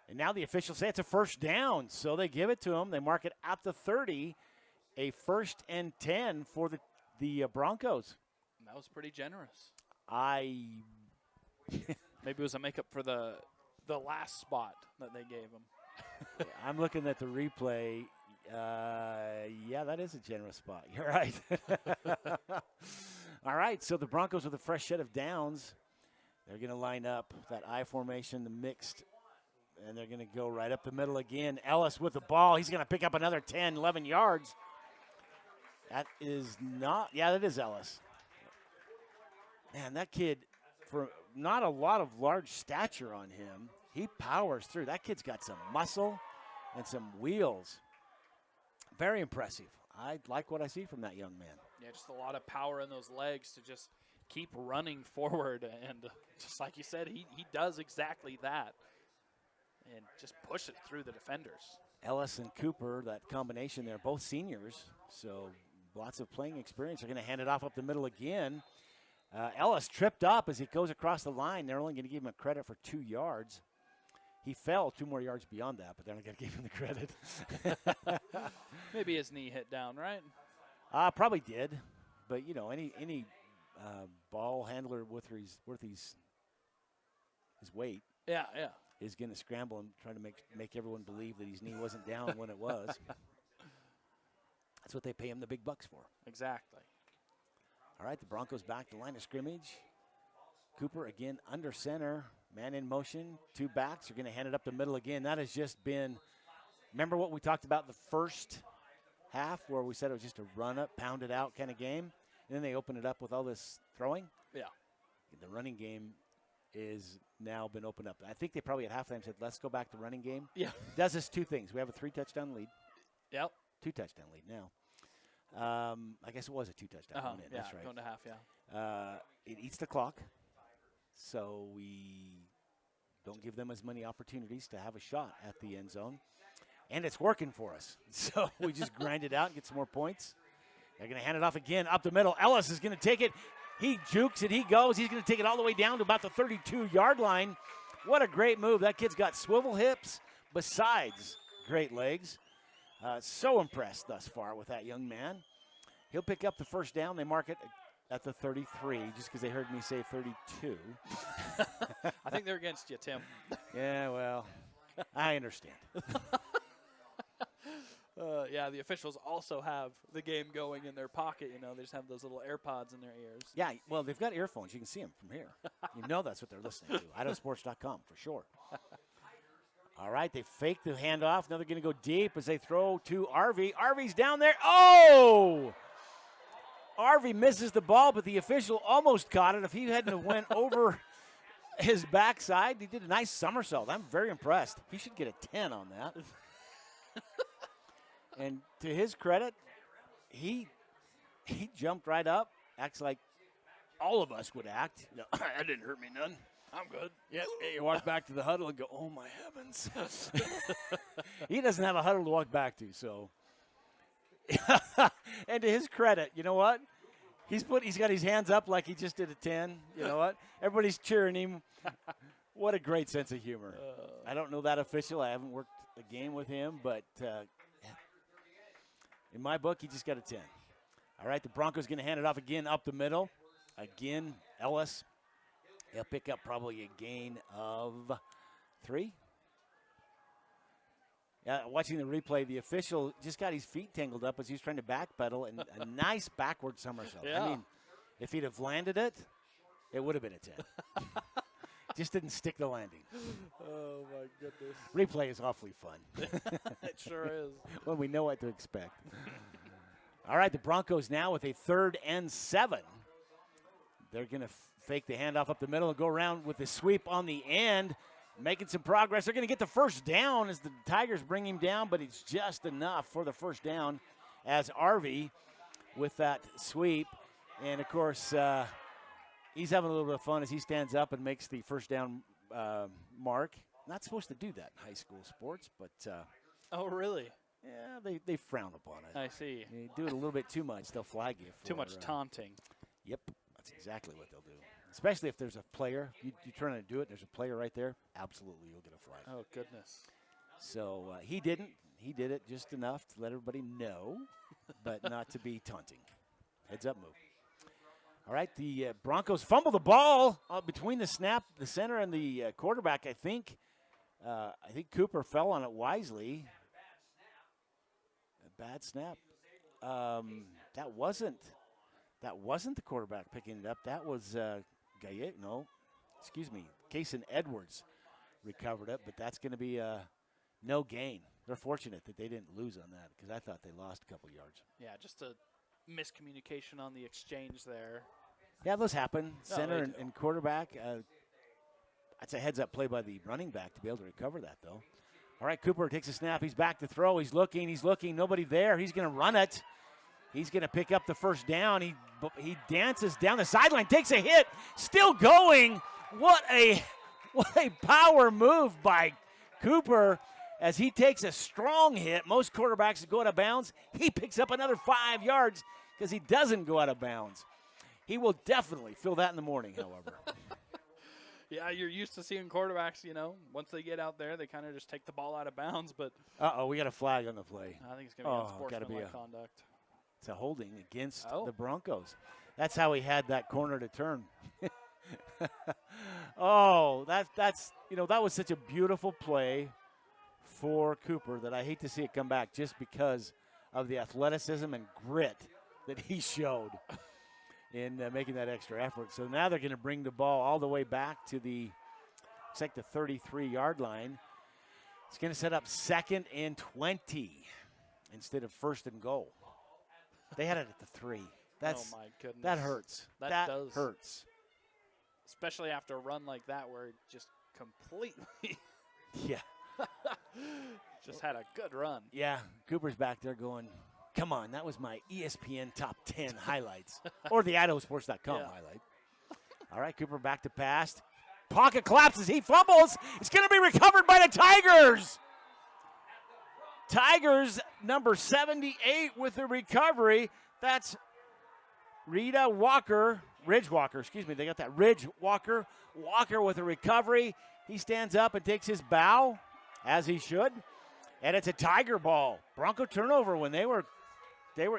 And now the officials say it's a first down, so they give it to him. They mark it at the 30. A 1st and 10 for the Broncos. That was pretty generous. Maybe it was a makeup for the last spot that they gave him. I'm looking at the replay. Yeah, that is a generous spot. You're right. All right, so the Broncos with a fresh set of downs. They're going to line up that I formation, the mixed, and they're going to go right up the middle again. Ellis with the ball. He's going to pick up another 10, 11 yards. That is not, yeah, that is Ellis. Man, that kid, for not a lot of large stature on him, he powers through. That kid's got some muscle and some wheels. Very impressive. I like what I see from that young man. Yeah, just a lot of power in those legs to just keep running forward. And just like you said, he does exactly that. And just push it through the defenders. Ellis and Cooper, that combination there, both seniors. So lots of playing experience. They're going to hand it off up the middle again. Ellis tripped up as he goes across the line. They're only going to give him a credit for 2 yards. He fell 2 more yards beyond that, but they're not going to give him the credit. Maybe his knee hit down, right? Probably did. But, you know, any ball handler worth his weight is going to scramble and try to make everyone believe that his knee wasn't down when it was. That's what they pay him the big bucks for. Exactly. All right, the Broncos back to line of scrimmage. Cooper again under center. Man in motion. 2 backs are going to hand it up the middle again. That has just been, remember what we talked about the first half where we said it was just a run up, pound it out kind of game? And then they open it up with all this throwing? Yeah. The running game is now been opened up. I think they probably at halftime said, let's go back to running game. Yeah. It does us 2 things. We have a 3-touchdown lead. Yep. 2-touchdown lead now. I guess it was a 2-touchdown Uh-huh. That's right. Going to half, yeah. It eats the clock, so we don't give them as many opportunities to have a shot at the end zone. And it's working for us. So we just grind it out and get some more points. They're going to hand it off again up the middle. Ellis is going to take it. He jukes it. He goes. He's going to take it all the way down to about the 32-yard line. What a great move. That kid's got swivel hips besides great legs. So impressed thus far with that young man. He'll pick up the first down. They mark it at the 33 just because they heard me say 32. I think they're against you, Tim. Yeah, well, I understand. Yeah, the officials also have the game going in their pocket. You know, they just have those little AirPods in their ears. Yeah, well, they've got earphones. You can see them from here. You know that's what they're listening to. IdahoSports.com for sure. All right, they fake the handoff. Now they're going to go deep as they throw to RV. RV's down there. Oh! RV misses the ball, but the official almost caught it. If he hadn't have went over his backside, he did a nice somersault. I'm very impressed. He should get a 10 on that. And to his credit, he jumped right up, acts like all of us would act. You know, that didn't hurt me none. I'm good. Yeah, he walks back to the huddle and go, oh, my heavens. He doesn't have a huddle to walk back to, so. And to his credit, you know what? He's got his hands up like he just did a 10. You know what? Everybody's cheering him. What a great sense of humor. I don't know that official. I haven't worked a game with him, but in my book, he just got a 10. All right, the Broncos going to hand it off again up the middle. Again, Ellis. He'll pick up probably a gain of 3. Yeah, watching the replay, the official just got his feet tangled up as he was trying to backpedal and a nice backward somersault. Yeah. I mean, if he'd have landed it, it would have been a 10. Just didn't stick the landing. Oh, my goodness. Replay is awfully fun. It sure is. When we know what to expect. All right, the Broncos now with a 3rd and 7. They're going to fake the handoff up the middle and go around with the sweep on the end, making some progress. They're going to get the first down as the Tigers bring him down, but it's just enough for the first down as RV with that sweep. And, of course, he's having a little bit of fun as he stands up and makes the first down mark. Not supposed to do that in high school sports, but Oh, really? yeah, they frown upon it. I see. You do it a little bit too much, they'll flag you. Too much taunting. Yep, that's exactly what they'll do. Especially if there's a player. You trying to do it, there's a player right there, absolutely you'll get a flag. Oh, goodness. So he didn't. He did it just enough to let everybody know, but not to be taunting. Heads up move. All right, the Broncos fumble the ball between the center, and the quarterback. I think Cooper fell on it wisely. A bad snap. That wasn't the quarterback picking it up. That was Cason Edwards recovered it, but that's going to be no gain. They're fortunate that they didn't lose on that because I thought they lost a couple yards. Yeah, just a miscommunication on the exchange there. Yeah, those happen. Center do. and quarterback. That's a heads-up play by the running back to be able to recover that, though. All right, Cooper takes a snap. He's back to throw. He's looking. Nobody there. He's going to run it. He's going to pick up the first down. He dances down the sideline, takes a hit, still going. What a power move by Cooper as he takes a strong hit. Most quarterbacks go out of bounds. He picks up another 5 yards because he doesn't go out of bounds. He will definitely feel that in the morning, however. Yeah, you're used to seeing quarterbacks, once they get out there, they kind of just take the ball out of bounds. But we got a flag on the play. I think it's going to be unsportsmanlike conduct. It's a holding against the Broncos. That's how he had that corner to turn. That was such a beautiful play for Cooper that I hate to see it come back just because of the athleticism and grit that he showed in making that extra effort. So now they're going to bring the ball all the way back to the 33-yard line. It's going to set up 2nd and 20 instead of 1st and goal. They had it at the 3. Oh, my goodness. That hurts. That does. Hurts. Especially after a run like that where it just completely just had a good run. Yeah, Cooper's back there going, come on, that was my ESPN Top 10 highlights. Or the IdahoSports.com highlight. All right, Cooper back to pass. Pocket collapses. He fumbles. It's going to be recovered by the Tigers. Tigers, number 78 with the recovery. That's Ridge Walker. They got that. Ridge Walker. Walker with a recovery. He stands up and takes his bow, as he should. And it's a Tiger ball. Bronco turnover when they were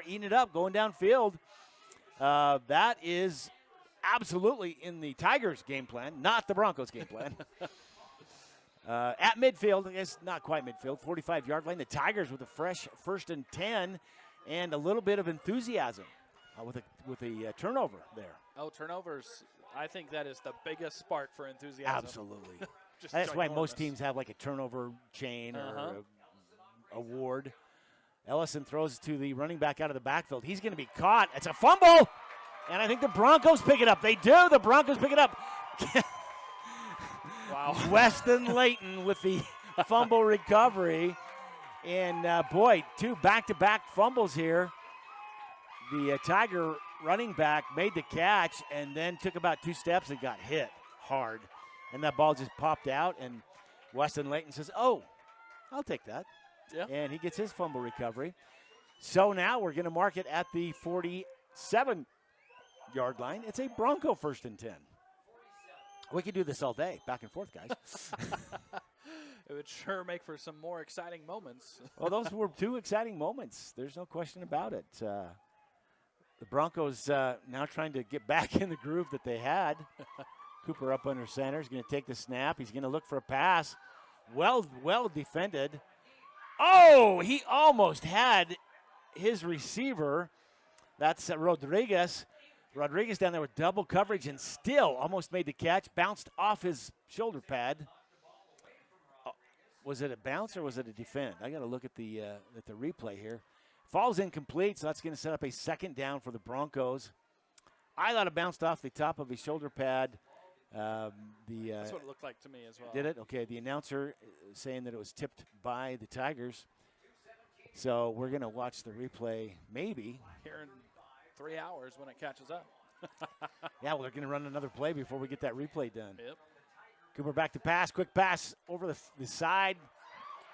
eating it up, going downfield. That is absolutely in the Tigers' game plan, not the Broncos' game plan. At midfield, I guess not quite midfield, 45-yard line. The Tigers with a fresh 1st and 10 and a little bit of enthusiasm with a turnover there. Oh, turnovers. I think that is the biggest spark for enthusiasm. Absolutely. That's why most teams have like a turnover chain or a award. Ellison throws to the running back out of the backfield. He's going to be caught. It's a fumble, and I think the Broncos pick it up. They do. The Broncos pick it up. Wow. Weston Layton with the fumble recovery. And, boy, 2 back-to-back fumbles here. The Tiger running back made the catch and then took about 2 steps and got hit hard. And that ball just popped out, and Weston Layton says, oh, I'll take that. Yeah. And he gets his fumble recovery. So now we're going to mark it at the 47-yard line. It's a Bronco 1st and 10. We could do this all day, back and forth, guys. It would sure make for some more exciting moments. Well, those were 2 exciting moments. There's no question about it. The Broncos now trying to get back in the groove that they had. Cooper up under center. He's going to take the snap. He's going to look for a pass. Well defended. Oh, he almost had his receiver. That's Rodriguez. Rodriguez down there with double coverage and still almost made the catch. Bounced off his shoulder pad. Was it a bounce or was it a defend? I got to look at the replay here. Falls incomplete, so that's going to set up a 2nd down for the Broncos. I thought it bounced off the top of his shoulder pad. That's what it looked like to me as well. Did it? Okay, the announcer saying that it was tipped by the Tigers. So we're going to watch the replay maybe. Here in 3 hours when it catches up. Yeah, well, they're going to run another play before we get that replay done. Yep. Cooper back to pass. Quick pass over the side.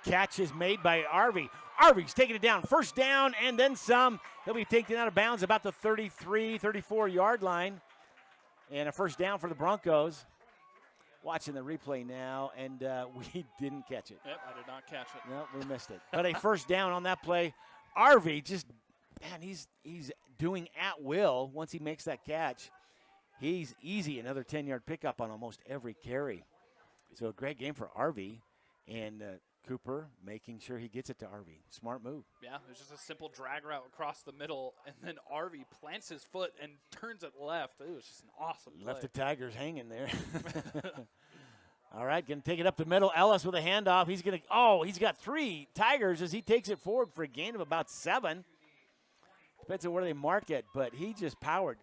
Catch is made by Arvey. Arvey's taking it down. 1st down and then some. He'll be taken out of bounds about the 33, 34-yard line. And a 1st down for the Broncos. Watching the replay now, and we didn't catch it. Yep, I did not catch it. No, we missed it. But a 1st down on that play. Arvey just, man, he's doing at will once he makes that catch. He's easy, another 10-yard pickup on almost every carry. So a great game for Arvey, and Cooper making sure he gets it to Arvey. Smart move. Yeah, it was just a simple drag route across the middle, and then Arvey plants his foot and turns it left. It was just an awesome play. Left the Tigers hanging there. All right, going to take it up the middle. Ellis with a handoff. He's got 3 Tigers as he takes it forward for a gain of about 7. Depends on where they mark it, but he just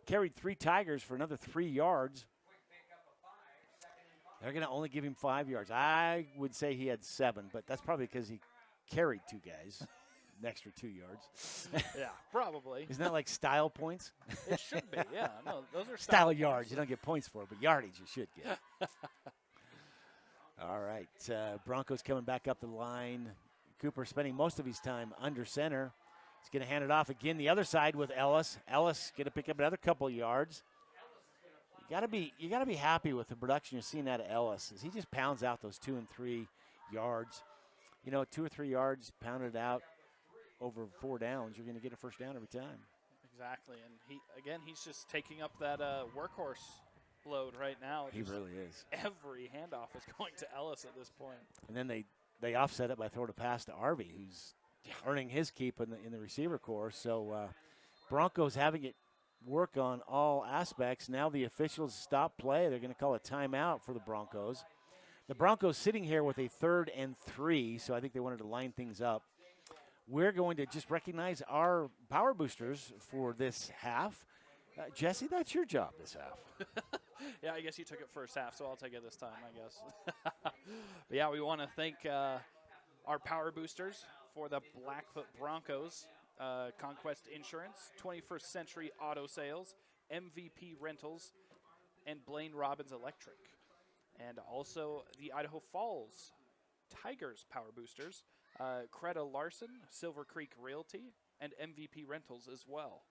carried 3 Tigers for another 3 yards. They're going to only give him 5 yards. I would say he had 7, but that's probably because he carried 2 guys, an extra 2 yards. Yeah, probably. Isn't that like style points? It should be, yeah. No, those are style yards. You don't get points for it, but yardage you should get. All right, Broncos coming back up the line. Cooper spending most of his time under center. He's going to hand it off again the other side with Ellis. Ellis going to pick up another couple yards. You gotta be happy with the production you're seeing out of Ellis as he just pounds out those 2 and 3 yards. 2 or 3 yards pounded out over 4 downs. You're going to get a 1st down every time. Exactly, and he's just taking up that workhorse load right now. He really is. Every handoff is going to Ellis at this point. And then they offset it by throwing a pass to Arvey, who's earning his keep in the receiver corps. So Broncos having it work on all aspects. Now the officials stop play. They're going to call a timeout for the Broncos. The Broncos sitting here with a 3rd and 3, so I think they wanted to line things up. We're going to just recognize our power boosters for this half. Jesse, that's your job this half. Yeah, I guess you took it first half, so I'll take it this time, I guess. But yeah, we want to thank our power boosters for the Blackfoot Broncos. Conquest Insurance, 21st Century Auto Sales, MVP Rentals, and Blaine Robbins Electric. And also the Idaho Falls Tigers Power Boosters, Creta Larson, Silver Creek Realty, and MVP Rentals as well.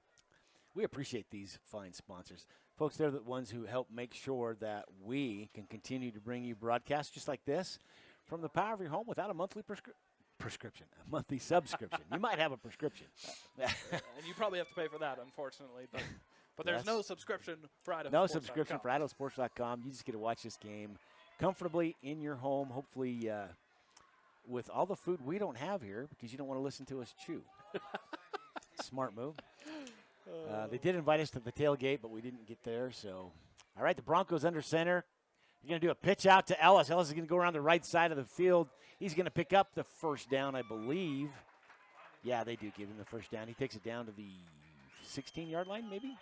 We appreciate these fine sponsors. Folks, they're the ones who help make sure that we can continue to bring you broadcasts just like this from the power of your home without a monthly prescription, a monthly subscription. You might have a prescription. And you probably have to pay for that, unfortunately. But there's no subscription for IdahoSports.com. No subscription for IdahoSports.com. You just get to watch this game comfortably in your home, hopefully with all the food we don't have here because you don't want to listen to us chew. Smart move. They did invite us to the tailgate, but we didn't get there. So, all right, the Broncos under center. You're going to do a pitch out to Ellis. Ellis is going to go around the right side of the field. He's going to pick up the first down, I believe. Yeah, they do give him the first down. He takes it down to the 16-yard line, maybe?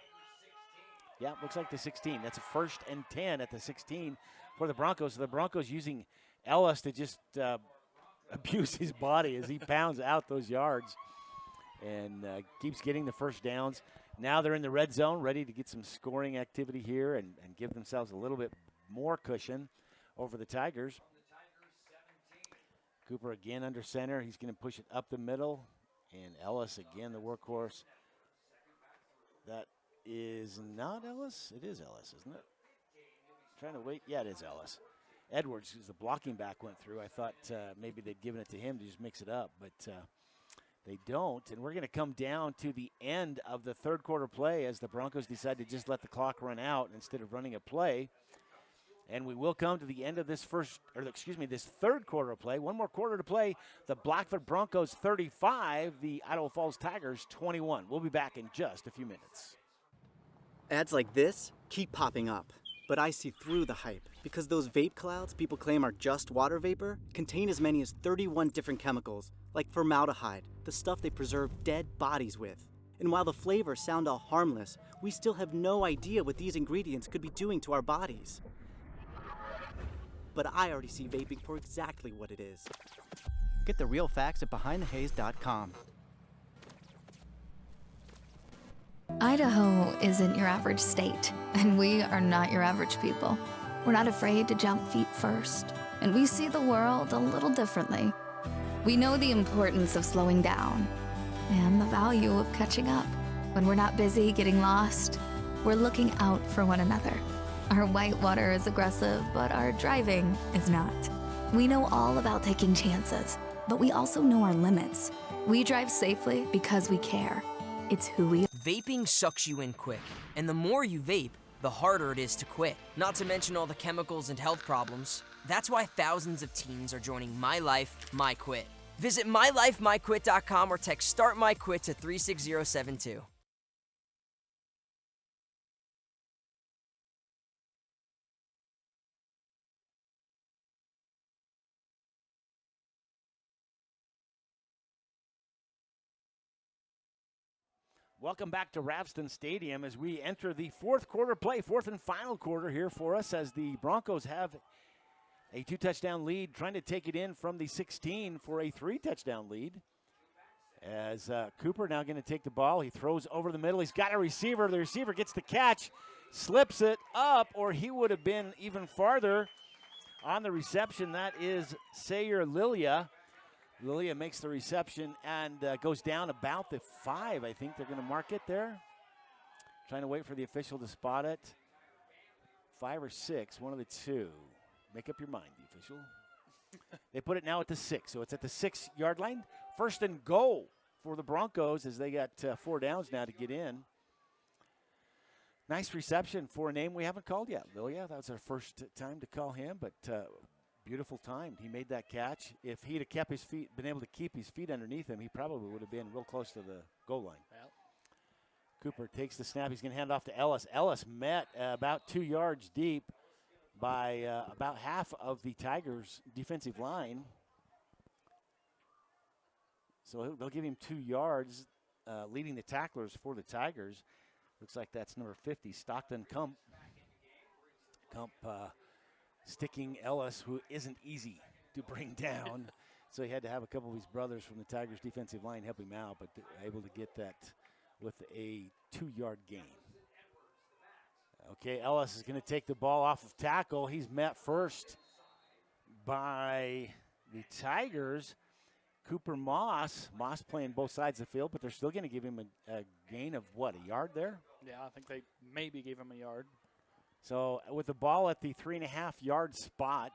Yeah, looks like the 16. That's a 1st and 10 at the 16 for the Broncos. So the Broncos using Ellis to just abuse his body as he pounds out those yards and keeps getting the first downs. Now they're in the red zone, ready to get some scoring activity here and give themselves a little bit more cushion over the Tigers. Cooper again under center. He's going to push it up the middle. And Ellis again, the workhorse. That is not Ellis. It is Ellis, isn't it? Trying to wait. Yeah, it is Ellis. Edwards, as the blocking back went through, I thought maybe they'd given it to him to just mix it up, but they don't. And we're going to come down to the end of the third quarter play as the Broncos decide to just let the clock run out instead of running a play. And we will come to the end of this this third quarter play. One more quarter to play. The Blackfoot Broncos 35, the Idaho Falls Tigers 21. We'll be back in just a few minutes. Ads like this keep popping up, but I see through the hype because those vape clouds people claim are just water vapor contain as many as 31 different chemicals, like formaldehyde, the stuff they preserve dead bodies with. And while the flavors sound all harmless, we still have no idea what these ingredients could be doing to our bodies. But I already see vaping for exactly what it is. Get the real facts at BehindTheHaze.com. Idaho isn't your average state, and we are not your average people. We're not afraid to jump feet first, and we see the world a little differently. We know the importance of slowing down and the value of catching up. When we're not busy getting lost, we're looking out for one another. Our whitewater is aggressive, but our driving is not. We know all about taking chances, but we also know our limits. We drive safely because we care. It's who we are. Vaping sucks you in quick, and the more you vape, the harder it is to quit. Not to mention all the chemicals and health problems. That's why thousands of teens are joining My Life, My Quit. Visit mylifemyquit.com or text Start My Quit to 36072. Welcome back to Ravston Stadium as we enter the fourth quarter play, fourth and final quarter here for us as the Broncos have a 2-touchdown lead, trying to take it in from the 16 for a 3-touchdown lead. As Cooper now going to take the ball. He throws over the middle. He's got a receiver. The receiver gets the catch, slips it up, or he would have been even farther on the reception. That is Sayer Lilia. Lilia makes the reception and goes down about the 5. I think they're going to mark it there. Trying to wait for the official to spot it. 5 or 6, one of the two. Make up your mind, the official. They put it now at the 6, so it's at the 6-yard line. First and goal for the Broncos as they got 4 downs now to get in. Nice reception for a name we haven't called yet. Lilia, that was our first time to call him, but beautiful time. He made that catch. If he'd have kept his feet, been able to keep his feet underneath him, he probably would have been real close to the goal line. Yep. Cooper takes the snap. He's going to hand it off to Ellis. Ellis met about 2 yards deep by about half of the Tigers' defensive line. So they'll give him 2 yards, leading the tacklers for the Tigers. Looks like that's number 50, Stockton Kump. Kump sticking Ellis, who isn't easy to bring down. So he had to have a couple of his brothers from the Tigers' defensive line help him out, but able to get that with a 2-yard gain. Okay, Ellis is going to take the ball off of tackle. He's met first by the Tigers. Cooper Moss playing both sides of the field, but they're still going to give him a gain of, what, a yard there? Yeah, I think they maybe gave him a yard. So with the ball at the 3.5-yard spot,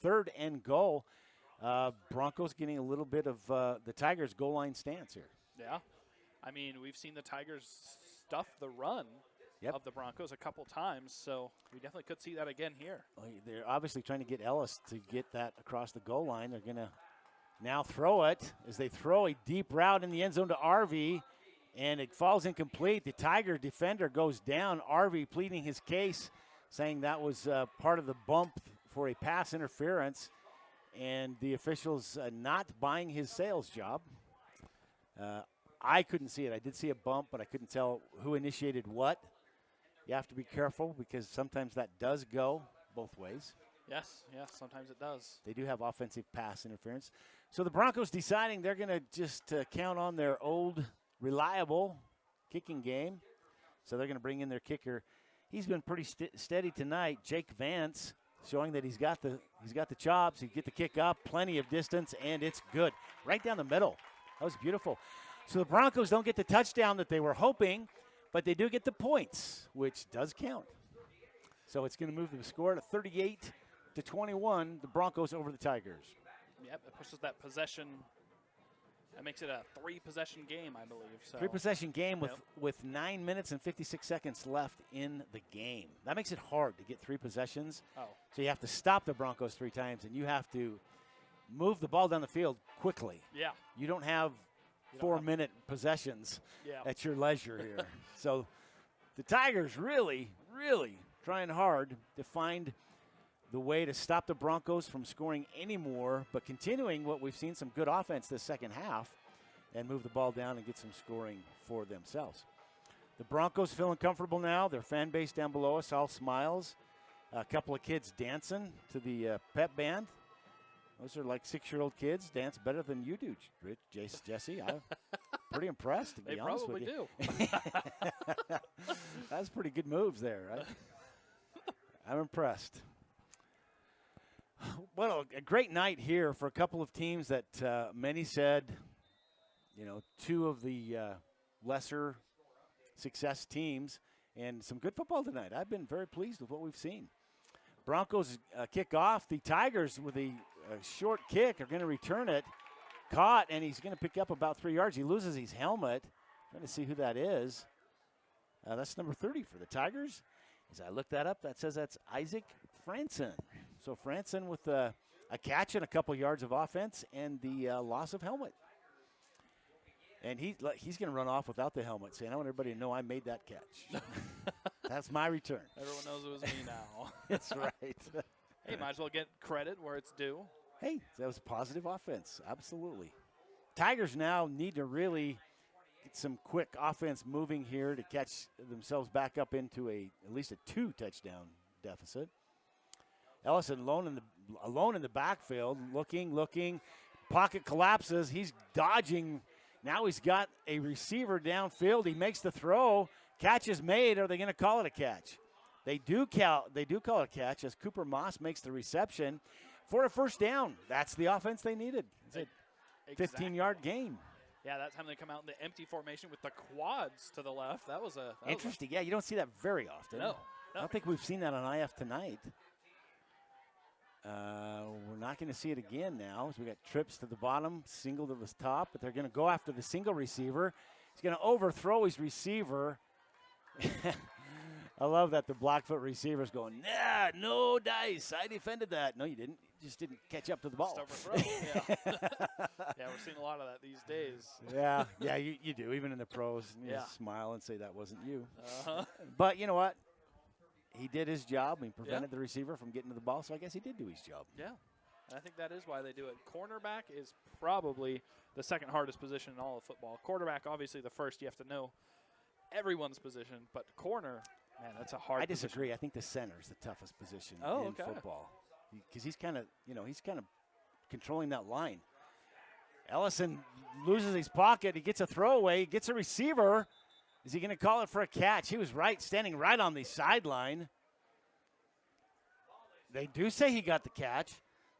third and goal, Broncos getting a little bit of the Tigers' goal line stance here. Yeah. I mean, we've seen the Tigers stuff the run of the Broncos a couple times, so we definitely could see that again here. Well, they're obviously trying to get Ellis to get that across the goal line. They're going to now throw it as they throw a deep route in the end zone to RV, and it falls incomplete. The Tiger defender goes down. RV pleading his case, saying that was part of the bump for a pass interference, and the officials not buying his sales job. I couldn't see it. I did see a bump, but I couldn't tell who initiated what. You have to be careful because sometimes that does go both ways. Yes, sometimes it does. They do have offensive pass interference. So the Broncos deciding they're going to just count on their old, reliable kicking game. So they're going to bring in their kicker. He's been pretty steady tonight. Jake Vance, showing that he's got the chops. He get the kick up, plenty of distance, and it's good. Right down the middle. That was beautiful. So the Broncos don't get the touchdown that they were hoping, but they do get the points, which does count. So it's going to move the score to 38-21, the Broncos over the Tigers. Yep, it pushes that possession. That makes it a 3-possession game, I believe. So. 3-possession game with 9 minutes and 56 seconds left in the game. That makes it hard to get 3 possessions. Oh. So you have to stop the Broncos 3 times, and you have to move the ball down the field quickly. Yeah. You don't have 4-minute possessions at your leisure here. So the Tigers really, really trying hard to find the way to stop the Broncos from scoring any more, but continuing what we've seen, some good offense this second half, and move the ball down and get some scoring for themselves. The Broncos feeling comfortable now. Their fan base down below us all smiles. A couple of kids dancing to the pep band. Those are like 6-year-old kids. Dance better than you do, Jesse. I'm pretty impressed, to be honest with you. They probably do. That's pretty good moves there, right? I'm impressed. Well, a great night here for a couple of teams that many said, 2 of the lesser success teams, and some good football tonight. I've been very pleased with what we've seen. Broncos kick off. The Tigers with a short kick are going to return it. Caught, and he's going to pick up about 3 yards. He loses his helmet. Trying to see who that is. That's number 30 for the Tigers. As I look that up, that says that's Isaac Franson. So Franson with a catch and a couple yards of offense and the loss of helmet. And he's going to run off without the helmet, saying, I want everybody to know I made that catch. That's my return. Everyone knows it was me now. That's right. Hey, might as well get credit where it's due. Hey, that was a positive offense. Absolutely. Tigers now need to really get some quick offense moving here to catch themselves back up into at least a 2-touchdown deficit. Ellison alone in the backfield, looking. Pocket collapses. He's dodging. Now he's got a receiver downfield. He makes the throw. Catch is made. Are they going to call it a catch? They do call it a catch as Cooper Moss makes the reception for a first down. That's the offense they needed. It's a 15-yard gain. Yeah, that time they come out in the empty formation with the quads to the left. That was interesting. Yeah, you don't see that very often. No. I don't think we've seen that on IF tonight. We're not going to see it again now. So we got trips to the bottom, single to the top, but they're going to go after the single receiver. He's going to overthrow his receiver. I love that the Blackfoot receiver's going, nah, no dice. I defended that. No, you didn't. You just didn't catch up to the ball. Yeah. Yeah, we're seeing a lot of that these days. Yeah, you do. Even in the pros, you just smile and say that wasn't you. Uh-huh. But you know what? He did his job. He prevented the receiver from getting to the ball, so I guess he did do his job. Yeah, and I think that is why they do it. Cornerback is probably the second hardest position in all of football. Quarterback, obviously, the first. You have to know everyone's position, but corner, man, that's a hard position. I disagree. I think the center is the toughest position in football because he's kind of controlling that line. Ellison loses his pocket. He gets a throwaway. He gets a receiver. Is he going to call it for a catch? He was standing right on the sideline. They do say he got the catch.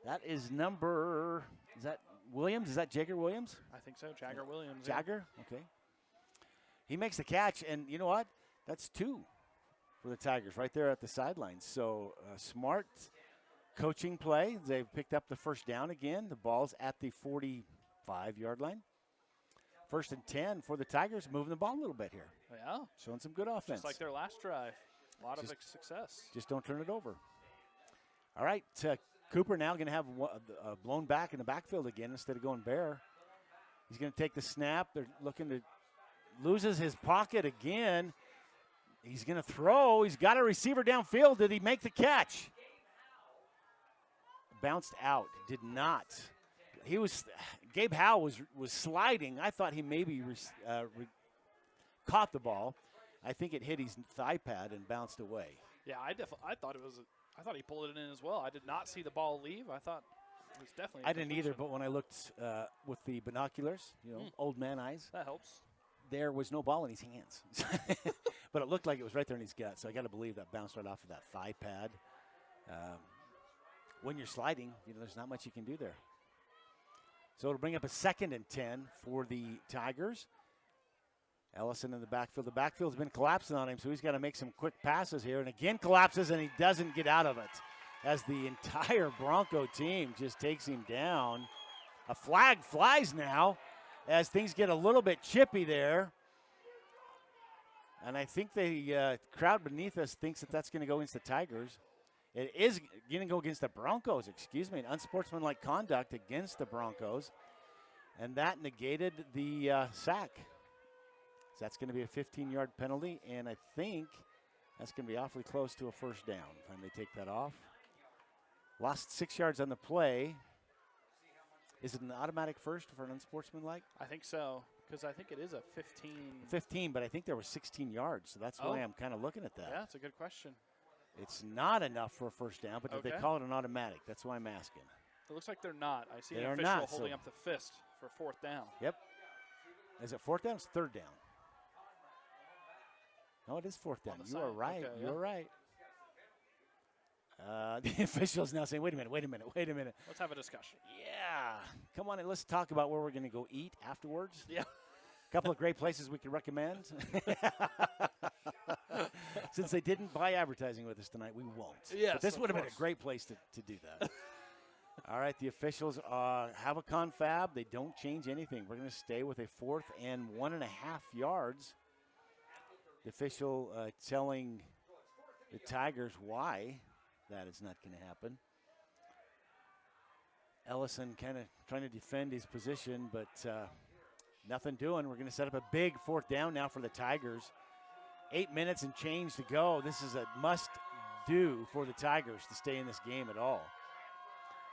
That is is that Williams? Is that Jagger Williams? I think so, Jagger Williams. Jagger? Okay. He makes the catch, and you know what? That's 2 for the Tigers right there at the sidelines. So smart coaching play. They've picked up the first down again. The ball's at the 45-yard line. First and 10 for the Tigers, moving the ball a little bit here. Yeah. Showing some good offense. Just like their last drive. A lot of success. Just don't turn it over. All right, Cooper now going to have blown back in the backfield again instead of going bare. He's going to take the snap. They're looking to loses his pocket again. He's going to throw. He's got a receiver downfield. Did he make the catch? Bounced out. Did not. Gabe Howe was sliding. I thought he maybe caught the ball. I think it hit his thigh pad and bounced away. Yeah, I thought it was. I thought he pulled it in as well. I did not see the ball leave. I thought it was definitely. I didn't either, but when I looked with the binoculars, old man eyes, that helps. There was no ball in his hands, but it looked like it was right there in his gut. So I got to believe that bounced right off of that thigh pad. When you're sliding, there's not much you can do there. So it'll bring up a 2nd and 10 for the Tigers. Ellison in the backfield. The backfield's been collapsing on him, so he's got to make some quick passes here. And again collapses, and he doesn't get out of it as the entire Bronco team just takes him down. A flag flies now as things get a little bit chippy there. And I think the crowd beneath us thinks that that's going to go against the Tigers. It is going to go against the Broncos, an unsportsmanlike conduct against the Broncos. And that negated the sack. So that's going to be a 15-yard penalty, and I think that's going to be awfully close to a first down. Time they take that off. Lost 6 yards on the play. Is it an automatic first for an unsportsmanlike? I think so, because I think it is a 15. 15, but I think there was 16 yards, so that's why I'm kind of looking at that. Yeah, that's a good question. It's not enough for a first down, but did they call it an automatic? That's why I'm asking. It looks like they're not. I see an official holding up the fist for 4th down. Yep. Is it 4th down? It's 3rd down. No, it is 4th down. You are right. Okay, You're right. The official's now saying, wait a minute. Let's have a discussion. Yeah. Come on and let's talk about where we're going to go eat afterwards. Yeah. A couple of great places we could recommend. Since they didn't buy advertising with us tonight, we won't. Yes, but this would have been course. a great place to do that. All right, the officials have a confab. They don't change anything. We're going to stay with a 4th and 1.5 yards. The official telling the Tigers why that is not going to happen. Ellison kind of trying to defend his position, but nothing doing. We're going to set up a big 4th down now for the Tigers. 8 minutes and change to go. This is a must-do for the Tigers to stay in this game at all.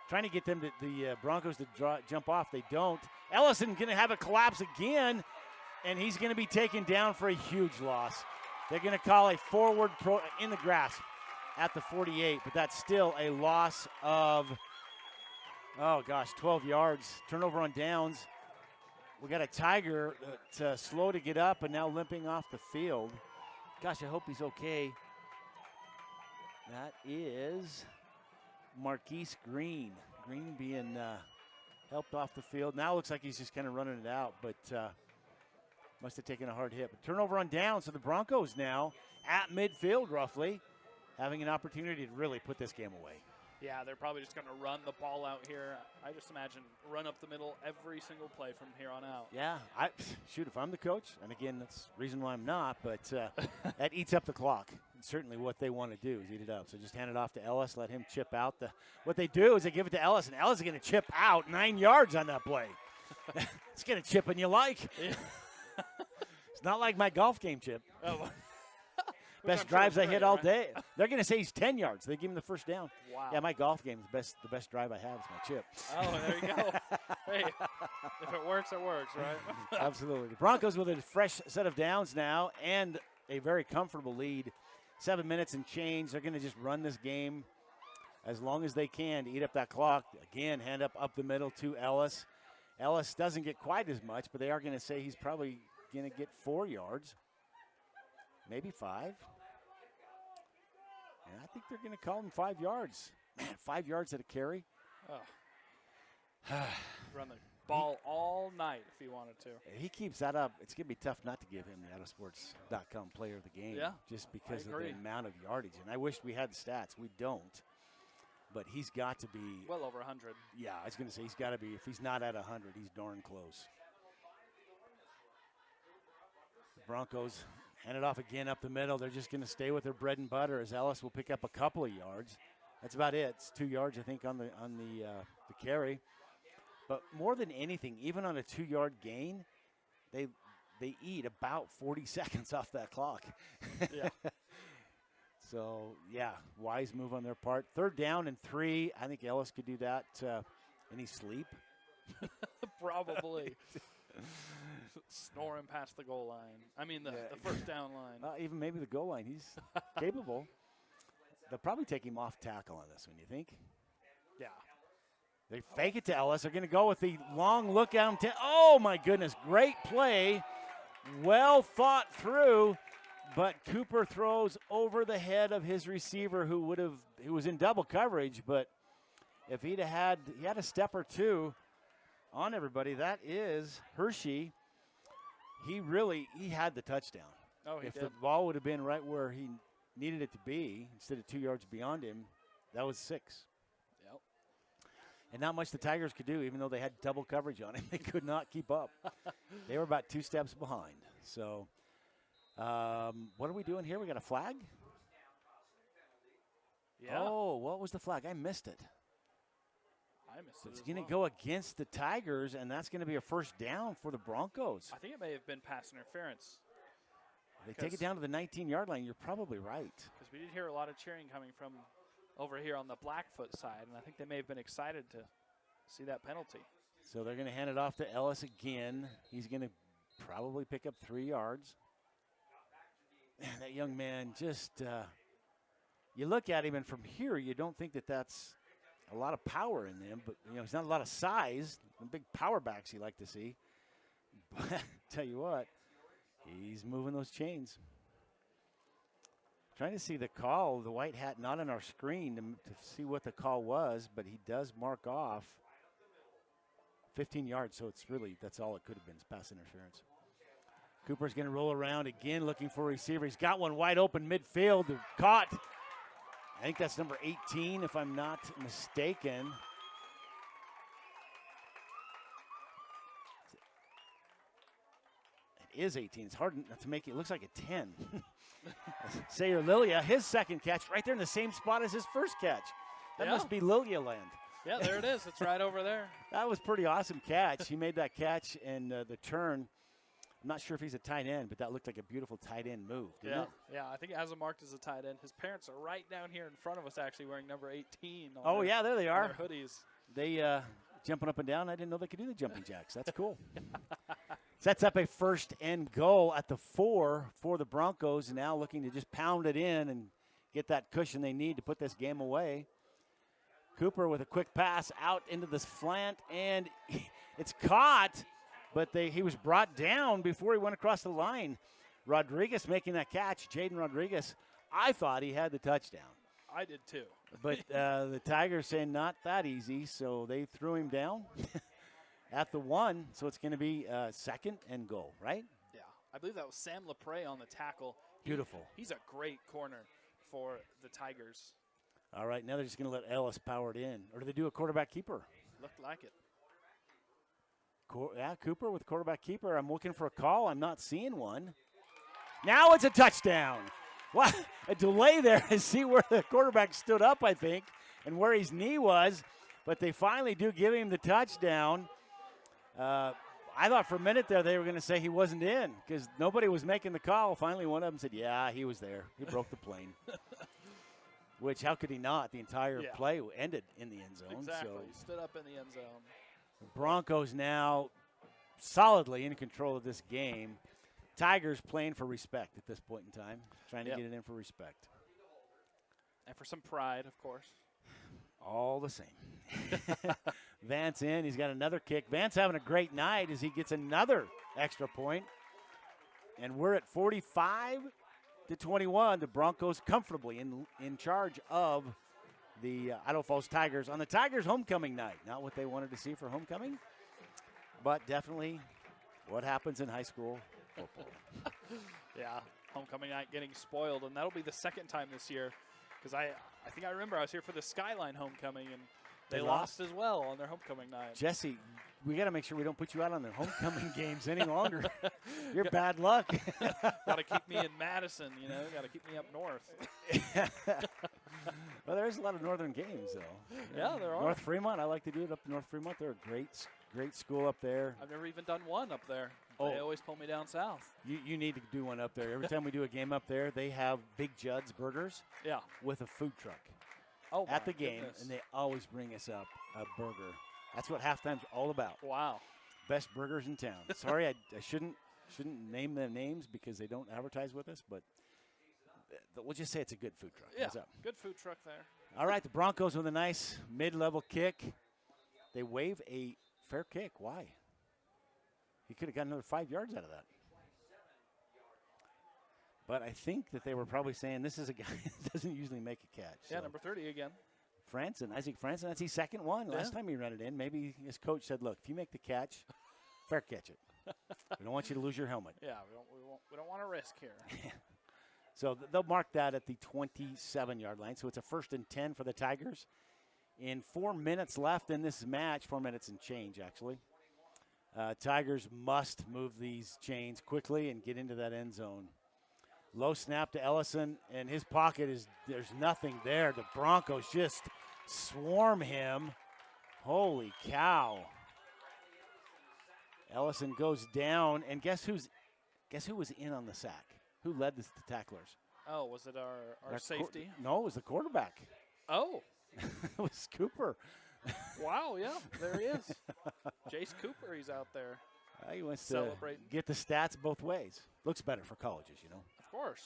Trying to get them the Broncos to jump off. They don't. Ellison going to have a collapse again, and he's going to be taken down for a huge loss. They're going to call a forward in the grass at the 48, but that's still a loss of, 12 yards. Turnover on downs. We got a Tiger that's slow to get up and now limping off the field. Gosh, I hope he's okay. That is Marquise Green. Green being helped off the field. Now looks like he's just kind of running it out, but must have taken a hard hit. But turnover on down, so the Broncos now at midfield roughly, having an opportunity to really put this game away. Yeah, they're probably just going to run the ball out here. I just imagine run up the middle every single play from here on out. Yeah, if I'm the coach, and again, that's the reason why I'm not, but that eats up the clock. It's certainly what they want to do is eat it up. So just hand it off to Ellis, let him chip out. What they do is they give it to Ellis, and Ellis is going to chip out 9 yards on that play. It's going to chip and you like. Yeah. It's not like my golf game chip. Oh. Best drives I hit all day. They're going to say he's 10 yards. They give him the first down. Wow. Yeah, my golf game is the best drive I have is my chip. Oh, there you go. Hey, if it works, right? Absolutely. The Broncos with a fresh set of downs now and a very comfortable lead. 7 minutes and change. They're going to just run this game as long as they can to eat up that clock. Again, hand up the middle to Ellis. Ellis doesn't get quite as much, but they are going to say he's probably going to get 4 yards. Maybe 5. And I think they're going to call him 5 yards. Man, 5 yards at a carry. Oh. Run the ball all night if he wanted to. If he keeps that up, it's going to be tough not to give him the IdahoSports.com player of the game. Yeah, just because of the amount of yardage. And I wish we had the stats. We don't. But he's got to be. Well over 100. Yeah, I was going to say he's got to be. If he's not at 100, he's darn close. Broncos hand it off again up the middle. They're just going to stay with their bread and butter as Ellis will pick up a couple of yards. That's about it. It's 2 yards, I think, on the carry. But more than anything, even on a 2-yard gain, they eat about 40 seconds off that clock. Yeah. So, yeah, wise move on their part. 3rd down and 3. I think Ellis could do that in his sleep. Probably. Snoring past the goal line. I mean, the first down line. Even maybe the goal line. He's capable. They'll probably take him off tackle on this one, you think? Yeah. They fake it to Ellis. They're going to go with the long look at him. Oh, my goodness. Great play. Well thought through. But Cooper throws over the head of his receiver who was in double coverage. But if he had a step or two on everybody, that is Hershey. He had the touchdown. Oh, he if did. the ball would have been right where he needed it to be instead of 2 yards beyond him, that was 6. Yep. And not much the Tigers could do, even though they had double coverage on him. They could not keep up. They were about 2 steps behind. So what are we doing here? We got a flag? Yeah. Oh, what was the flag? I missed it. I missed it. It's going to go against the Tigers, and that's going to be a 1st down for the Broncos. I think it may have been pass interference. They take it down to the 19-yard line. You're probably right. Because we did hear a lot of cheering coming from over here on the Blackfoot side, and I think they may have been excited to see that penalty. So they're going to hand it off to Ellis again. He's going to probably pick up 3 yards. Man, that young man just, you look at him, and from here, you don't think that that's a lot of power in them, but, he's not a lot of size. The big power backs you like to see. But tell you what, he's moving those chains. Trying to see the call, the white hat not on our screen to see what the call was, but he does mark off 15 yards, so that's all it could have been, is pass interference. Cooper's going to roll around again looking for a receiver. He's got one wide open midfield. Caught. I think that's number 18, if I'm not mistaken. It is 18. It's hard not to make it look like a 10. Sayer Lilia, his 2nd catch, right there in the same spot as his 1st catch. That must be Lilia land. Yeah, there it is. It's right over there. That was pretty awesome catch. He made that catch and the turn. I'm not sure if he's a tight end, but that looked like a beautiful tight end move, didn't it? Yeah, I think it has him marked as a tight end. His parents are right down here in front of us, actually, wearing number 18. There they are. Their hoodies. They jumping up and down. I didn't know they could do the jumping jacks. That's cool. Sets up a 1st and goal at the 4 for the Broncos, now looking to just pound it in and get that cushion they need to put this game away. Cooper with a quick pass out into the slant, and it's caught. But he was brought down before he went across the line. Rodriguez making that catch. Jaden Rodriguez, I thought he had the touchdown. I did too. But the Tigers saying not that easy, so they threw him down at the 1. So it's going to be 2nd and goal, right? Yeah. I believe that was Sam LaPre on the tackle. Beautiful. He's a great corner for the Tigers. All right, now they're just going to let Ellis power it in. Or do they do a quarterback keeper? Looked like it. Cooper with quarterback keeper. I'm looking for a call. I'm not seeing one. Now it's a touchdown. What a delay there to see where the quarterback stood up, I think, and where his knee was. But they finally do give him the touchdown. I thought for a minute there they were going to say he wasn't in because nobody was making the call. Finally, one of them said, yeah, he was there. He broke the plane. Which, how could he not? The entire play ended in the end zone. Exactly. So. He stood up in the end zone. The Broncos now solidly in control of this game. Tigers playing for respect at this point in time, trying to get it in for respect. And for some pride, of course. All the same. Vance in. He's got another kick. Vance having a great night as he gets another extra point. And we're at 45-21. The Broncos comfortably in charge of the Idaho Falls Tigers on the Tigers' homecoming night. Not what they wanted to see for homecoming, but definitely what happens in high school football. Yeah, homecoming night getting spoiled, and that'll be the 2nd time this year because I think I remember I was here for the Skyline homecoming, and They lost as well on their homecoming night. Jesse, we got to make sure we don't put you out on the homecoming games any longer. You're bad luck. Got to keep me in Madison, Got to keep me up north. Well, there's a lot of northern games, though. Yeah, there are. North Fremont, I like to do it up in North Fremont. They're a great school up there. I've never even done one up there. Oh. They always pull me down south. You need to do one up there. Every time we do a game up there, they have Big Judd's Burgers with a food truck at the game, and they always bring us up a burger. That's what halftime's all about. Wow. Best burgers in town. Sorry, I shouldn't name their names because they don't advertise with us, but we'll just say it's a good food truck. Yeah, good food truck there. All right, the Broncos with a nice mid-level kick. They wave a fair kick. Why? He could have got another 5 yards out of that. But I think that they were probably saying this is a guy that doesn't usually make a catch. Yeah, number 30 again. Isaac Franson, that's his second one. Last time he ran it in, maybe his coach said, look, if you make the catch, fair catch it. We don't want you to lose your helmet. Yeah, we don't want to risk here. So they'll mark that at the 27-yard line. So it's a 1st and 10 for the Tigers. In 4 minutes left in this match, 4 minutes and change, actually. Tigers must move these chains quickly and get into that end zone. Low snap to Ellison, and his pocket there's nothing there. The Broncos just swarm him. Holy cow. Ellison goes down, and guess who was in on the sack? Who led the tacklers? Oh, was it our safety? No, it was the quarterback. Oh. It was Cooper. Wow, yeah, there he is. Jace Cooper, he's out there. He wants celebrating. To get the stats both ways. Looks better for colleges, Of course.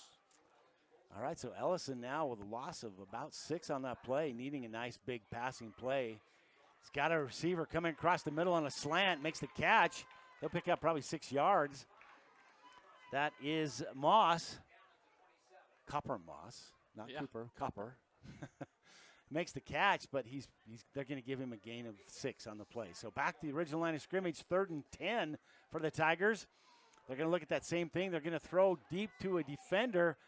All right, so Ellison now with a loss of about 6 on that play, needing a nice big passing play. He's got a receiver coming across the middle on a slant, makes the catch. He'll pick up probably 6 yards. That is Moss. Copper Moss, not Cooper, Copper. Makes the catch, but they're going to give him a gain of 6 on the play. So back to the original line of scrimmage, 3rd and 10 for the Tigers. They're going to look at that same thing. They're going to throw deep to a defender.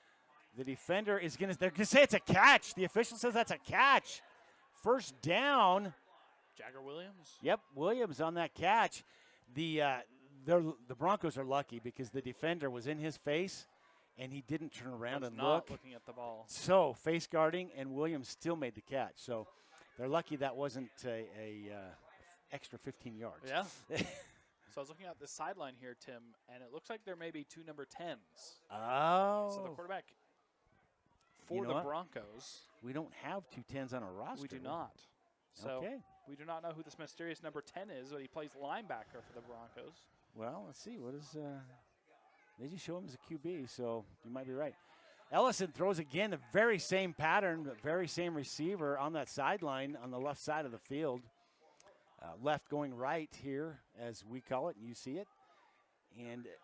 The defender they're going to say it's a catch. The official says that's a catch. 1st down. Jagger Williams? Yep, Williams on that catch. The Broncos are lucky because the defender was in his face, and he didn't turn around and look. Looking at the ball. So face guarding, and Williams still made the catch. So they're lucky that wasn't a extra 15 yards. Yeah. So I was looking at the sideline here, Tim, and it looks like there may be 2 number 10s. Oh. So the quarterback for the Broncos. We don't have 2 10s on our roster. We do not. So we do not know who this mysterious number 10 is, but he plays linebacker for the Broncos. Well, let's see. What is they just show him as a QB, so you might be right. Ellison throws again the very same pattern, the very same receiver on that sideline on the left side of the field. Left going right here, as we call it, and you see it. And it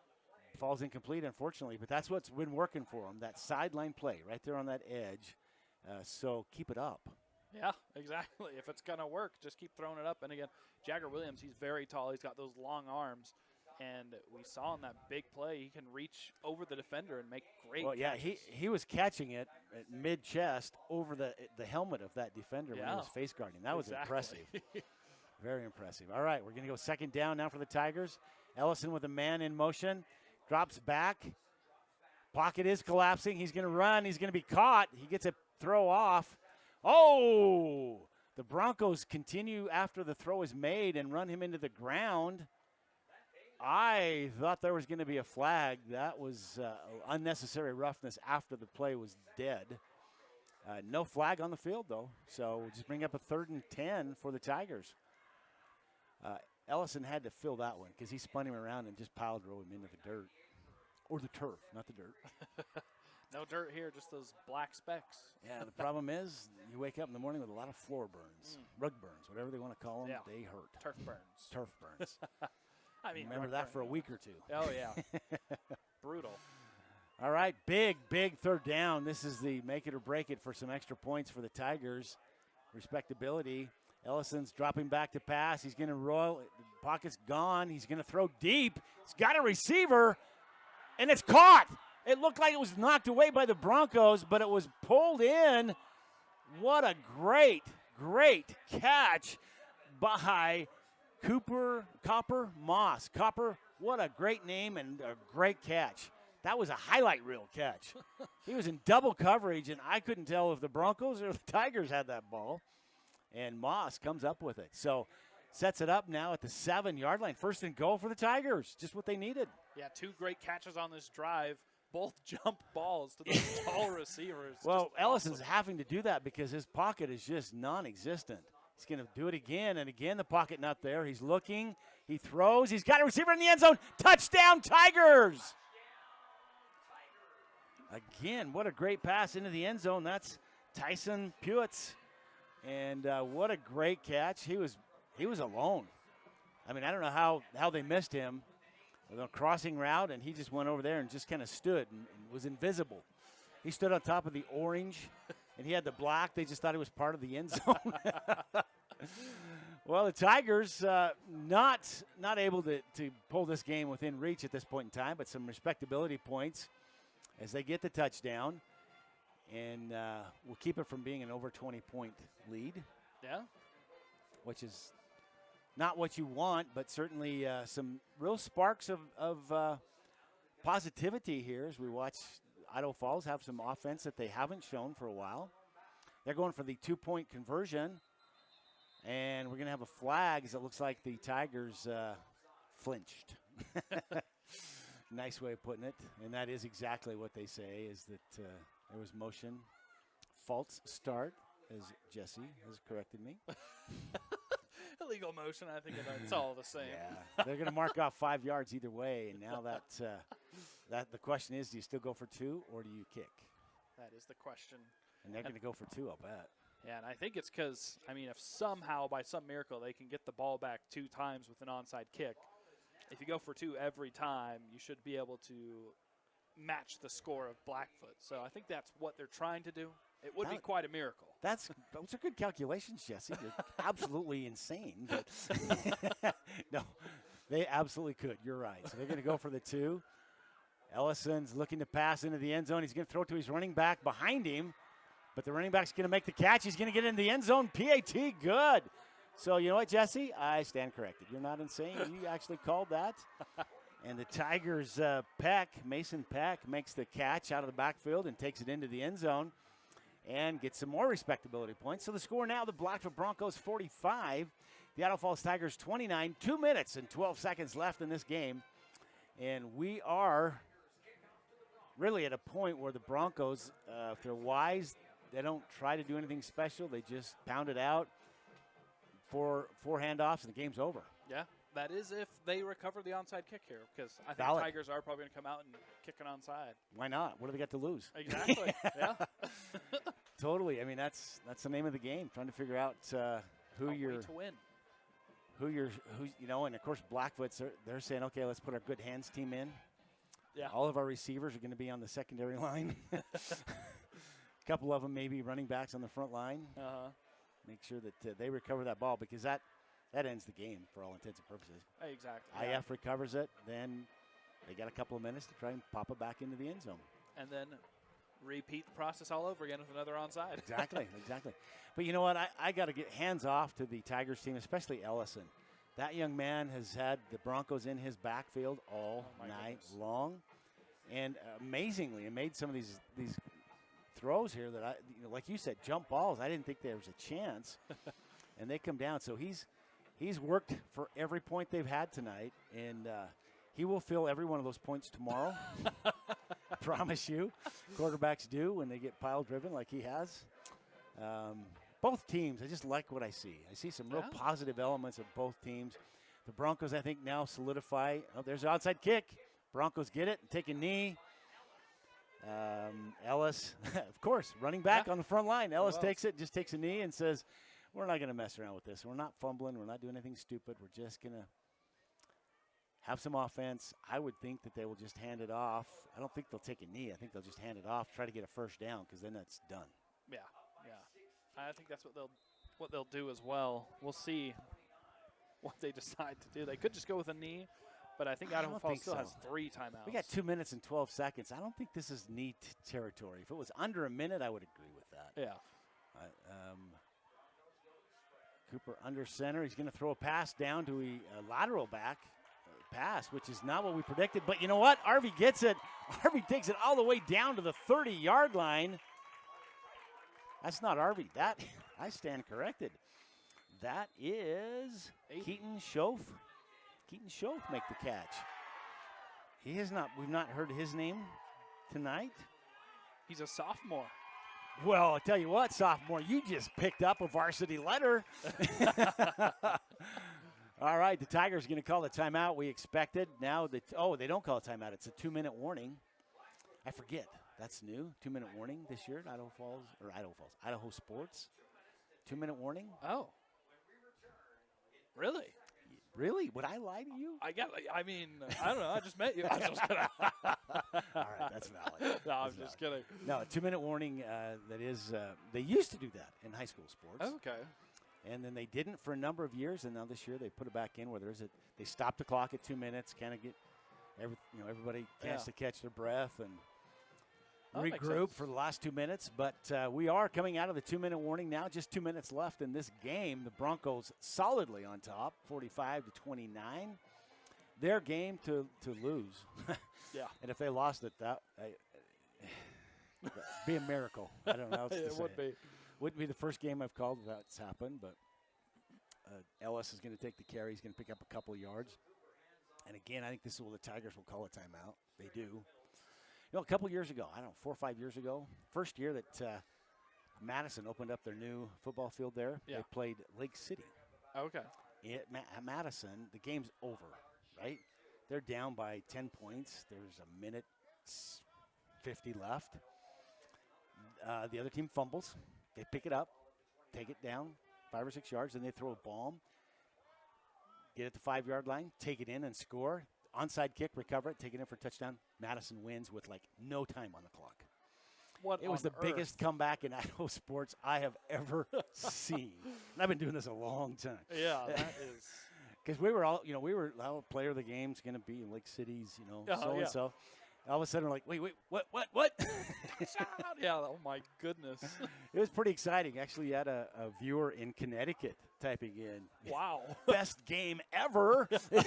falls incomplete, unfortunately. But that's what's been working for him, that sideline play right there on that edge. So keep it up. Yeah, exactly. If it's going to work, just keep throwing it up. And again, Jagger Williams, he's very tall. He's got those long arms. And we saw in that big play, he can reach over the defender and make great catches. He was catching it at mid-chest over the helmet of that defender when he was face guarding. That was impressive. Very impressive. All right, we're going to go 2nd down now for the Tigers. Ellison with a man in motion. Drops back. Pocket is collapsing. He's going to run. He's going to be caught. He gets a throw off. Oh! The Broncos continue after the throw is made and run him into the ground. I thought there was going to be a flag. That was unnecessary roughness after the play was dead. No flag on the field, though. So we'll just bring up a 3rd and 10 for the Tigers. Ellison had to fill that one because he spun him around and just pile drove him into the dirt. Or the turf, not the dirt. No dirt here, just those black specks. Yeah, the problem is you wake up in the morning with a lot of floor burns, rug burns, whatever they want to call them. Yeah. They hurt. Turf burns. Turf burns. I mean, remember that for a week or 2. Oh, yeah. Brutal. All right, big 3rd down. This is the make it or break it for some extra points for the Tigers. Respectability. Ellison's dropping back to pass. He's going to roll. The pocket's gone. He's going to throw deep. He's got a receiver, and it's caught. It looked like it was knocked away by the Broncos, but it was pulled in. What a great great catch by Copper Moss. Copper, what a great name and a great catch. That was a highlight reel catch. He was in double coverage, and I couldn't tell if the Broncos or the Tigers had that ball. And Moss comes up with it. So sets it up now at the 7-yard line. First and goal for the Tigers, just what they needed. Yeah, 2 great catches on this drive. Both jump balls to those tall receivers. Well, Ellison's having to do that because his pocket is just non-existent. He's going to do it again, and again the pocket not there. He's looking. He throws. He's got a receiver in the end zone. Touchdown, Tigers! Again, what a great pass into the end zone. That's Tyson Pewitz. And what a great catch. He was alone. I mean, I don't know how they missed him. With a crossing route, and he just went over there and just kind of stood and was invisible. He stood on top of the orange, and he had the black. They just thought he was part of the end zone. Well, the Tigers not able to pull this game within reach at this point in time, but some respectability points as they get the touchdown, and will keep it from being an over 20-point lead. Yeah. Which is not what you want, but certainly some real sparks of positivity here as we watch Idaho Falls have some offense that they haven't shown for a while. They're going for the 2-point conversion, and we're going to have a flag as it looks like the Tigers flinched. Nice way of putting it, and that is exactly what they say, is that there was motion. False start, as Jesse has corrected me. Illegal motion, I think it's all the same. Yeah, they're going to mark off 5 yards either way, and now that the question is, do you still go for 2 or do you kick? That is the question. And they're going to go for 2, I'll bet. Yeah, and I think it's because, I mean, if somehow, by some miracle, they can get the ball back 2 times with an onside kick, if you go for 2 every time, you should be able to match the score of Blackfoot. So I think that's what they're trying to do. It would be quite a miracle. Those are good calculations, Jesse. You're absolutely insane. But no, they absolutely could. You're right. So they're going to go for the 2. Ellison's looking to pass into the end zone. He's going to throw it to his running back behind him. But the running back's going to make the catch. He's going to get into the end zone. PAT, good. So you know what, Jesse? I stand corrected. You're not insane. You actually called that. And the Tigers' Mason Peck, makes the catch out of the backfield and takes it into the end zone and gets some more respectability points. So the score now, the Blackfoot Broncos 45, the Idaho Falls Tigers 29, 2 minutes and 12 seconds left in this game. And we are really at a point where the Broncos, if they're wise, they don't try to do anything special. They just pound it out. Four handoffs, and the game's over. Yeah, that is if they recover the onside kick here, because I think Valid. Tigers are probably going to come out and kick an onside. Why not? What do they got to lose? Exactly. Yeah. Totally. I mean, that's the name of the game. Trying to figure out who you're to win. And of course Blackfoot's they're saying, okay, let's put our good hands team in. Yeah. All of our receivers are going to be on the secondary line. A couple of them maybe running backs on the front line. Make sure that they recover that ball, because that ends the game for all intents and purposes. Exactly. IF recovers it, then they got a couple of minutes to try and pop it back into the end zone. And then repeat the process all over again with another onside. Exactly. But you know what? I got to get hands off to the Tigers team, especially Ellison. That young man has had the Broncos in his backfield all night long. And amazingly, he made some of these throws here that like you said, jump balls. I didn't think there was a chance, and they come down. So he's worked for every point they've had tonight, and he will fill every one of those points tomorrow. Promise you, quarterbacks do when they get pile driven like he has. Both teams, I just like what I see. I see some real positive elements of both teams. The Broncos, I think, now solidify. Oh, there's an outside kick. Broncos get it and take a knee. Ellis, of course, running back on the front line. Ellis takes it, just takes a knee and says, we're not going to mess around with this. We're not fumbling. We're not doing anything stupid. We're just going to have some offense. I would think that they will just hand it off. I don't think they'll take a knee. I think they'll just hand it off, try to get a first down, because then that's done. Yeah. I think that's what they'll do as well. We'll see what they decide to do. They could just go with a knee. But I think Idaho Falls still has 3 timeouts. We got 2 minutes and 12 seconds. I don't think this is knee territory. If it was under a minute, I would agree with that. Yeah. Cooper under center. He's going to throw a pass down to a lateral back pass, which is not what we predicted. But you know what? Arvey gets it. Arvey takes it all the way down to the 30-yard line. That's not Arvey. That, I stand corrected. That is Keaton Schoaf. Keaton Schoaf make the catch. He has not, we've not heard his name tonight. He's a sophomore. Well, I tell you what, sophomore, you just picked up a varsity letter. All right, the Tigers are going to call the timeout. We expected. Now, they don't call a timeout. It's a 2-minute warning. I forget. That's new. 2-minute warning this year at Idaho Sports. 2-minute warning. Oh. Really? Really? Would I lie to you? I don't know. I just met you. I'm just kidding. All right, that's valid. No, I'm just kidding. No, a 2-minute warning, that is, they used to do that in high school sports. Okay. And then they didn't for a number of years, and now this year they put it back in where they stopped the clock at 2 minutes, kind of get everybody chance to catch their breath and regroup for the last 2 minutes. But we are coming out of the 2-minute warning now. Just 2 minutes left in this game. The Broncos solidly on top, 45-29. Their game to lose. Yeah. And if they lost it, that'd be a miracle. I don't know how else to say it would be. Wouldn't be the first game I've called that's happened, but Ellis is going to take the carry. He's going to pick up a couple of yards. And again, I think this is where the Tigers will call a timeout. They do. You know, a couple years ago, I don't know, 4 or 5 years ago, first year that Madison opened up their new football field there, they played Lake City. Okay. At Madison, the game's over, right? They're down by 10 points. There's a minute 50 left. The other team fumbles. They pick it up, take it down 5 or 6 yards, and they throw a bomb, get it to 5-yard line, take it in and score. Onside kick, recover it, take it in for a touchdown. Madison wins with like no time on the clock. It was the biggest comeback in Idaho sports I have ever seen. And I've been doing this a long time. Yeah, that is. Because we were all, player of the game's going to be in Lake City's, so-and-so. All of a sudden, we're like, wait, what? Yeah, oh my goodness. It was pretty exciting. Actually, you had a viewer in Connecticut typing in. Wow. Best game ever. I'm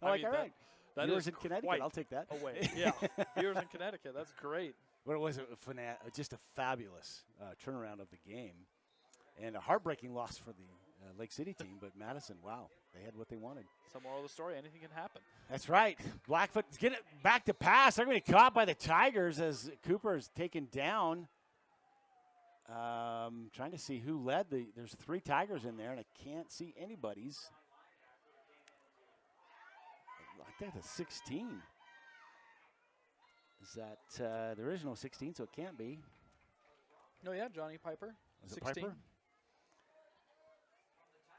all right. That viewers is in Connecticut, I'll take that. Oh, wait. Yeah, viewers in Connecticut, that's great. But it was just a fabulous turnaround of the game. And a heartbreaking loss for the Lake City team, but Madison, wow, they had what they wanted. So moral of the story, anything can happen. That's right. Blackfoot get it back to pass. They're going to be caught by the Tigers as Cooper is taken down. Trying to see who led. There's 3 Tigers in there, and I can't see anybody's. I think that's 16. Is that there is no 16, so it can't be. No, yeah, Johnny Piper. Was 16. it Piper?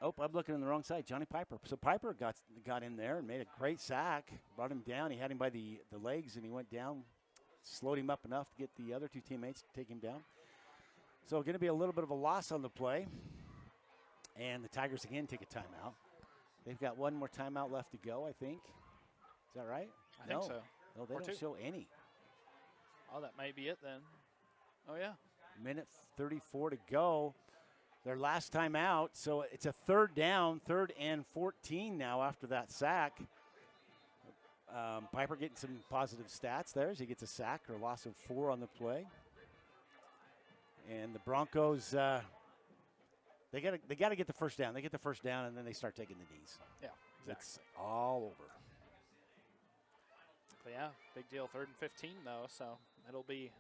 Oh, I'm looking on the wrong side. Johnny Piper. So Piper got in there and made a great sack, brought him down. He had him by the legs, and he went down, slowed him up enough to get the other 2 teammates to take him down. So going to be a little bit of a loss on the play. And the Tigers again take a timeout. They've got one more timeout left to go, I think. Is that right? I think so. No, they don't show any. Oh, that might be it then. Oh, yeah. Minute 34 to go. Their last time out, so it's a 3rd down, 3rd and 14 now after that sack. Piper getting some positive stats there as he gets a sack or a loss of 4 on the play. And the Broncos, they got to get the first down. They get the first down, and then they start taking the knees. Yeah, exactly. It's all over. But yeah, big deal. 3rd and 15 though, so it'll be.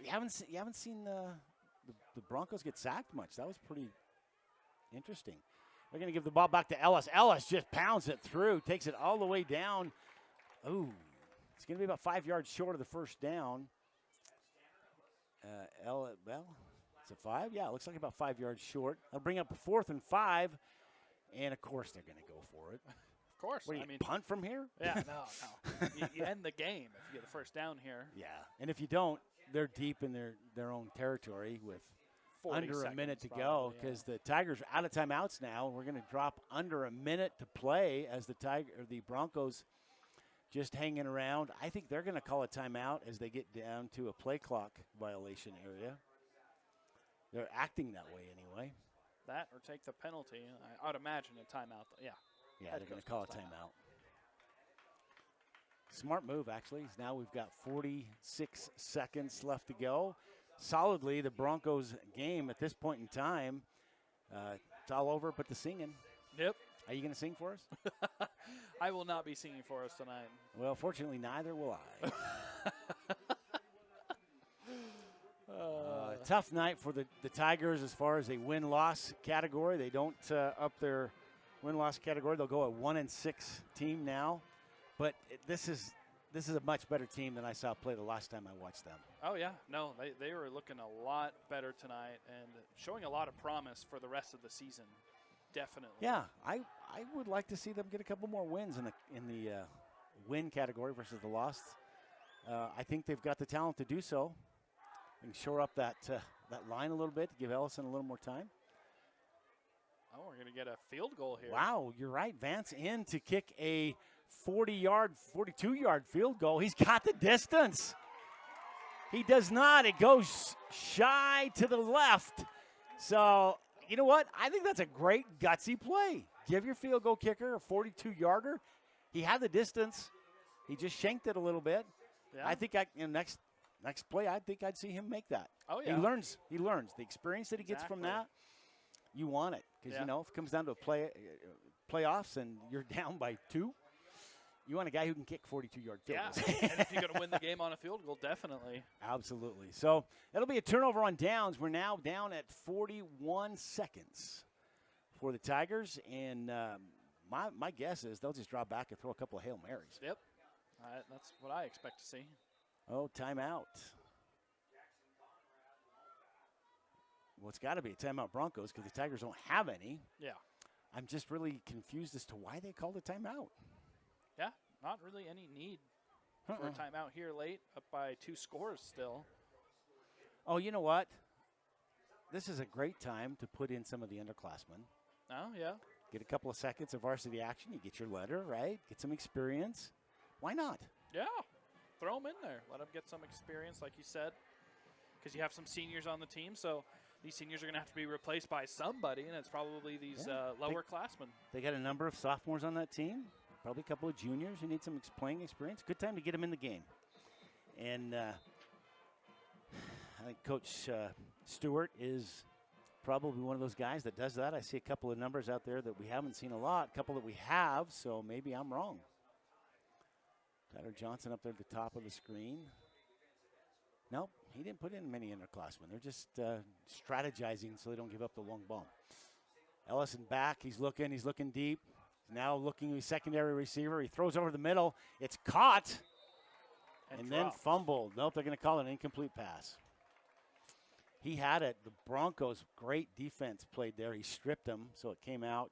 You haven't seen the Broncos get sacked much. That was pretty interesting. They're going to give the ball back to Ellis. Ellis just pounds it through, takes it all the way down. Ooh, it's going to be about 5 yards short of the first down. It's a 5? Yeah, it looks like about 5 yards short. I'll bring up a 4th and 5, and of course they're going to go for it. Of course. What, punt from here? Yeah, no. you end the game if you get the first down here. Yeah, and if you don't, they're deep in their own territory with under a minute to go because the Tigers are out of timeouts now. We're going to drop under a minute to play as the Broncos just hanging around. I think they're going to call a timeout as they get down to a play clock violation area. They're acting that way anyway. That or take the penalty. I would imagine a timeout. Yeah. Yeah, they're going to call a timeout. Smart move, actually. Now we've got 46 seconds left to go. Solidly, the Broncos game at this point in time. It's all over but the singing. Yep. Are you going to sing for us? I will not be singing for us tonight. Well, fortunately, neither will I. Tough night for the Tigers as far as a win-loss category. They don't up their win-loss category. They'll go a 1-6 team now. But this is a much better team than I saw play the last time I watched them. Oh, yeah. No, they were looking a lot better tonight and showing a lot of promise for the rest of the season. Definitely. Yeah, I would like to see them get a couple more wins in the win category versus the loss. I think they've got the talent to do so and shore up that line a little bit to give Ellison a little more time. Oh, we're going to get a field goal here. Wow, you're right. Vance in to kick a 42-yard field goal. He's got the distance. He does not. It goes shy to the left. So, you know what? I think that's a great gutsy play. Give your field goal kicker a 42-yarder. He had the distance. He just shanked it a little bit. Yeah. I think next play, I think I'd see him make that. Oh, yeah. He learns. The experience that he gets from that, you want it. Because, if it comes down to playoffs and you're down by 2, you want a guy who can kick 42-yard field goals. Yeah, and if you're going to win the game on a field goal, definitely. Absolutely. So it'll be a turnover on downs. We're now down at 41 seconds for the Tigers. And my guess is they'll just drop back and throw a couple of Hail Marys. Yep. That's what I expect to see. Oh, timeout. Well, it's got to be a timeout Broncos because the Tigers don't have any. Yeah. I'm just really confused as to why they called a timeout. Yeah, not really any need for a timeout here late, up by 2 scores still. Oh, you know what? This is a great time to put in some of the underclassmen. Oh, yeah. Get a couple of seconds of varsity action. You get your letter, right? Get some experience. Why not? Yeah. Throw them in there. Let them get some experience, like you said, because you have some seniors on the team. So these seniors are going to have to be replaced by somebody, and it's probably these lower classmen. They got a number of sophomores on that team, probably a couple of juniors who need some playing experience. Good time to get them in the game. And I think Coach Stewart is probably one of those guys that does that. I see a couple of numbers out there that we haven't seen a lot, a couple that we have, so maybe I'm wrong. Tyler Johnson up there at the top of the screen. Nope, he didn't put in many underclassmen. They're just strategizing so they don't give up the long ball. Ellison back, he's looking deep. He's now looking at his secondary receiver. He throws over the middle. It's caught and then fumbled. Nope, they're going to call it an incomplete pass. He had it. The Broncos, great defense played there. He stripped him, so it came out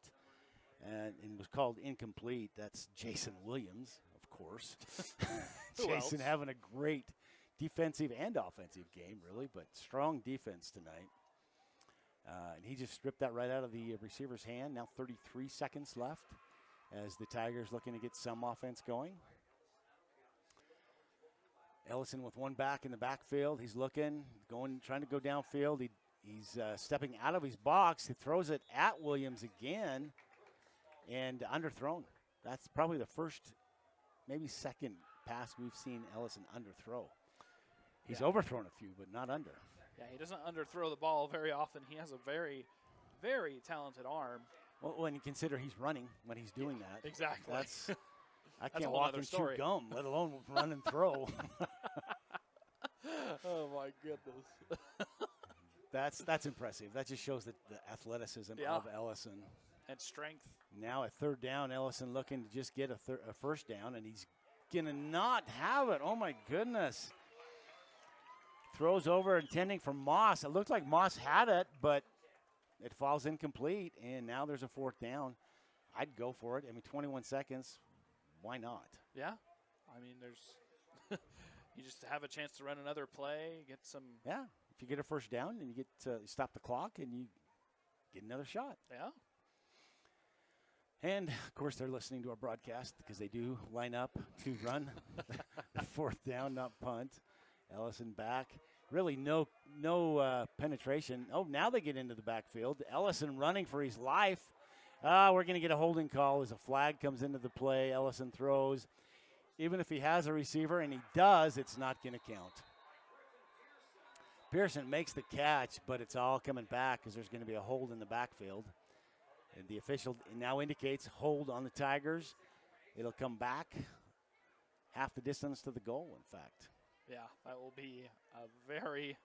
and was called incomplete. That's Jason Williams, of course. Jason having a great defensive and offensive game, really, but strong defense tonight. And he just stripped that right out of the receiver's hand. Now 33 seconds left as the Tigers looking to get some offense going. Ellison with one back in the backfield. He's looking, trying to go downfield. He's stepping out of his box. He throws it at Williams again and underthrown. That's probably the first, maybe second pass we've seen Ellison underthrow. He's overthrown a few, but not under. Yeah, he doesn't underthrow the ball very often. He has a very, very talented arm. Well, when you consider he's running when he's doing that. Exactly. I can't walk and chew gum, let alone run and throw. Oh, my goodness. That's impressive. That just shows the athleticism of Ellison. And strength. Now at third down, Ellison looking to just get a first down, and he's going to not have it. Oh, my goodness. Throws over intending for Moss. It looked like Moss had it, but it falls incomplete, and now there's a fourth down. I'd go for it. I mean, 21 seconds. Why not? Yeah. I mean, there's you just have a chance to run another play, get some. Yeah. If you get a first down and you get you stop the clock and you get another shot. Yeah. And, of course, they're listening to our broadcast because they do line up to run the fourth down, not punt. Ellison back. really no penetration. Oh, now they get into the backfield. Ellison running for his life. We're going to get a holding call as a flag comes into the play. Ellison throws. Even if he has a receiver, and he does, it's not going to count. Pearson makes the catch, but it's all coming back because there's going to be a hold in the backfield. And the official now indicates hold on the Tigers. It'll come back half the distance to the goal, in fact. Yeah, that will be a very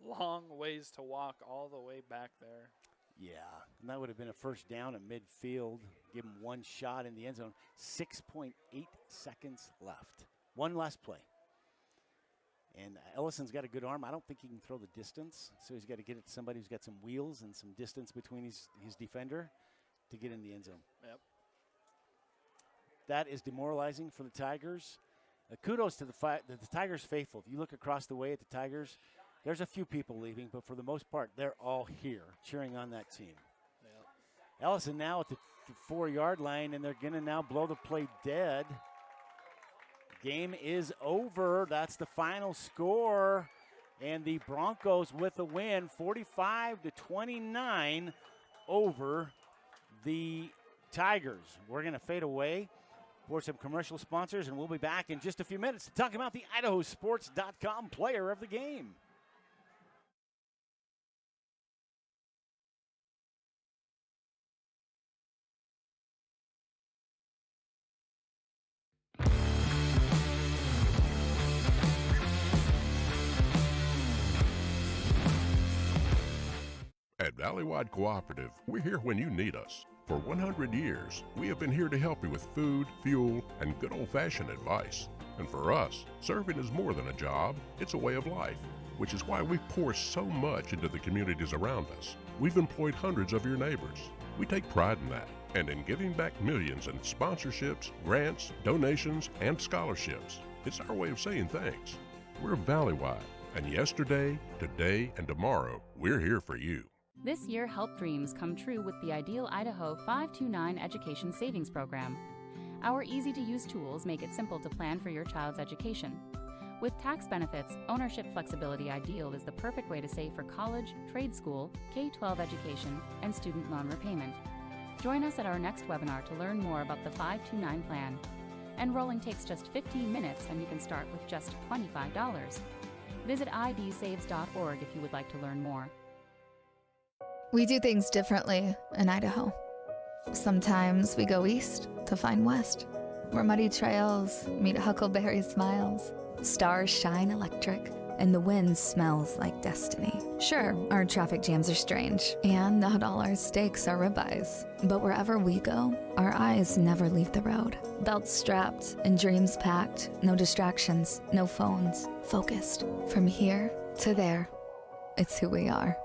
long ways to walk all the way back there. Yeah, and that would have been a first down at midfield. Give him one shot in the end zone. 6.8 seconds left. One last play. And Ellison's got a good arm. I don't think he can throw the distance, so he's got to get it to somebody who's got some wheels and some distance between his defender to get in the end zone. Yep. That is demoralizing for the Tigers. Kudos to the Tigers faithful. If you look across the way at the Tigers, there's a few people leaving, but for the most part, they're all here cheering on that team. Yep. Ellison now at the 4-yard line, and they're going to now blow the play dead. Game is over. That's the final score. And the Broncos with the win, 45-29 over the Tigers. We're going to fade away for some commercial sponsors, and we'll be back in just a few minutes to talk about the IdahoSports.com player of the game. At Valleywide Cooperative, we're here when you need us. For 100 years, we have been here to help you with food, fuel, and good old-fashioned advice. And for us, serving is more than a job, it's a way of life, which is why we pour so much into the communities around us. We've employed hundreds of your neighbors. We take pride in that, and in giving back millions in sponsorships, grants, donations, and scholarships. It's our way of saying thanks. We're Valleywide, and yesterday, today, and tomorrow, we're here for you. This year, help dreams come true with the Ideal Idaho 529 Education Savings Program. Our easy-to-use tools make it simple to plan for your child's education. With tax benefits, ownership flexibility, Ideal is the perfect way to save for college, trade school, K-12 education, and student loan repayment. Join us at our next webinar to learn more about the 529 plan. Enrolling takes just 15 minutes, and you can start with just $25. Visit idsaves.org if you would like to learn more. We do things differently in Idaho. Sometimes we go east to find west, where muddy trails meet huckleberry smiles. Stars shine electric, and the wind smells like destiny. Sure, our traffic jams are strange, and not all our steaks are ribeyes. But wherever we go, our eyes never leave the road. Belts strapped and dreams packed, no distractions, no phones, focused. From here to there, it's who we are.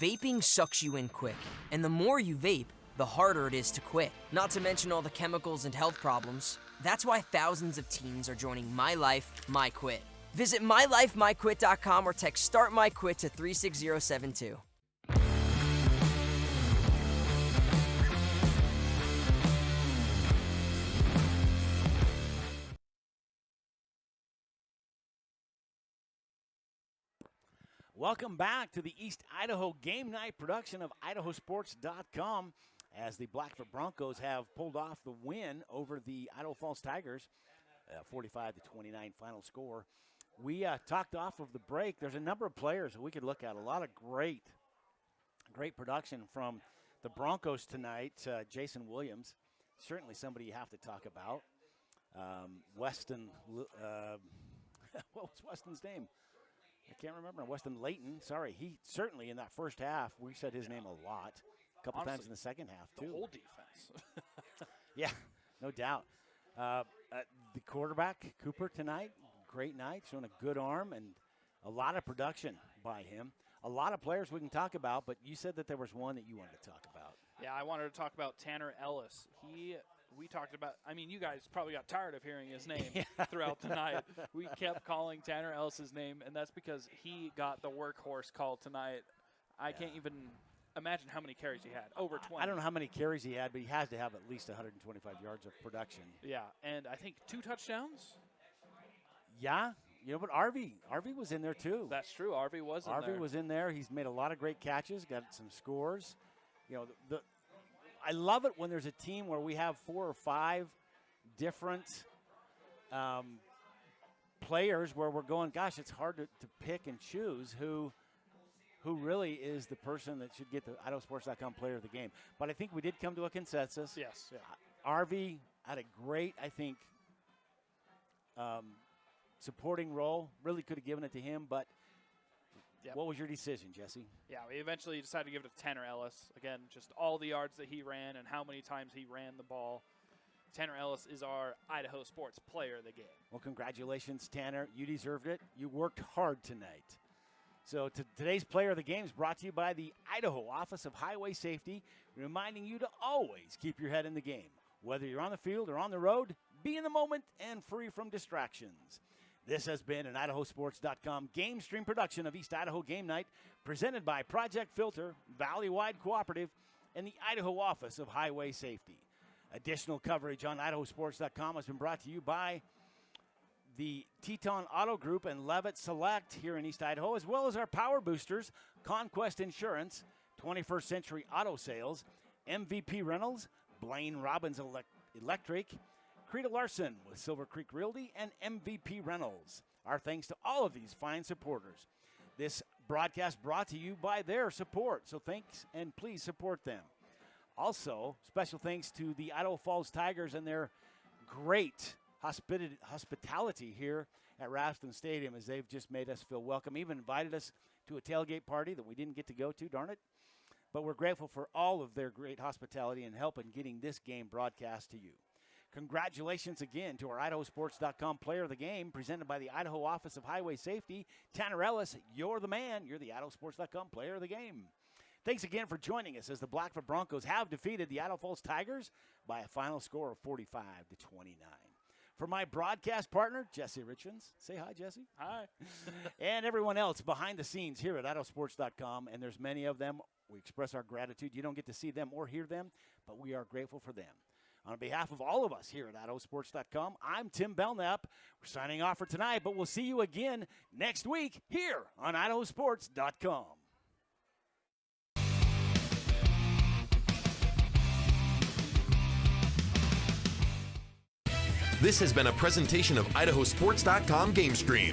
Vaping sucks you in quick, and the more you vape, the harder it is to quit. Not to mention all the chemicals and health problems. That's why thousands of teens are joining My Life, My Quit. Visit mylifemyquit.com or text Start My Quit to 36072. Welcome back to the East Idaho Game Night production of IdahoSports.com as the Blackfoot Broncos have pulled off the win over the Idaho Falls Tigers, 45-29 final score. We talked off of the break. There's a number of players that we could look at. A lot of great production from the Broncos tonight. Jason Williams, certainly somebody you have to talk about. Weston, what was Weston's name? I can't remember. Weston Layton, sorry. He certainly in that first half, we said his name a lot. A couple times in the second half, too. The whole defense. Yeah, no doubt. The quarterback, Cooper, tonight, great night, showing a good arm and a lot of production by him. A lot of players we can talk about, but you said that there was one that you wanted to talk about. Yeah, I wanted to talk about Tanner Ellis. We talked about, you guys probably got tired of hearing his name throughout the night. We kept calling Tanner Ellis's name, and that's because he got the workhorse call tonight. I can't even imagine how many carries he had, over 20. I don't know how many carries he had, but he has to have at least 125 yards of production. Yeah, and I think 2 touchdowns. Yeah, But RV was in there too. That's true. RV was in there. RV was in there. He's made a lot of great catches, got some scores. I love it when there's a team where we have 4 or 5 different players where we're going, gosh, it's hard to pick and choose who really is the person that should get the IdahoSports.com player of the game. But I think we did come to a consensus. Yes. Yeah. RV had a great, I think, supporting role. Really could have given it to him, but what was your decision, Jesse? Yeah, we eventually decided to give it to Tanner Ellis. Again, just all the yards that he ran and how many times he ran the ball. Tanner Ellis is our Idaho Sports player of the game. Well, congratulations, Tanner. You deserved it. You worked hard tonight. So today's player of the game is brought to you by the Idaho Office of Highway Safety, reminding you to always keep your head in the game. Whether you're on the field or on the road, be in the moment and free from distractions. This has been an IdahoSports.com game stream production of East Idaho Game Night, presented by Project Filter, Valley-Wide Cooperative, and the Idaho Office of Highway Safety. Additional coverage on IdahoSports.com has been brought to you by the Teton Auto Group and Levitt Select here in East Idaho, as well as our power boosters, Conquest Insurance, 21st Century Auto Sales, MVP Rentals, Blaine Robbins Electric, Creta Larson with Silver Creek Realty, and MVP Rentals. Our thanks to all of these fine supporters. This broadcast brought to you by their support, so thanks and please support them. Also, special thanks to the Idaho Falls Tigers and their great hospitality here at Rafton Stadium, as they've just made us feel welcome, even invited us to a tailgate party that we didn't get to go to, darn it. But we're grateful for all of their great hospitality and help in getting this game broadcast to you. Congratulations again to our IdahoSports.com player of the game, presented by the Idaho Office of Highway Safety. Tanner Ellis, you're the man. You're the IdahoSports.com player of the game. Thanks again for joining us as the Blackfoot Broncos have defeated the Idaho Falls Tigers by a final score of 45-29. For my broadcast partner, Jesse Richens. Say hi, Jesse. Hi. And everyone else behind the scenes here at IdahoSports.com, and there's many of them. We express our gratitude. You don't get to see them or hear them, but we are grateful for them. On behalf of all of us here at IdahoSports.com, I'm Tim Belknap. We're signing off for tonight, but we'll see you again next week here on IdahoSports.com. This has been a presentation of IdahoSports.com GameStreams.